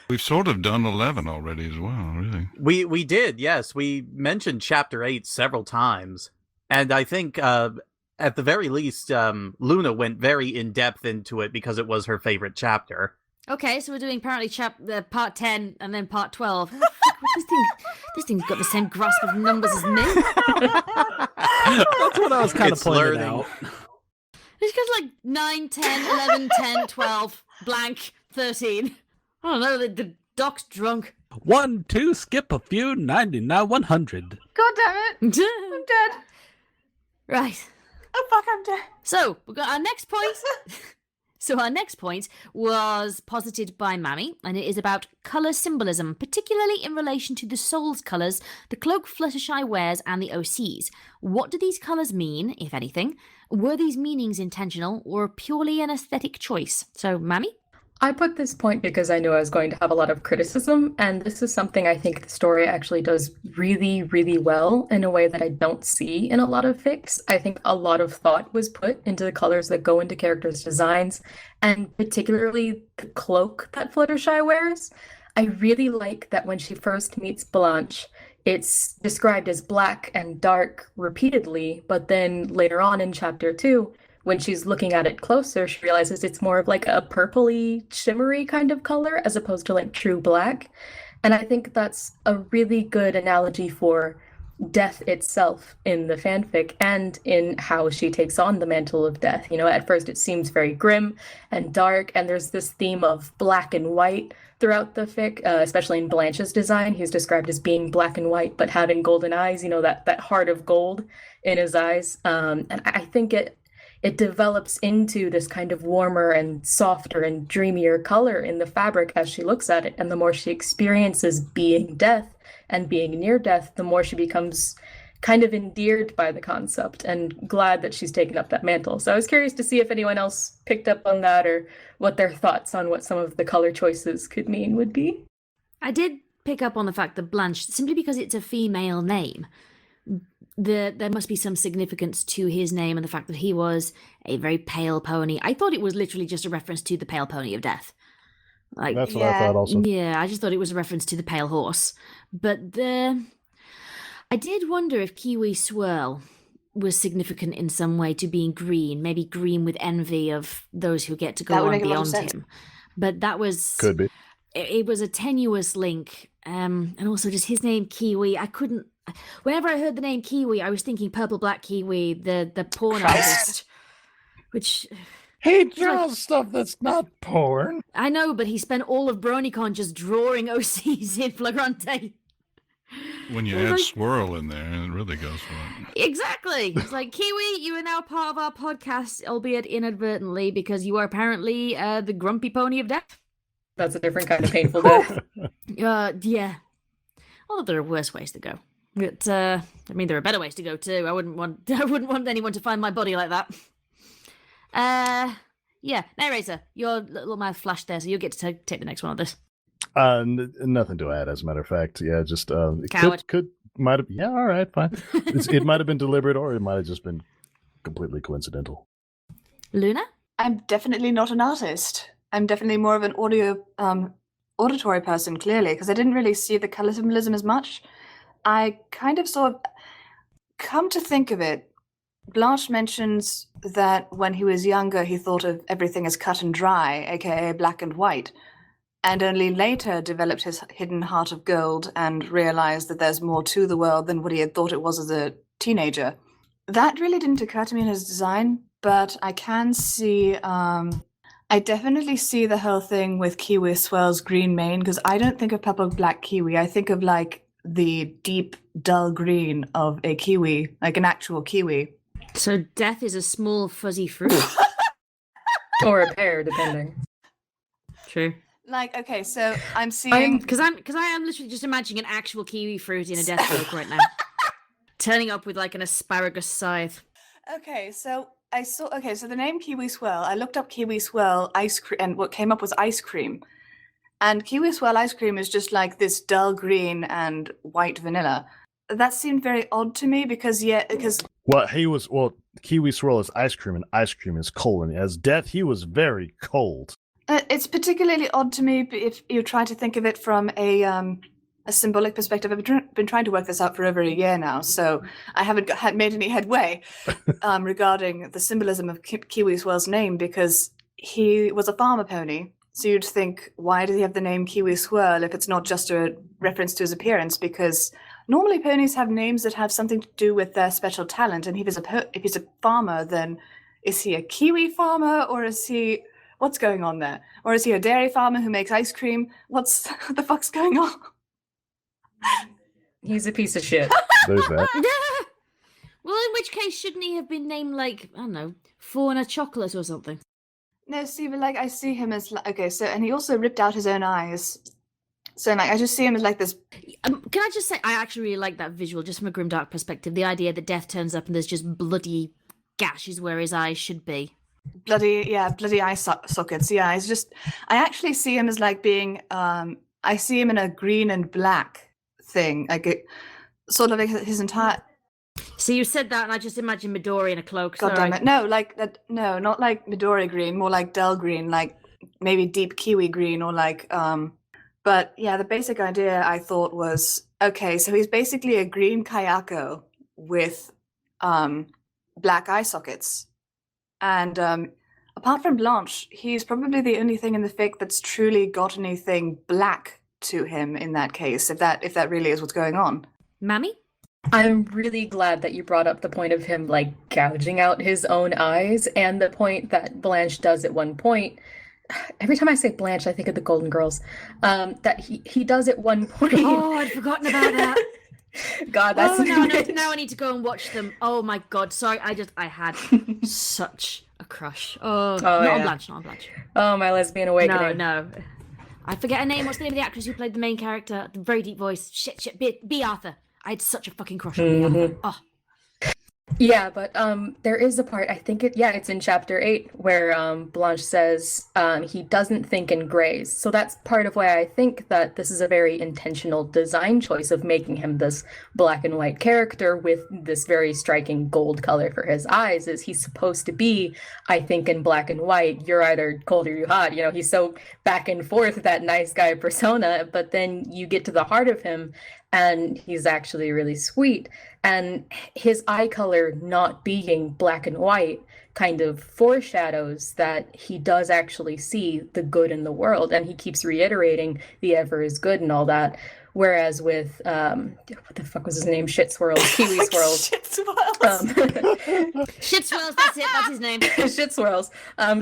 We've sort of done 11 already as well, really. We did, yes. We mentioned Chapter 8 several times. And I think, at the very least, Luna went very in-depth into it because it was her favorite chapter. Okay, so we're doing apparently part 10 and then part 12. This thing's got the same grasp of numbers as me. That's what I was kind of pointing learning. out. It's got like 9, 10, 11, 10, 12, blank, 13. I don't know, the doc's drunk. 1, 2, skip a few, 99, 100. God damn it! I'm dead. Right. Oh fuck, I'm dead. So, we've got our next point. So our next point was posited by Mami, and it is about colour symbolism, particularly in relation to the soul's colours, the cloak Fluttershy wears, and the OCs. What do these colours mean, if anything? Were these meanings intentional, or purely an aesthetic choice? So, Mami? I put this point because I knew I was going to have a lot of criticism, and this is something I think the story actually does really, really well in a way that I don't see in a lot of fics. I think a lot of thought was put into the colors that go into characters' designs, and particularly the cloak that Fluttershy wears. I really like that when she first meets Blanche, it's described as black and dark repeatedly, but then later on in chapter 2, when she's looking at it closer, she realizes it's more of like a purpley, shimmery kind of color as opposed to like true black. And I think that's a really good analogy for death itself in the fanfic and in how she takes on the mantle of death. You know, at first it seems very grim and dark, and there's this theme of black and white throughout the fic, especially in Blanche's design. He's described as being black and white, but having golden eyes, you know, that heart of gold in his eyes. And I think it develops into this kind of warmer and softer and dreamier color in the fabric as she looks at it. And the more she experiences being death and being near death, the more she becomes kind of endeared by the concept and glad that she's taken up that mantle. So I was curious to see if anyone else picked up on that or what their thoughts on what some of the color choices could mean would be. I did pick up on the fact that Blanche, simply because it's a female name, there must be some significance to his name and the fact that he was a very pale pony. I thought it was literally just a reference to the pale pony of death. Like, That's what I thought also. Yeah, I just thought it was a reference to the pale horse. But I did wonder if Kiwi Swirl was significant in some way to being green, maybe green with envy of those who get to go on beyond him. But that was... Could be. It was a tenuous link. And also just his name, Kiwi, I couldn't... Whenever I heard the name Kiwi, I was thinking Purple Black Kiwi, the porn artist. Which... He draws stuff that's not porn. I know, but he spent all of BronyCon just drawing OCs in Flagrante. When you add swirl in there, it really goes for it. Exactly. It's like, Kiwi, you are now part of our podcast, albeit inadvertently, because you are apparently the grumpy pony of death. That's a different kind of painful death. Yeah. Although there are worse ways to go. But, I mean, there are better ways to go too. I wouldn't want anyone to find my body like that. Yeah, Neighrator, your little mouth flashed there, so you'll get to take the next one on this. Nothing to add, as a matter of fact. Yeah, just Coward. Might have. Yeah, all right, fine. It might have been deliberate, or it might have just been completely coincidental. Luna? I'm definitely not an artist. I'm definitely more of an auditory person, clearly, because I didn't really see the color symbolism as much. I kind of sort of come to think of it. Blanche mentions that when he was younger, he thought of everything as cut and dry, aka black and white, and only later developed his hidden heart of gold and realized that there's more to the world than what he had thought it was as a teenager. That really didn't occur to me in his design, but I can see, I definitely see the whole thing with Kiwi Swirl's green mane, because I don't think of purple black kiwi. I think of like the deep, dull green of a kiwi, like an actual kiwi. So death is a small, fuzzy fruit. Or a pear, depending. True. Like, okay, so I'm seeing... Because I am literally just imagining an actual kiwi fruit in a death stroke right now. Turning up with like an asparagus scythe. Okay, so the name Kiwi Swirl, I looked up Kiwi Swirl ice cream, and what came up was ice cream. And Kiwi Swirl ice cream is just like this dull green and white vanilla. That seemed very odd to me because Kiwi Swirl is ice cream, and ice cream is cold, and as death, he was very cold. It's particularly odd to me if you try to think of it from a symbolic perspective. I've been trying to work this out for over a year now, so I haven't made any headway regarding the symbolism of Kiwi Swirl's name, because he was a farmer pony. So you'd think, why does he have the name Kiwi Swirl if it's not just a reference to his appearance? Because normally ponies have names that have something to do with their special talent, and if he's a farmer, then is he a kiwi farmer, or what's going on there? Or is he a dairy farmer who makes ice cream? What the fuck's going on? He's a piece of shit. There's that. Well, in which case, shouldn't he have been named, like, I don't know, Fauna Chocolate or something? No, see, but like I see him as okay. So, and he also ripped out his own eyes. So, like, I just see him as like this. Can I just say, I actually really like that visual, just from a grimdark perspective. The idea that Death turns up and there's just bloody gashes where his eyes should be. Bloody eye sockets. Yeah, it's just. I actually see him as like being. I see him in a green and black thing, like sort of like his entire. So you said that, and I just imagine Midori in a cloak. God damn it! No, like that. No, not like Midori green. More like dull green, like maybe deep kiwi green, or like. But yeah, the basic idea I thought was okay. So he's basically a green kayako with black eye sockets, and apart from Blanche, he's probably the only thing in the fic that's truly got anything black to him. In that case, if that really is what's going on. Mami? I'm really glad that you brought up the point of him, like, gouging out his own eyes, and the point that Blanche does at one point. Every time I say Blanche, I think of the Golden Girls. That he does at one point. Oh, I'd forgotten about that. God, that's now I need to go and watch them. Oh my God, sorry, I had such a crush. Not on Blanche. Oh, my lesbian awakening. No. I forget her name. What's the name of the actress who played the main character? The very deep voice. Shit. B. Arthur. I had such a fucking crush on B. Arthur. Oh. Yeah, but there is a part, I think it's in chapter 8, where Blanche says he doesn't think in grays. So that's part of why I think that this is a very intentional design choice of making him this black and white character with this very striking gold color for his eyes, is he's supposed to be, I think, in black and white. You're either cold or you're hot. You know, he's so back and forth, that nice guy persona, but then you get to the heart of him and he's actually really sweet. And his eye color not being black and white kind of foreshadows that he does actually see the good in the world, and he keeps reiterating the ever is good and all that. Whereas with what the fuck was his name? Shit Swirls, Kiwi Swirls. Shit Swirls. Shit Swirls, that's it, that's his name. Shit Swirls.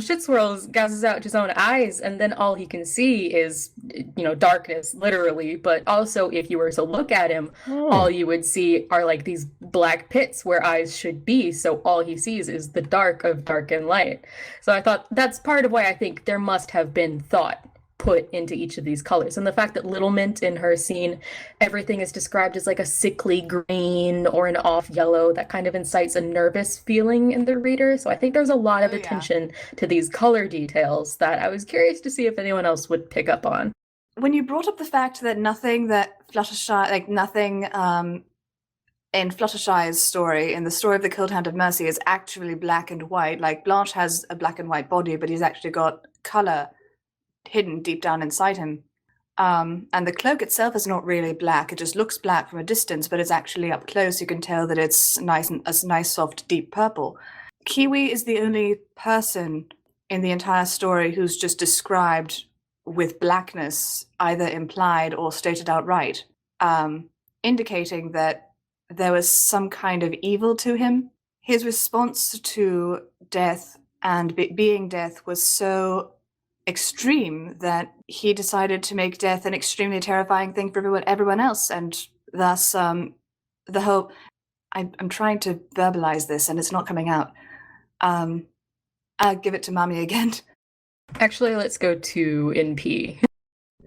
Shit Swirls gouges out his own eyes, and then all he can see is, darkness, literally. But also, if you were to look at him, all you would see are like these black pits where eyes should be. So all he sees is the dark of dark and light. So I thought that's part of why I think there must have been thought put into each of these colors. And the fact that Little Mint in her scene, everything is described as like a sickly green or an off yellow, that kind of incites a nervous feeling in the reader. So I think there's a lot of attention to these color details that I was curious to see if anyone else would pick up on. When you brought up the fact that nothing that Fluttershy, like nothing in Fluttershy's story, in the story of the Killed Hand of Mercy, is actually black and white. Like Blanche has a black and white body, but he's actually got color hidden deep down inside him. And the cloak itself is not really black. It just looks black from a distance, but it's actually up close. You can tell that it's a nice, soft, deep purple. Kiwi is the only person in the entire story who's just described with blackness, either implied or stated outright, indicating that there was some kind of evil to him. His response to death and being death was so extreme that he decided to make death an extremely terrifying thing for everyone else, and thus the whole. I'm trying to verbalize this, and it's not coming out. I'll give it to Mami again. Actually, let's go to NP.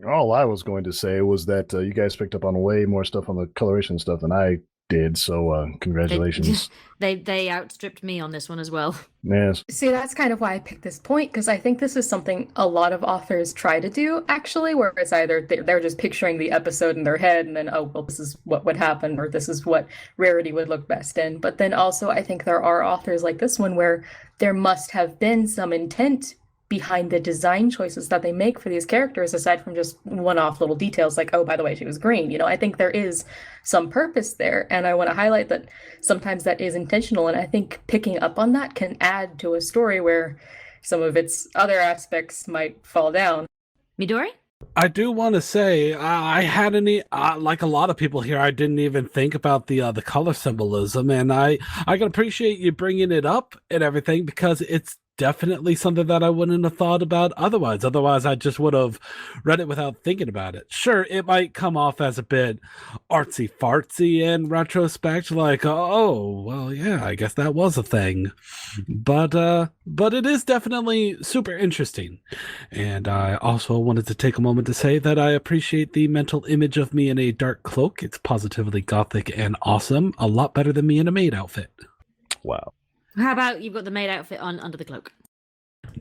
All I was going to say was that you guys picked up on way more stuff on the coloration stuff than I did, so congratulations. They outstripped me on this one as well. Yes. See, that's kind of why I picked this point, because I think this is something a lot of authors try to do, actually, where it's either they're just picturing the episode in their head and then, oh, well, this is what would happen, or this is what Rarity would look best in. But then also I think there are authors like this one where there must have been some intent behind the design choices that they make for these characters, aside from just one-off little details like, oh, by the way, she was green. I think there is some purpose there, and I want to highlight that sometimes that is intentional, and I think picking up on that can add to a story where some of its other aspects might fall down. Midori? I do want to say I hadn't, like a lot of people here, I didn't even think about the color symbolism, and I can appreciate you bringing it up and everything because it's definitely something that I wouldn't have thought about otherwise. Otherwise, I just would have read it without thinking about it. Sure, it might come off as a bit artsy fartsy in retrospect, like, oh, well, yeah, I guess that was a thing, but it is definitely super interesting. And I also wanted to take a moment to say that I appreciate the mental image of me in a dark cloak. It's positively gothic and awesome. A lot better than me in a maid outfit. Wow. How about you've got the maid outfit on under the cloak?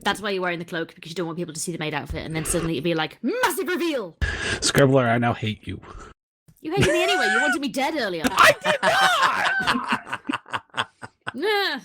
That's why you're wearing the cloak, because you don't want people to see the maid outfit, and then suddenly it'd be like, massive reveal! Scribbler, I now hate you. You hated me anyway, you wanted me dead earlier. I did not!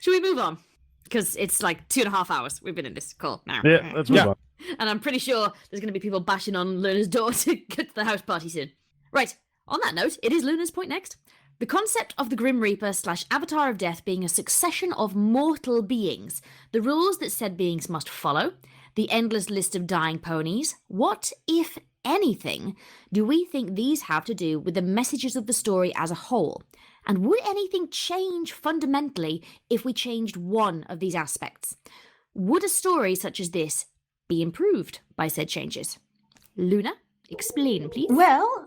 Should we move on? Because it's like 2.5 hours we've been in this call now. Yeah, let's move on. And I'm pretty sure there's going to be people bashing on Luna's door to get to the house party soon. Right, on that note, it is Luna's point next. The concept of the Grim Reaper / Avatar of Death being a succession of mortal beings, the rules that said beings must follow, the endless list of dying ponies, what, if anything, do we think these have to do with the messages of the story as a whole? And would anything change fundamentally if we changed one of these aspects? Would a story such as this be improved by said changes? Luna, explain, please. Well,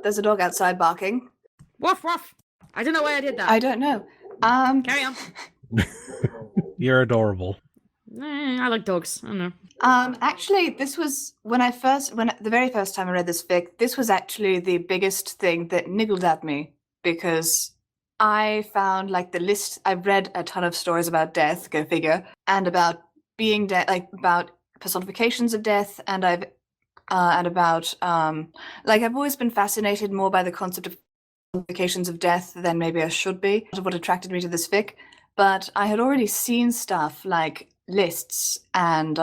there's a dog outside barking. Woof, woof. I don't know why I did that. I don't know. Carry on. You're adorable. I like dogs. I don't know. Actually, this was when the very first time I read this fic, this was actually the biggest thing that niggled at me, because I found like the list. I've read a ton of stories about death, go figure, and about being dead, like about personifications of death, and I've always been fascinated more by the concept of personifications of death than maybe I should be. What attracted me to this fic, but I had already seen stuff like lists and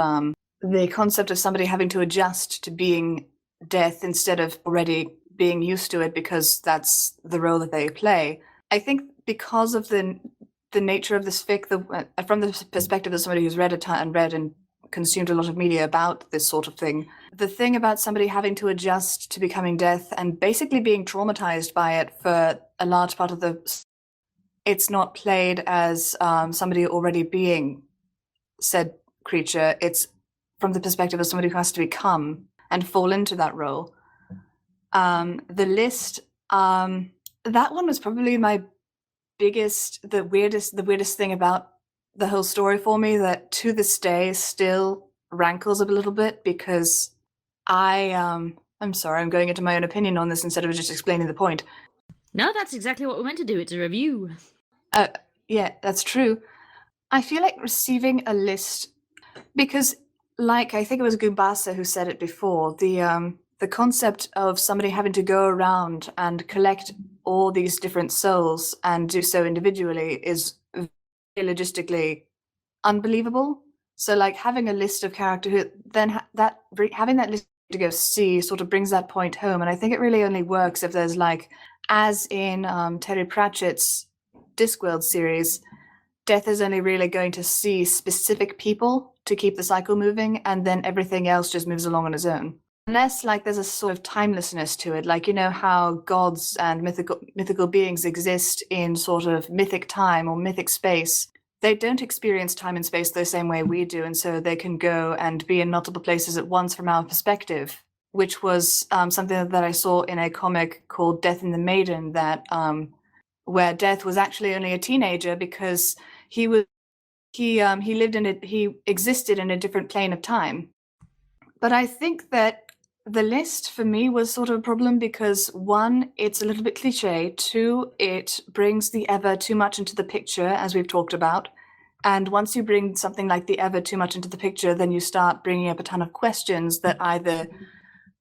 the concept of somebody having to adjust to being death instead of already being used to it because that's the role that they play. I think because of the nature of this fic, from the perspective of somebody who's read and consumed a lot of media about this sort of thing, the thing about somebody having to adjust to becoming death and basically being traumatized by it for a large part of it's not played as somebody already being said creature. It's from the perspective of somebody who has to become and fall into that role. The list, that one was probably my the weirdest thing about the whole story for me, that to this day still rankles a little bit, because I'm sorry, I'm going into my own opinion on this instead of just explaining the point. No, that's exactly what we're meant to do. It's a review. Yeah, that's true. I feel like receiving a list, because like I think it was Goombasa who said it before, the concept of somebody having to go around and collect all these different souls and do so individually is logistically unbelievable. So like having a list of characters who then having that list to go see sort of brings that point home. And I think it really only works if there's like, as in Terry Pratchett's Discworld series, death is only really going to see specific people to keep the cycle moving, and then everything else just moves along on its own. Unless like there's a sort of timelessness to it, like, you know how gods and mythical beings exist in sort of mythic time or mythic space. They don't experience time and space the same way we do, and so they can go and be in multiple places at once from our perspective, which was something that I saw in a comic called Death in the Maiden, that where Death was actually only a teenager because he existed in a different plane of time. But I think that the list for me was sort of a problem because, one, it's a little bit cliche. Two, it brings the ever too much into the picture, as we've talked about. And once you bring something like the ever too much into the picture, then you start bringing up a ton of questions that either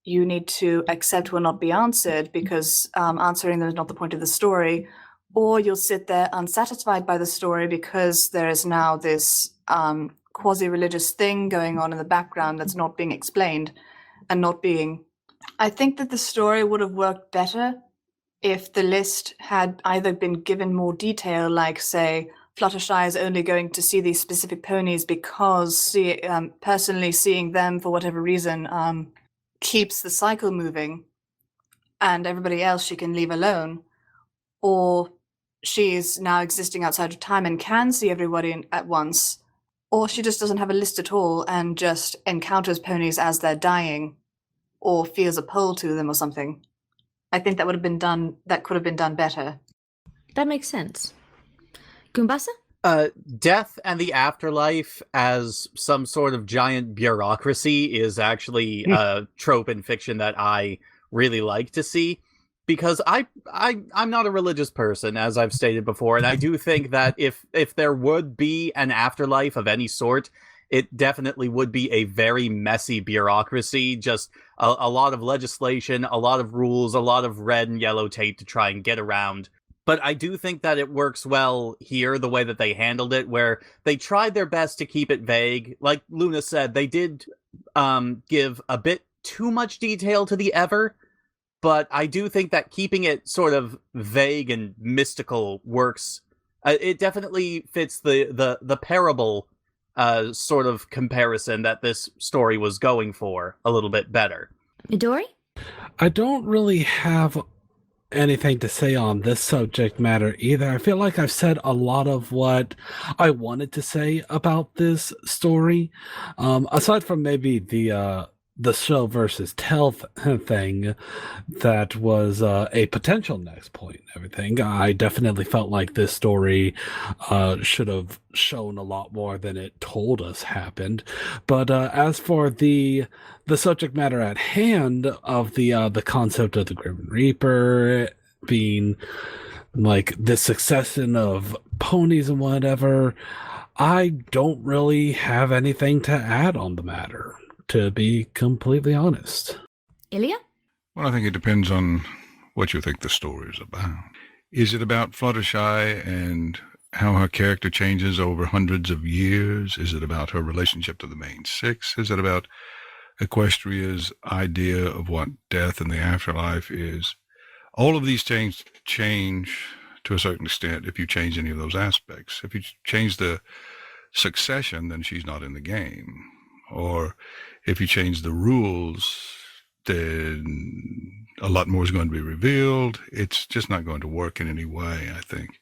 you need to accept will not be answered because answering them is not the point of the story, or you'll sit there unsatisfied by the story because there is now this quasi-religious thing going on in the background that's not being explained and not being. I think that the story would have worked better if the list had either been given more detail, like, say, Fluttershy is only going to see these specific ponies because personally seeing them for whatever reason keeps the cycle moving, and everybody else she can leave alone, or she's now existing outside of time and can see everybody at once, or she just doesn't have a list at all and just encounters ponies as they're dying, or feels a pull to them or something. I think that could have been done better. That makes sense. Goombasa? Death and the afterlife as some sort of giant bureaucracy is actually a trope in fiction that I really like to see, because I'm not a religious person, as I've stated before, and I do think that if there would be an afterlife of any sort, it definitely would be a very messy bureaucracy, just a lot of legislation, a lot of rules, a lot of red and yellow tape to try and get around. But I do think that it works well here, the way that they handled it, where they tried their best to keep it vague. Like Luna said, they did give a bit too much detail to the Ever, but I do think that keeping it sort of vague and mystical works. It definitely fits the parable sort of comparison that this story was going for a little bit better. Midori? I don't really have anything to say on this subject matter either. I feel like I've said a lot of what I wanted to say about this story. Aside from maybe the show versus tell thing that was a potential next point and everything, I definitely felt like this story should have shown a lot more than it told us happened. But as for the subject matter at hand of the concept of the Grim Reaper being like this succession of ponies and whatever, I don't really have anything to add on the matter, to be completely honest. Illya? Well, I think it depends on what you think the story is about. Is it about Fluttershy and how her character changes over hundreds of years? Is it about her relationship to the main six? Is it about Equestria's idea of what death and the afterlife is? All of these change to a certain extent if you change any of those aspects. If you change the succession, then she's not in the game. Or if you change the rules, then a lot more is going to be revealed. It's just not going to work in any way, I think.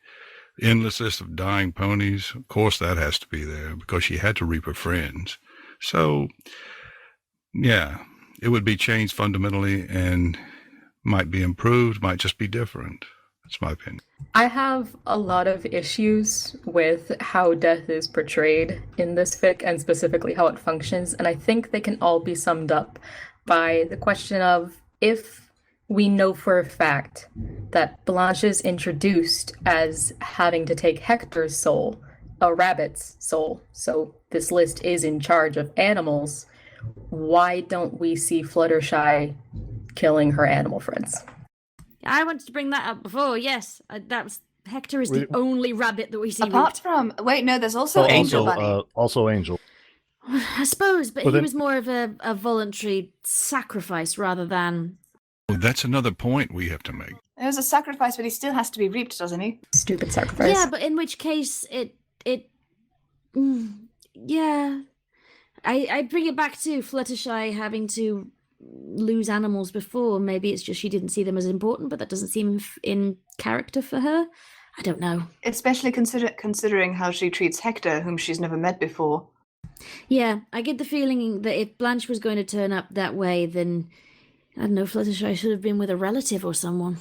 Endless list of dying ponies, of course that has to be there because she had to reap her friends. So, yeah, it would be changed fundamentally and might be improved, might just be different. That's my opinion. I have a lot of issues with how death is portrayed in this fic and specifically how it functions, and I think they can all be summed up by the question of, if we know for a fact that Blanche is introduced as having to take Hector's soul, a rabbit's soul, so this list is in charge of animals, why don't we see Fluttershy killing her animal friends? I wanted to bring that up before, yes. Hector is the only rabbit that we see. Apart from... Wait, no, there's also Angel Bunny. Also Angel. I suppose, but he was more of a voluntary sacrifice rather than... Well, that's another point we have to make. It was a sacrifice, but he still has to be reaped, doesn't he? Stupid sacrifice. Yeah, but in which case yeah. I bring it back to Fluttershy having to lose animals before. Maybe it's just she didn't see them as important, but that doesn't seem in character for her. I don't know. Especially considering how she treats Hector, whom she's never met before. Yeah, I get the feeling that if Blanche was going to turn up that way, then, I don't know, Fluttershy should have been with a relative or someone.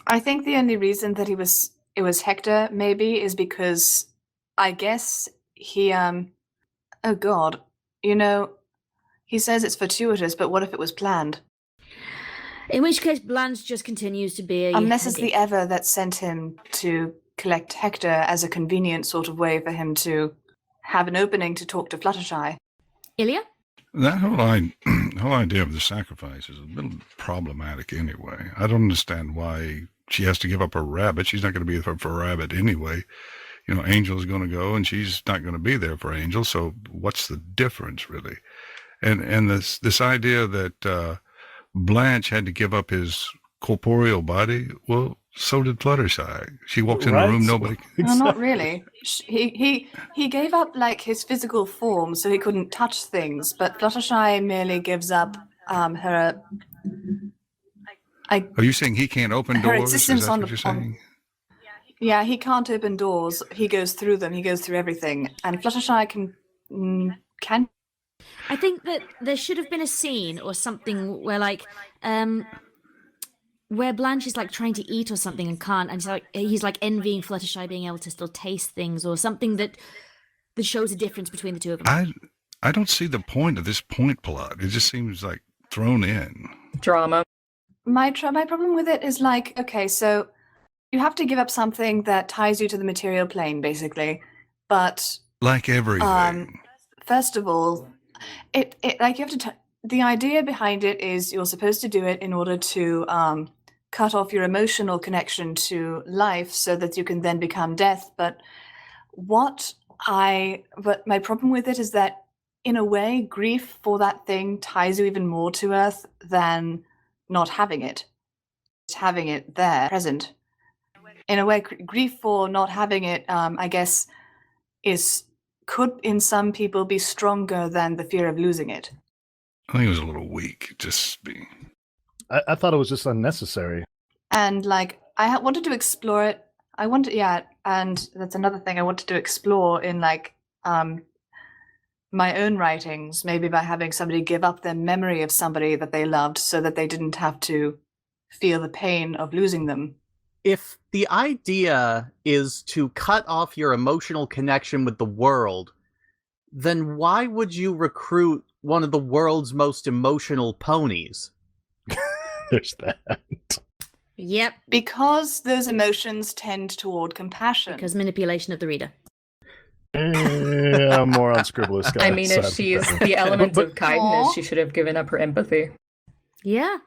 I think the only reason that it was Hector, maybe, is because I guess he, oh god, he says it's fortuitous, but what if it was planned? In which case, Blanche just continues to be a... Unless it's the Ever that sent him to collect Hector as a convenient sort of way for him to have an opening to talk to Fluttershy. Illya? That whole idea of the sacrifice is a little problematic anyway. I don't understand why she has to give up her rabbit. She's not going to be there for rabbit anyway. Angel's going to go, and she's not going to be there for Angel, so what's the difference, really? And this idea that Blanche had to give up his corporeal body, well, So did Fluttershy. She walks in a room, nobody. No, not really. He gave up like his physical form, so he couldn't touch things. But Fluttershy merely gives up her. Are you saying he can't open her doors? existence Is that on what you're saying? Yeah, he can't open doors. He goes through them. He goes through everything. And Fluttershy can. I think that there should have been a scene or something where, like, where Blanche is like trying to eat or something and can't, and he's like envying Fluttershy being able to still taste things, or something that shows a difference between the two of them. I don't see the point of this point plot. It just seems like thrown in. Drama. My problem with it is like, okay, so you have to give up something that ties you to the material plane, basically. But like everything. First of all, it like you have to. The idea behind it is you're supposed to do it in order to cut off your emotional connection to life, so that you can then become death. But my problem with it is that, in a way, grief for that thing ties you even more to Earth than not having it. Just having it there, present. In a way, grief for not having it, I guess, could in some people be stronger than the fear of losing it. I think it was a little weak, just being. I thought it was just unnecessary. And like, I wanted to explore it. And that's another thing I wanted to explore in like my own writings, maybe by having somebody give up their memory of somebody that they loved so that they didn't have to feel the pain of losing them. If the idea is to cut off your emotional connection with the world, then why would you recruit one of the world's most emotional ponies? There's that. Yep. Because those emotions tend toward compassion. Because manipulation of the reader. Yeah, more on Scribbler's side. I mean, if she's the element of kindness, she should have given up her empathy. Yeah.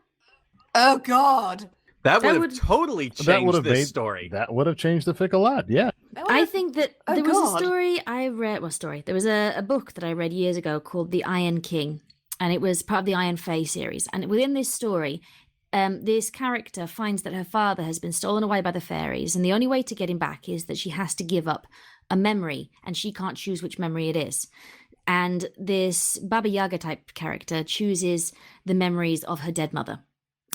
Oh, God. That would have totally changed this story. That would have changed the fic a lot, yeah. I think that there was a story I read. There was a book that I read years ago called The Iron King, and it was part of the Iron Fae series. And within this story, this character finds that her father has been stolen away by the fairies, and the only way to get him back is that she has to give up a memory, and she can't choose which memory it is. And this Baba Yaga type character chooses the memories of her dead mother,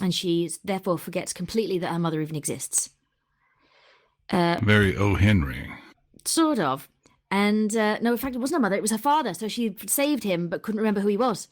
and she therefore forgets completely that her mother even exists. Very O. Henry. Sort of. And no, in fact, it wasn't her mother, it was her father. So she saved him but couldn't remember who he was.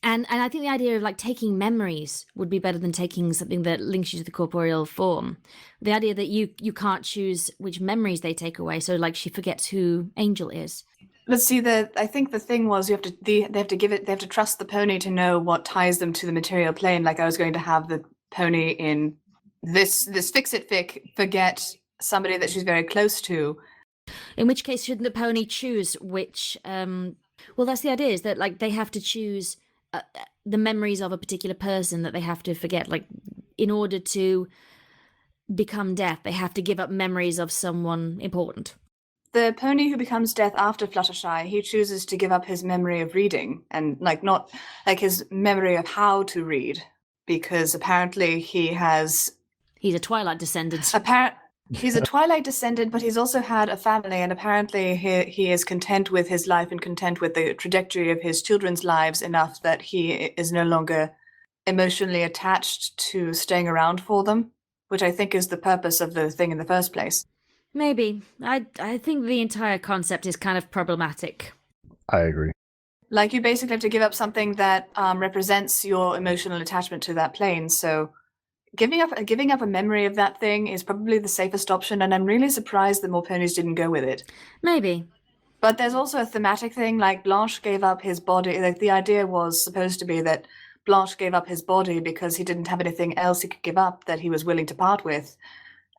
And I think the idea of like taking memories would be better than taking something that links you to the corporeal form. The idea that you can't choose which memories they take away, so like she forgets who Angel is. Let's see. I think the thing was they have to trust the pony to know what ties them to the material plane. Like I was going to have the pony in this Fix-It fic forget somebody that she's very close to. In which case, shouldn't the pony choose which? Well, that's the idea, is that like they have to choose the memories of a particular person that they have to forget. Like in order to become death, they have to give up memories of someone important. The pony who becomes death after Fluttershy, he chooses to give up his memory of reading, and like not like his memory of how to read, because apparently he's a Twilight descendant. He's a Twilight descendant, but he's also had a family, and apparently he is content with his life and content with the trajectory of his children's lives enough that he is no longer emotionally attached to staying around for them, which I think is the purpose of the thing in the first place. Maybe. I think the entire concept is kind of problematic. I agree. Like, you basically have to give up something that represents your emotional attachment to that plane, so giving up a memory of that thing is probably the safest option, and I'm really surprised that more ponies didn't go with it. Maybe. But there's also a thematic thing, like Blanche gave up his body. Like, the idea was supposed to be that Blanche gave up his body because he didn't have anything else he could give up that he was willing to part with.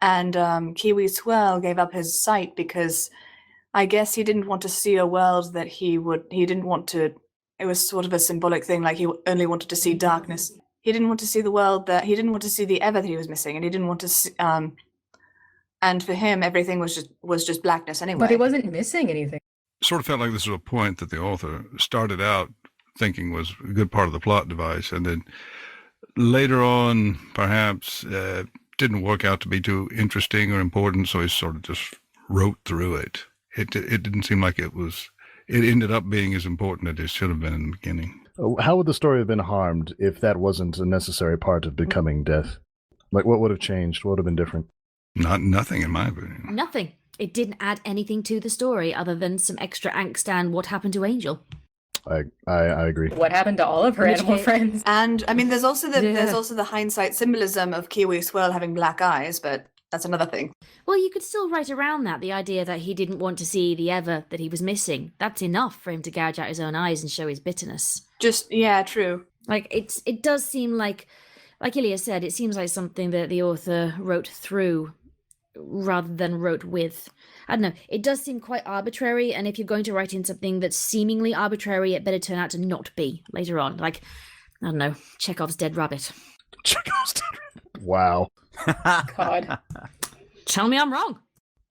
And Kiwi Swirl gave up his sight because I guess he didn't want to see a world that he didn't want to. It was sort of a symbolic thing, like he only wanted to see darkness. He didn't want to see the world he didn't want to see the ever that he was missing, and he didn't want to see, and for him everything was just blackness anyway. But he wasn't missing anything. Sort of felt like this was a point that the author started out thinking was a good part of the plot device, and then later on perhaps didn't work out to be too interesting or important, so he sort of just wrote through it. It didn't seem like it ended up being as important as it should have been in the beginning. How would the story have been harmed if that wasn't a necessary part of becoming death? Like, what would have changed? What would have been different? Nothing, in my opinion. Nothing. It didn't add anything to the story other than some extra angst and what happened to Angel. I agree. What happened to all of her animal friends? And I mean, there's also the hindsight symbolism of Kiwi Swirl having black eyes, but that's another thing. Well, you could still write around that, the idea that he didn't want to see the Ever that he was missing. That's enough for him to gouge out his own eyes and show his bitterness. Yeah, true. Like, it does seem like Illya said, it seems like something that the author wrote through rather than wrote with. I don't know, it does seem quite arbitrary, and if you're going to write in something that's seemingly arbitrary, it better turn out to not be later on. Like, I don't know, Chekhov's Dead Rabbit. Chekhov's Dead Rabbit. Wow. God. Tell me I'm wrong.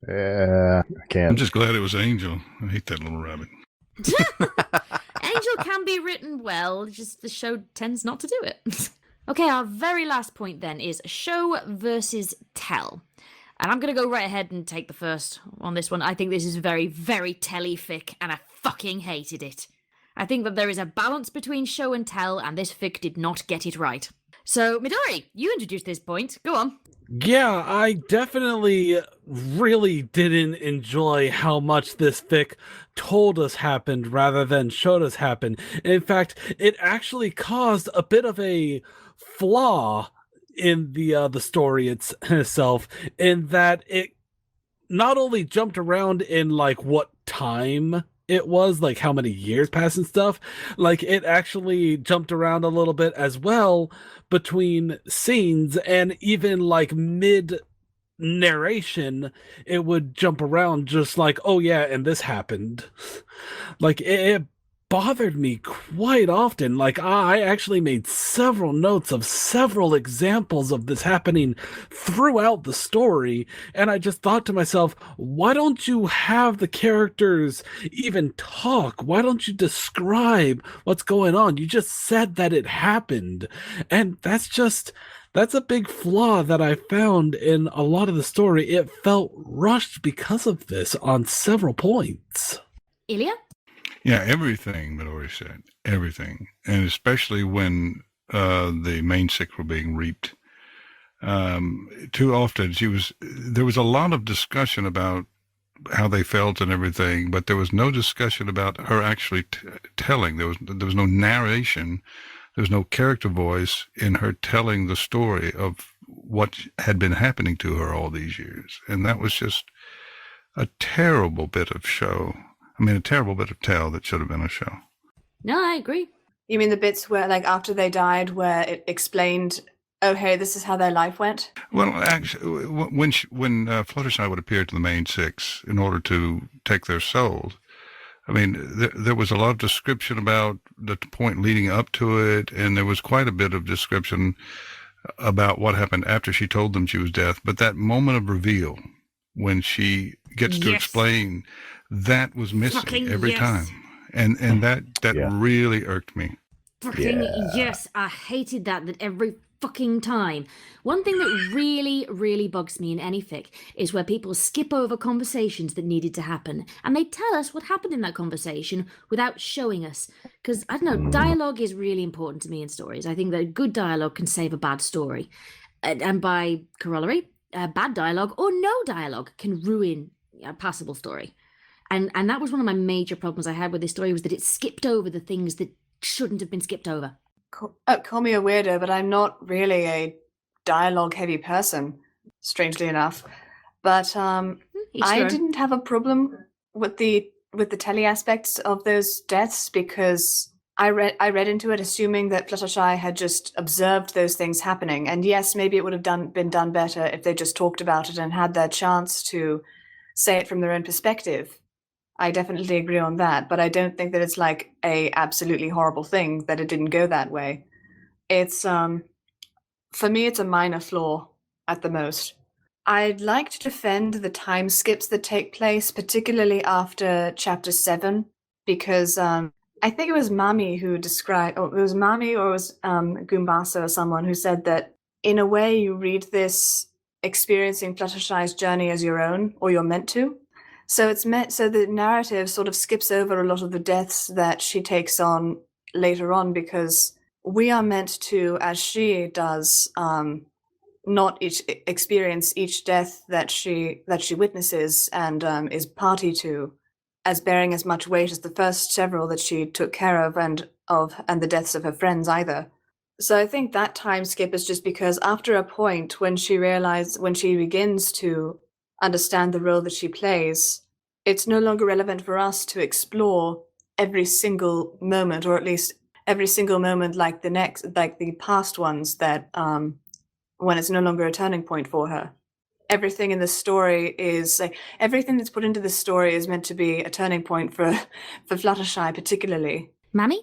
Yeah, I can't. I'm just glad it was Angel. I hate that little rabbit. Angel can be written well, just the show tends not to do it. Okay, our very last point then is show versus tell. And I'm going to go right ahead and take the first on this one. I think this is very, very telly-fic, and I fucking hated it. I think that there is a balance between show and tell, and this fic did not get it right. So, Midori, you introduced this point. Go on. Yeah, I definitely really didn't enjoy how much this fic told us happened rather than showed us happened. In fact, it actually caused a bit of a flaw in the story itself, in that it not only jumped around in like what time it was, like how many years passed and stuff, like it actually jumped around a little bit as well between scenes, and even like mid narration it would jump around, just like, oh yeah, and this happened. Like it bothered me quite often. Like I actually made several notes of several examples of this happening throughout the story, and I just thought to myself, why don't you have the characters even talk? Why don't you describe what's going on? You just said that it happened, and that's a big flaw that I found in a lot of the story. It felt rushed because of this on several points. Illya? Yeah, everything Midori said, everything, and especially when the main sick were being reaped. Too often there was a lot of discussion about how they felt and everything, but there was no discussion about her actually telling. There was no narration. There was no character voice in her telling the story of what had been happening to her all these years, and that was just a terrible bit of show. I mean, a terrible bit of tell that should have been a show. No, I agree. You mean the bits where, like, after they died, where it explained, oh, hey, this is how their life went? Well, actually, when Fluttershy would appear to the main six in order to take their souls, I mean, there was a lot of description about the point leading up to it, and there was quite a bit of description about what happened after she told them she was deaf. But that moment of reveal, when she gets to explain, that was missing Fucking every time. And that really irked me. Fucking yes, I hated that every fucking time. One thing that really, really bugs me in any fic is where people skip over conversations that needed to happen, and they tell us what happened in that conversation without showing us. Because, I don't know, dialogue is really important to me in stories. I think that good dialogue can save a bad story. And by corollary, bad dialogue or no dialogue can ruin a passable story. And that was one of my major problems I had with this story, was that it skipped over the things that shouldn't have been skipped over. Call me a weirdo, but I'm not really a dialogue-heavy person, strangely enough. But I didn't have a problem with the telly aspects of those deaths, because I read into it assuming that Fluttershy had just observed those things happening. And yes, maybe it would have been done better if they just talked about it and had their chance to say it from their own perspective. I definitely agree on that, but I don't think that it's like a absolutely horrible thing that it didn't go that way. It's for me, it's a minor flaw at the most. I'd like to defend the time skips that take place, particularly after chapter 7, because I think it was Mami who described, or it was Mami or it was Goombasa or someone who said that in a way you read this experiencing Fluttershy's journey as your own, or you're meant to. So the narrative sort of skips over a lot of the deaths that she takes on later on, because we are meant to, as she does, not experience each death that she witnesses and is party to as bearing as much weight as the first several that she took care of, and the deaths of her friends either. So I think that time skip is just because after a point when she begins to understand the role that she plays, it's no longer relevant for us to explore every single moment, or at least every single moment like the past ones that when it's no longer a turning point for her. Everything in the story is everything that's put into the story is meant to be a turning point for Fluttershy particularly. Mami?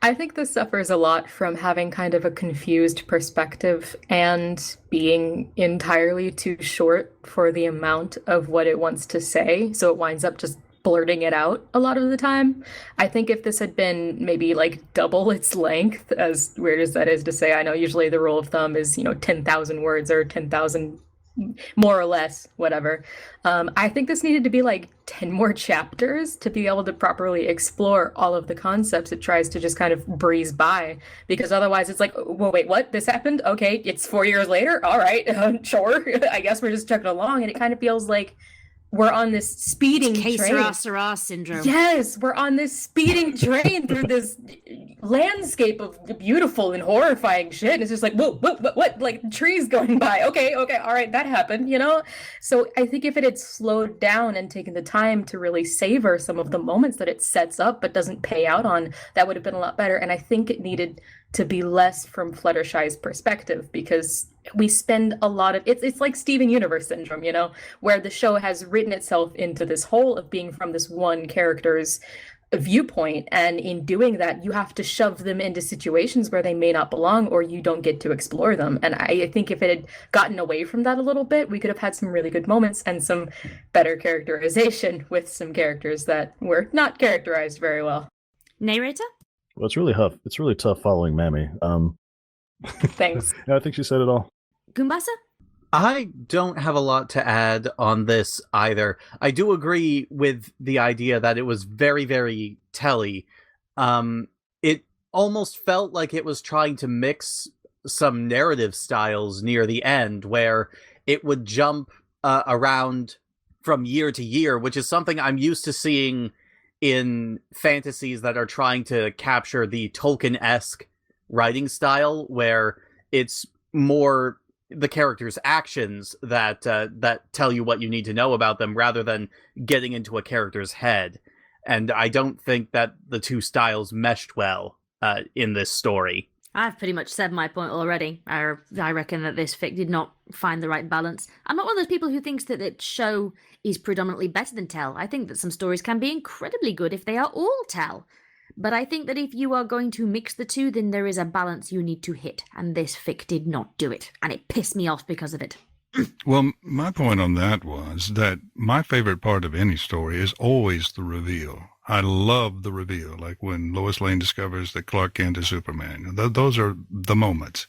I think this suffers a lot from having kind of a confused perspective and being entirely too short for the amount of what it wants to say, so it winds up just blurting it out a lot of the time. I think if this had been maybe like double its length, as weird as that is to say, I know usually the rule of thumb is, 10,000 words or 10,000 more or less, whatever. I think this needed to be like 10 more chapters to be able to properly explore all of the concepts it tries to just kind of breeze by, because otherwise it's like, well, wait, what? This happened? Okay, it's 4 years later? All right, sure. I guess we're just chugging along, and it kind of feels like we're on this speeding train. Sarah syndrome. Yes, we're on this speeding train through this landscape of beautiful and horrifying shit. And it's just like, whoa, what? Like trees going by. Okay, all right, that happened, So I think if it had slowed down and taken the time to really savor some of the moments that it sets up but doesn't pay out on, that would have been a lot better. And I think it needed to be less from Fluttershy's perspective, because we spend a lot of it's like Steven Universe syndrome, where the show has written itself into this hole of being from this one character's viewpoint, and in doing that you have to shove them into situations where they may not belong, or you don't get to explore them. And I think if it had gotten away from that a little bit, we could have had some really good moments and some better characterization with some characters that were not characterized very well. Neighrator? Well, it's really tough following Mami. Thanks. I think she said it all. Goombasa? I don't have a lot to add on this either. I do agree with the idea that it was very, very telly. It almost felt like it was trying to mix some narrative styles near the end, where it would jump around from year to year, which is something I'm used to seeing in fantasies that are trying to capture the Tolkien-esque writing style, where it's more the characters' actions that tell you what you need to know about them, rather than getting into a character's head. And I don't think that the two styles meshed well in this story. I've pretty much said my point already. I reckon that this fic did not find the right balance. I'm not one of those people who thinks that the show is predominantly better than tell. I think that some stories can be incredibly good if they are all tell. But I think that if you are going to mix the two, then there is a balance you need to hit. And this fic did not do it. And it pissed me off because of it. Well, my point on that was that my favorite part of any story is always the reveal. I love the reveal, like when Lois Lane discovers that Clark Kent is Superman. Those are the moments.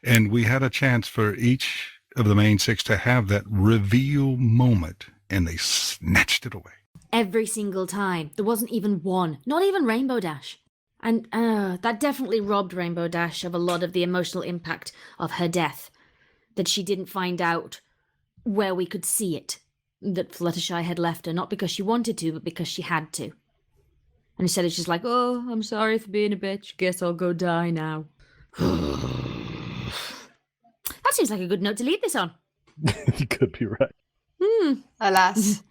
And we had a chance for each of the main six to have that reveal moment, and they snatched it away. Every single time. There wasn't even one. Not even Rainbow Dash. And that definitely robbed Rainbow Dash of a lot of the emotional impact of her death. That she didn't find out where we could see it. That Fluttershy had left her, not because she wanted to, but because she had to. And instead it's just like, oh, I'm sorry for being a bitch. Guess I'll go die now. That seems like a good note to leave this on. You could be right. Alas.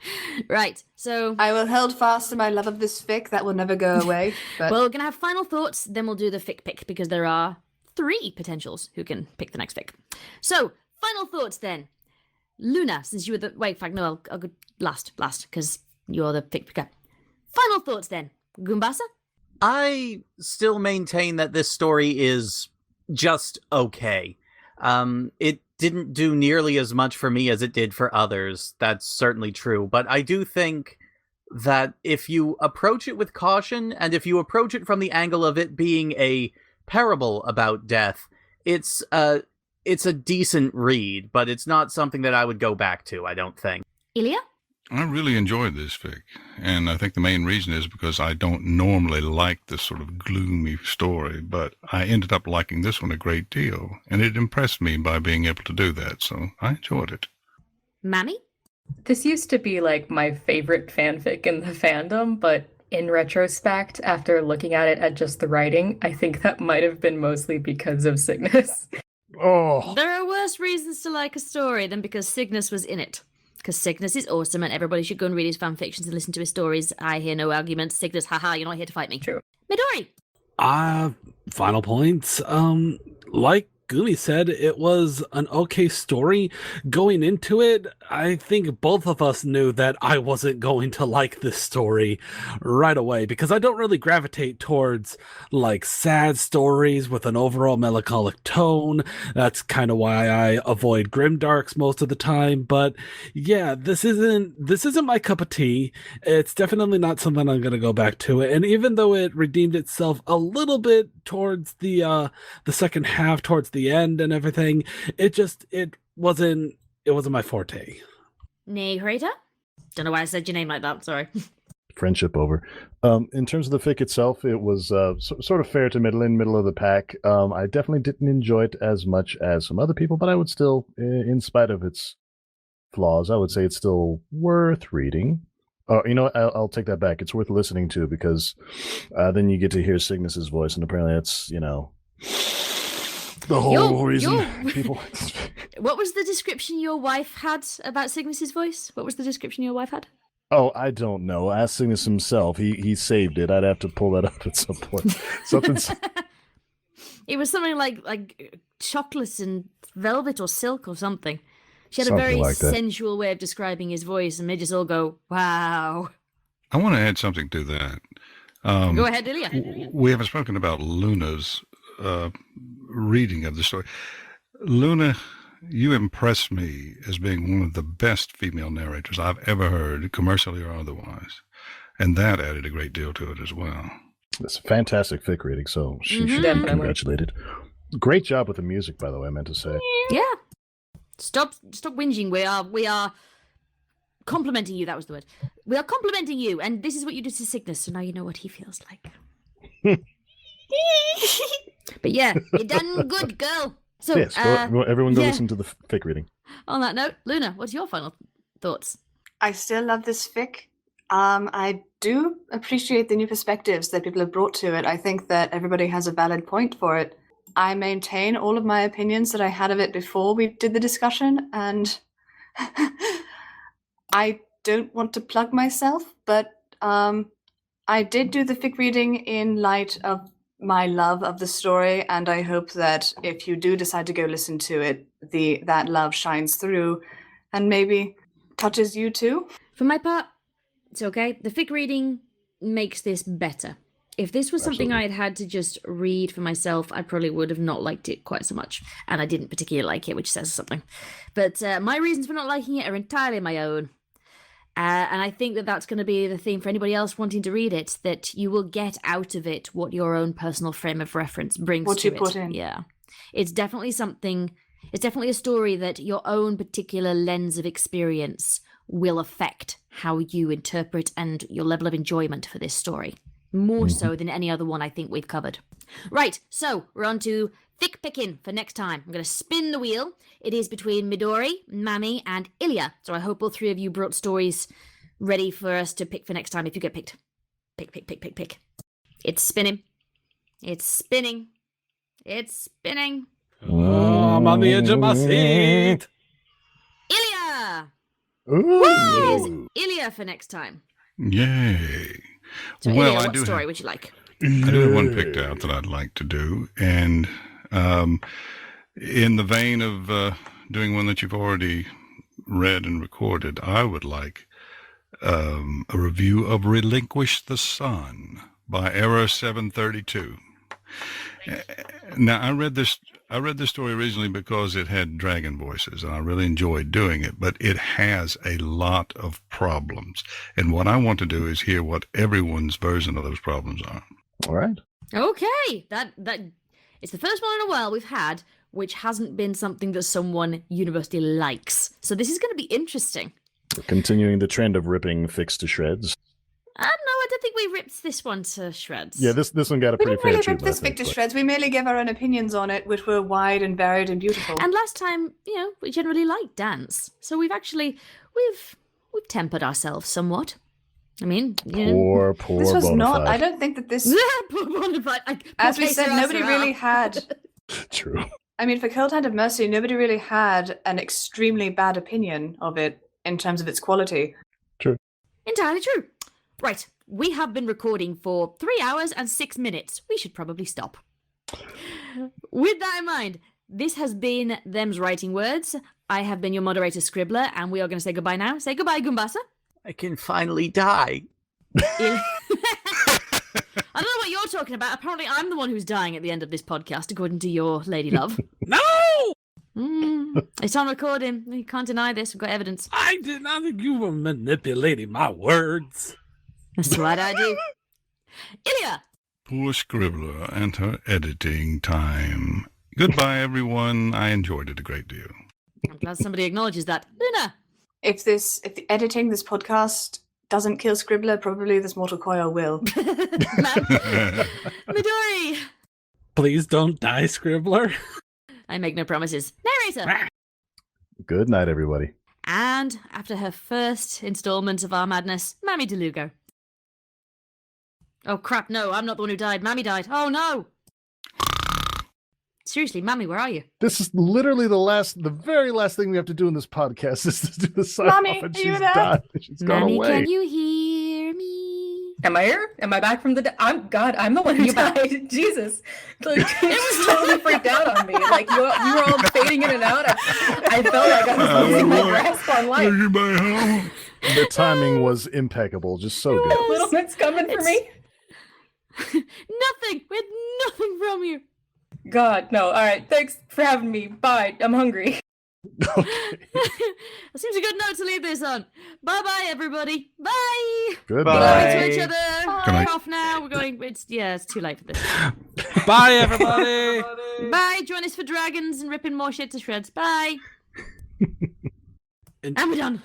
Right, so... I will hold fast to my love of this fic. That will never go away. But... Well, we're going to have final thoughts, then we'll do the fic pick, because there are 3 potentials who can pick the next fic. So, final thoughts then. Luna, since you were the... Wait, in fact, no, I'll go last, because you're the fic picker. Final thoughts then. Goombasa? I still maintain that this story is just okay. It didn't do nearly as much for me as it did for others. That's certainly true. But I do think that if you approach it with caution, and if you approach it from the angle of it being a parable about death, it's it's a decent read, but it's not something that I would go back to, I don't think. Illya? I really enjoyed this fic, and I think the main reason is because I don't normally like this sort of gloomy story, but I ended up liking this one a great deal, and it impressed me by being able to do that, so I enjoyed it. Mami? This used to be like my favorite fanfic in the fandom, but in retrospect, after looking at it at just the writing, I think that might have been mostly because of Cygnus. Oh, There are worse reasons to like a story than because Cygnus was in it. Because Cygnus is awesome and everybody should go and read his fanfictions and listen to his stories. I hear no arguments. Cygnus, haha, you're not here to fight me. True. Midori! Final points. Like Goombie said, it was an okay story. Going into it, I think both of us knew that I wasn't going to like this story right away because I don't really gravitate towards like sad stories with an overall melancholic tone. That's kind of why I avoid grimdarks most of the time. But yeah, this isn't my cup of tea. It's definitely not something I'm going to go back to. And even though it redeemed itself a little bit towards the second half, towards the end and everything, it wasn't my forte. Neighrator? Don't know why I said your name like that, sorry. Friendship over. In terms of the fic itself, it was sort of fair to middle of the pack. I definitely didn't enjoy it as much as some other people, but I would still, in spite of its flaws, I would say it's still worth reading. I'll take that back. It's worth listening to because then you get to hear Cygnus's voice, and apparently that's, the whole reason people... What was the description your wife had about Cygnus's voice? What was the description your wife had? Oh, I don't know. Ask Cygnus himself. He saved it. I'd have to pull that up at some point. Something's... It was something like chocolate and velvet or silk or something. She had Something a very like that. sensual way of describing his voice, and made us all go, wow. I want to add something to that. Go ahead, Illya. We haven't spoken about Luna's reading of the story. Luna, you impress me as being one of the best female narrators I've ever heard, commercially or otherwise. And that added a great deal to it as well. It's a fantastic fic reading, so she should be Definitely. congratulated. Great job with the music, by the way, I meant to say. Yeah. Stop whinging. We are complimenting you. That was the word. We are complimenting you, and this is what you did to Cygnus, so now you know what he feels like. But yeah, you done good, girl. So, Yes, everyone go yeah. listen to the fic reading. On that note, Luna, what's your final thoughts? I still love this fic. I do appreciate the new perspectives that people have brought to it. I think that everybody has a valid point for it. I maintain all of my opinions that I had of it before we did the discussion, and I don't want to plug myself, but I did do the fic reading in light of my love of the story, and I hope that if you do decide to go listen to it, that love shines through and maybe touches you too. For my part, it's okay. The fic reading makes this better. If this was something I had to just read for myself, I probably would have not liked it quite so much. And I didn't particularly like it, which says something. But my reasons for not liking it are entirely my own. And I think that that's going to be the theme for anybody else wanting to read it, that you will get out of it what your own personal frame of reference brings What to you it. put in. Yeah. It's definitely something, it's definitely a story that your own particular lens of experience will affect how you interpret and your level of enjoyment for this story. More so than any other one I think we've covered. Right, so we're on to fic picking for next time. I'm going to spin the wheel. It is between Midori, Mami, and Illya. So I hope all three of you brought stories ready for us to pick for next time if you get picked. Pick. It's spinning. It's spinning. It's spinning. Oh, I'm on the edge of my seat. Illya! Ooh. It is Illya for next time. Yay. So Well, Illya, I what do story have- would you like? I do have one picked out that I'd like to do. And in the vein of doing one that you've already read and recorded, I would like a review of Relinquish the Sun by Error 732. Now, I read this story originally because it had dragon voices, and I really enjoyed doing it, but it has a lot of problems. And what I want to do is hear what everyone's version of those problems are. All right. Okay, that it's the first one in a while we've had which hasn't been something that someone universally likes. So this is going to be interesting. We're continuing the trend of ripping fics to shreds. No, I don't think we ripped this one to shreds. Yeah, this one got a We pretty didn't fair really rip treatment. this fic to shreds. We merely gave our own opinions on it, which were wide and varied and beautiful. And last time, we generally liked dance. So we've tempered ourselves somewhat. I mean, Poor this was not. Bonafide. I don't think that this. Poor Bonafide. As we said, nobody really had. True. I mean, for Cold Hand of Mercy, nobody really had an extremely bad opinion of it in terms of its quality. Entirely true. Right, we have been recording for 3 hours and 6 minutes. We should probably stop. With that in mind, this has been Them's Writing Words. I have been your moderator, Scribbler, and we are going to say goodbye now. Say goodbye, Goombasa. I can finally die. I don't know what you're talking about. Apparently, I'm the one who's dying at the end of this podcast, according to your lady love. No! It's on recording. You can't deny this. We've got evidence. I did not think you were manipulating my words. That's what I do. Illya! Poor Scribbler and her editing time. Goodbye, everyone. I enjoyed it a great deal. I'm glad somebody acknowledges that. Luna! If the editing this podcast doesn't kill Scribbler, probably this mortal coil will. Midori! Please don't die, Scribbler. I make no promises. Neighrator! Good night, everybody. And after her first installment of our madness, Mami Dulugo. Oh crap, no, I'm not the one who died. Mami died. Oh no! Seriously, Mami, where are you? This is literally the very last thing we have to do in this podcast is to do the sign Mommy, off, and are you she's there? died. She's gone Mami, away. can you hear me? Am I here? Am I back from the? I'm the one who You're back. died. Jesus, like it was totally freaked out on me. Like you were all fading in and out. I felt like I was losing my grasp on life. Goodbye home. The timing was impeccable, just so good. Little bits coming for me. Nothing! We had nothing from you! God, no. All right, thanks for having me. Bye. I'm hungry. Okay. That seems a good note to leave this on. Bye-bye, everybody. Bye! Goodbye. Bye. Bye to each other. Good night. We're off now. We're going... It's too late for this. Bye, everybody. Bye. Join us for dragons and ripping more shit to shreds. Bye. And we're done.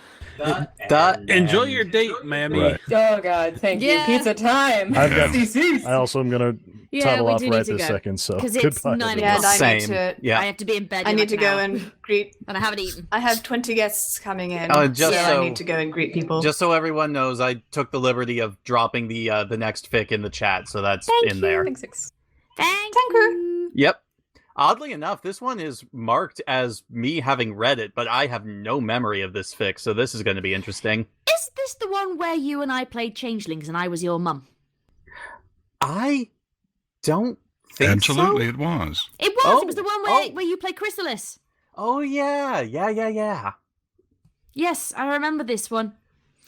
Enjoy your date, Mammy. Right. Oh God, thank you. Yeah. Pizza time. I've got- CC's. I also am going to Yeah, toddle we off do right need to this go. second, so 'Cause it's goodbye. 9 everybody. o'clock. I need Same. to. Yeah. I have to be in bed I in need like to an go hour. and greet. And I haven't eaten. I have 20 guests coming in. Oh, and just so so- I need to go and greet people. Just so everyone knows, I took the liberty of dropping the next fic in the chat, so that's Thank in there. you. Thanks. Thank Thank you. Yep. Oddly enough, this one is marked as me having read it, but I have no memory of this fic, so this is going to be interesting. Is this the one where you and I played Changelings and I was your mum? I don't think Absolutely, so. it was. It was. Oh, It was the one oh. where you played Chrysalis. Oh, yeah. Yes, I remember this one.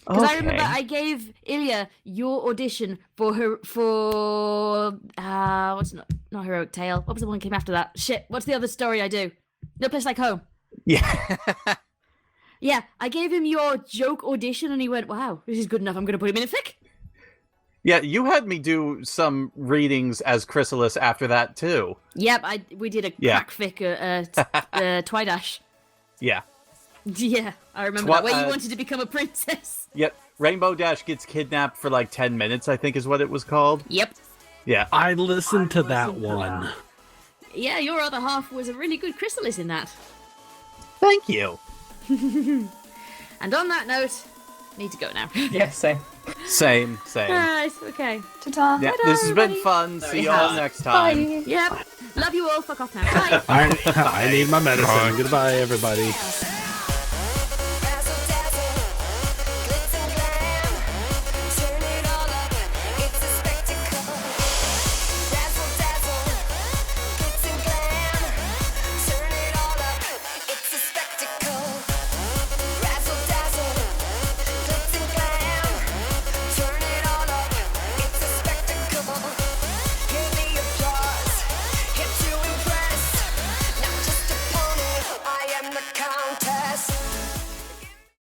Because I remember Okay. I gave Illya your audition for what's not Heroic Tale. What was the one that came after that? Shit, what's the other story I do? No Place Like Home. Yeah. Yeah, I gave him your joke audition and he went, wow, this is good enough. I'm going to put him in a fic. Yeah, you had me do some readings as Chrysalis after that, too. Yep, we did a Yeah. crack fic Twidash. Yeah. Yeah, I remember that, where you uh, wanted to become a princess. Yep. Rainbow Dash gets kidnapped for like 10 minutes, I think is what it was called. Yep. Yeah. I listened to that one. Yeah, your other half was a really good Chrysalis in that. Thank you. And on that note, need to go now. Yeah, same. Same. Alright, okay. Ta-ta. Yeah, Ta-da, this has been everybody. fun. See you all next time. Yep. Love you all. Fuck off now. Bye. I need my medicine. Bye. Goodbye, everybody.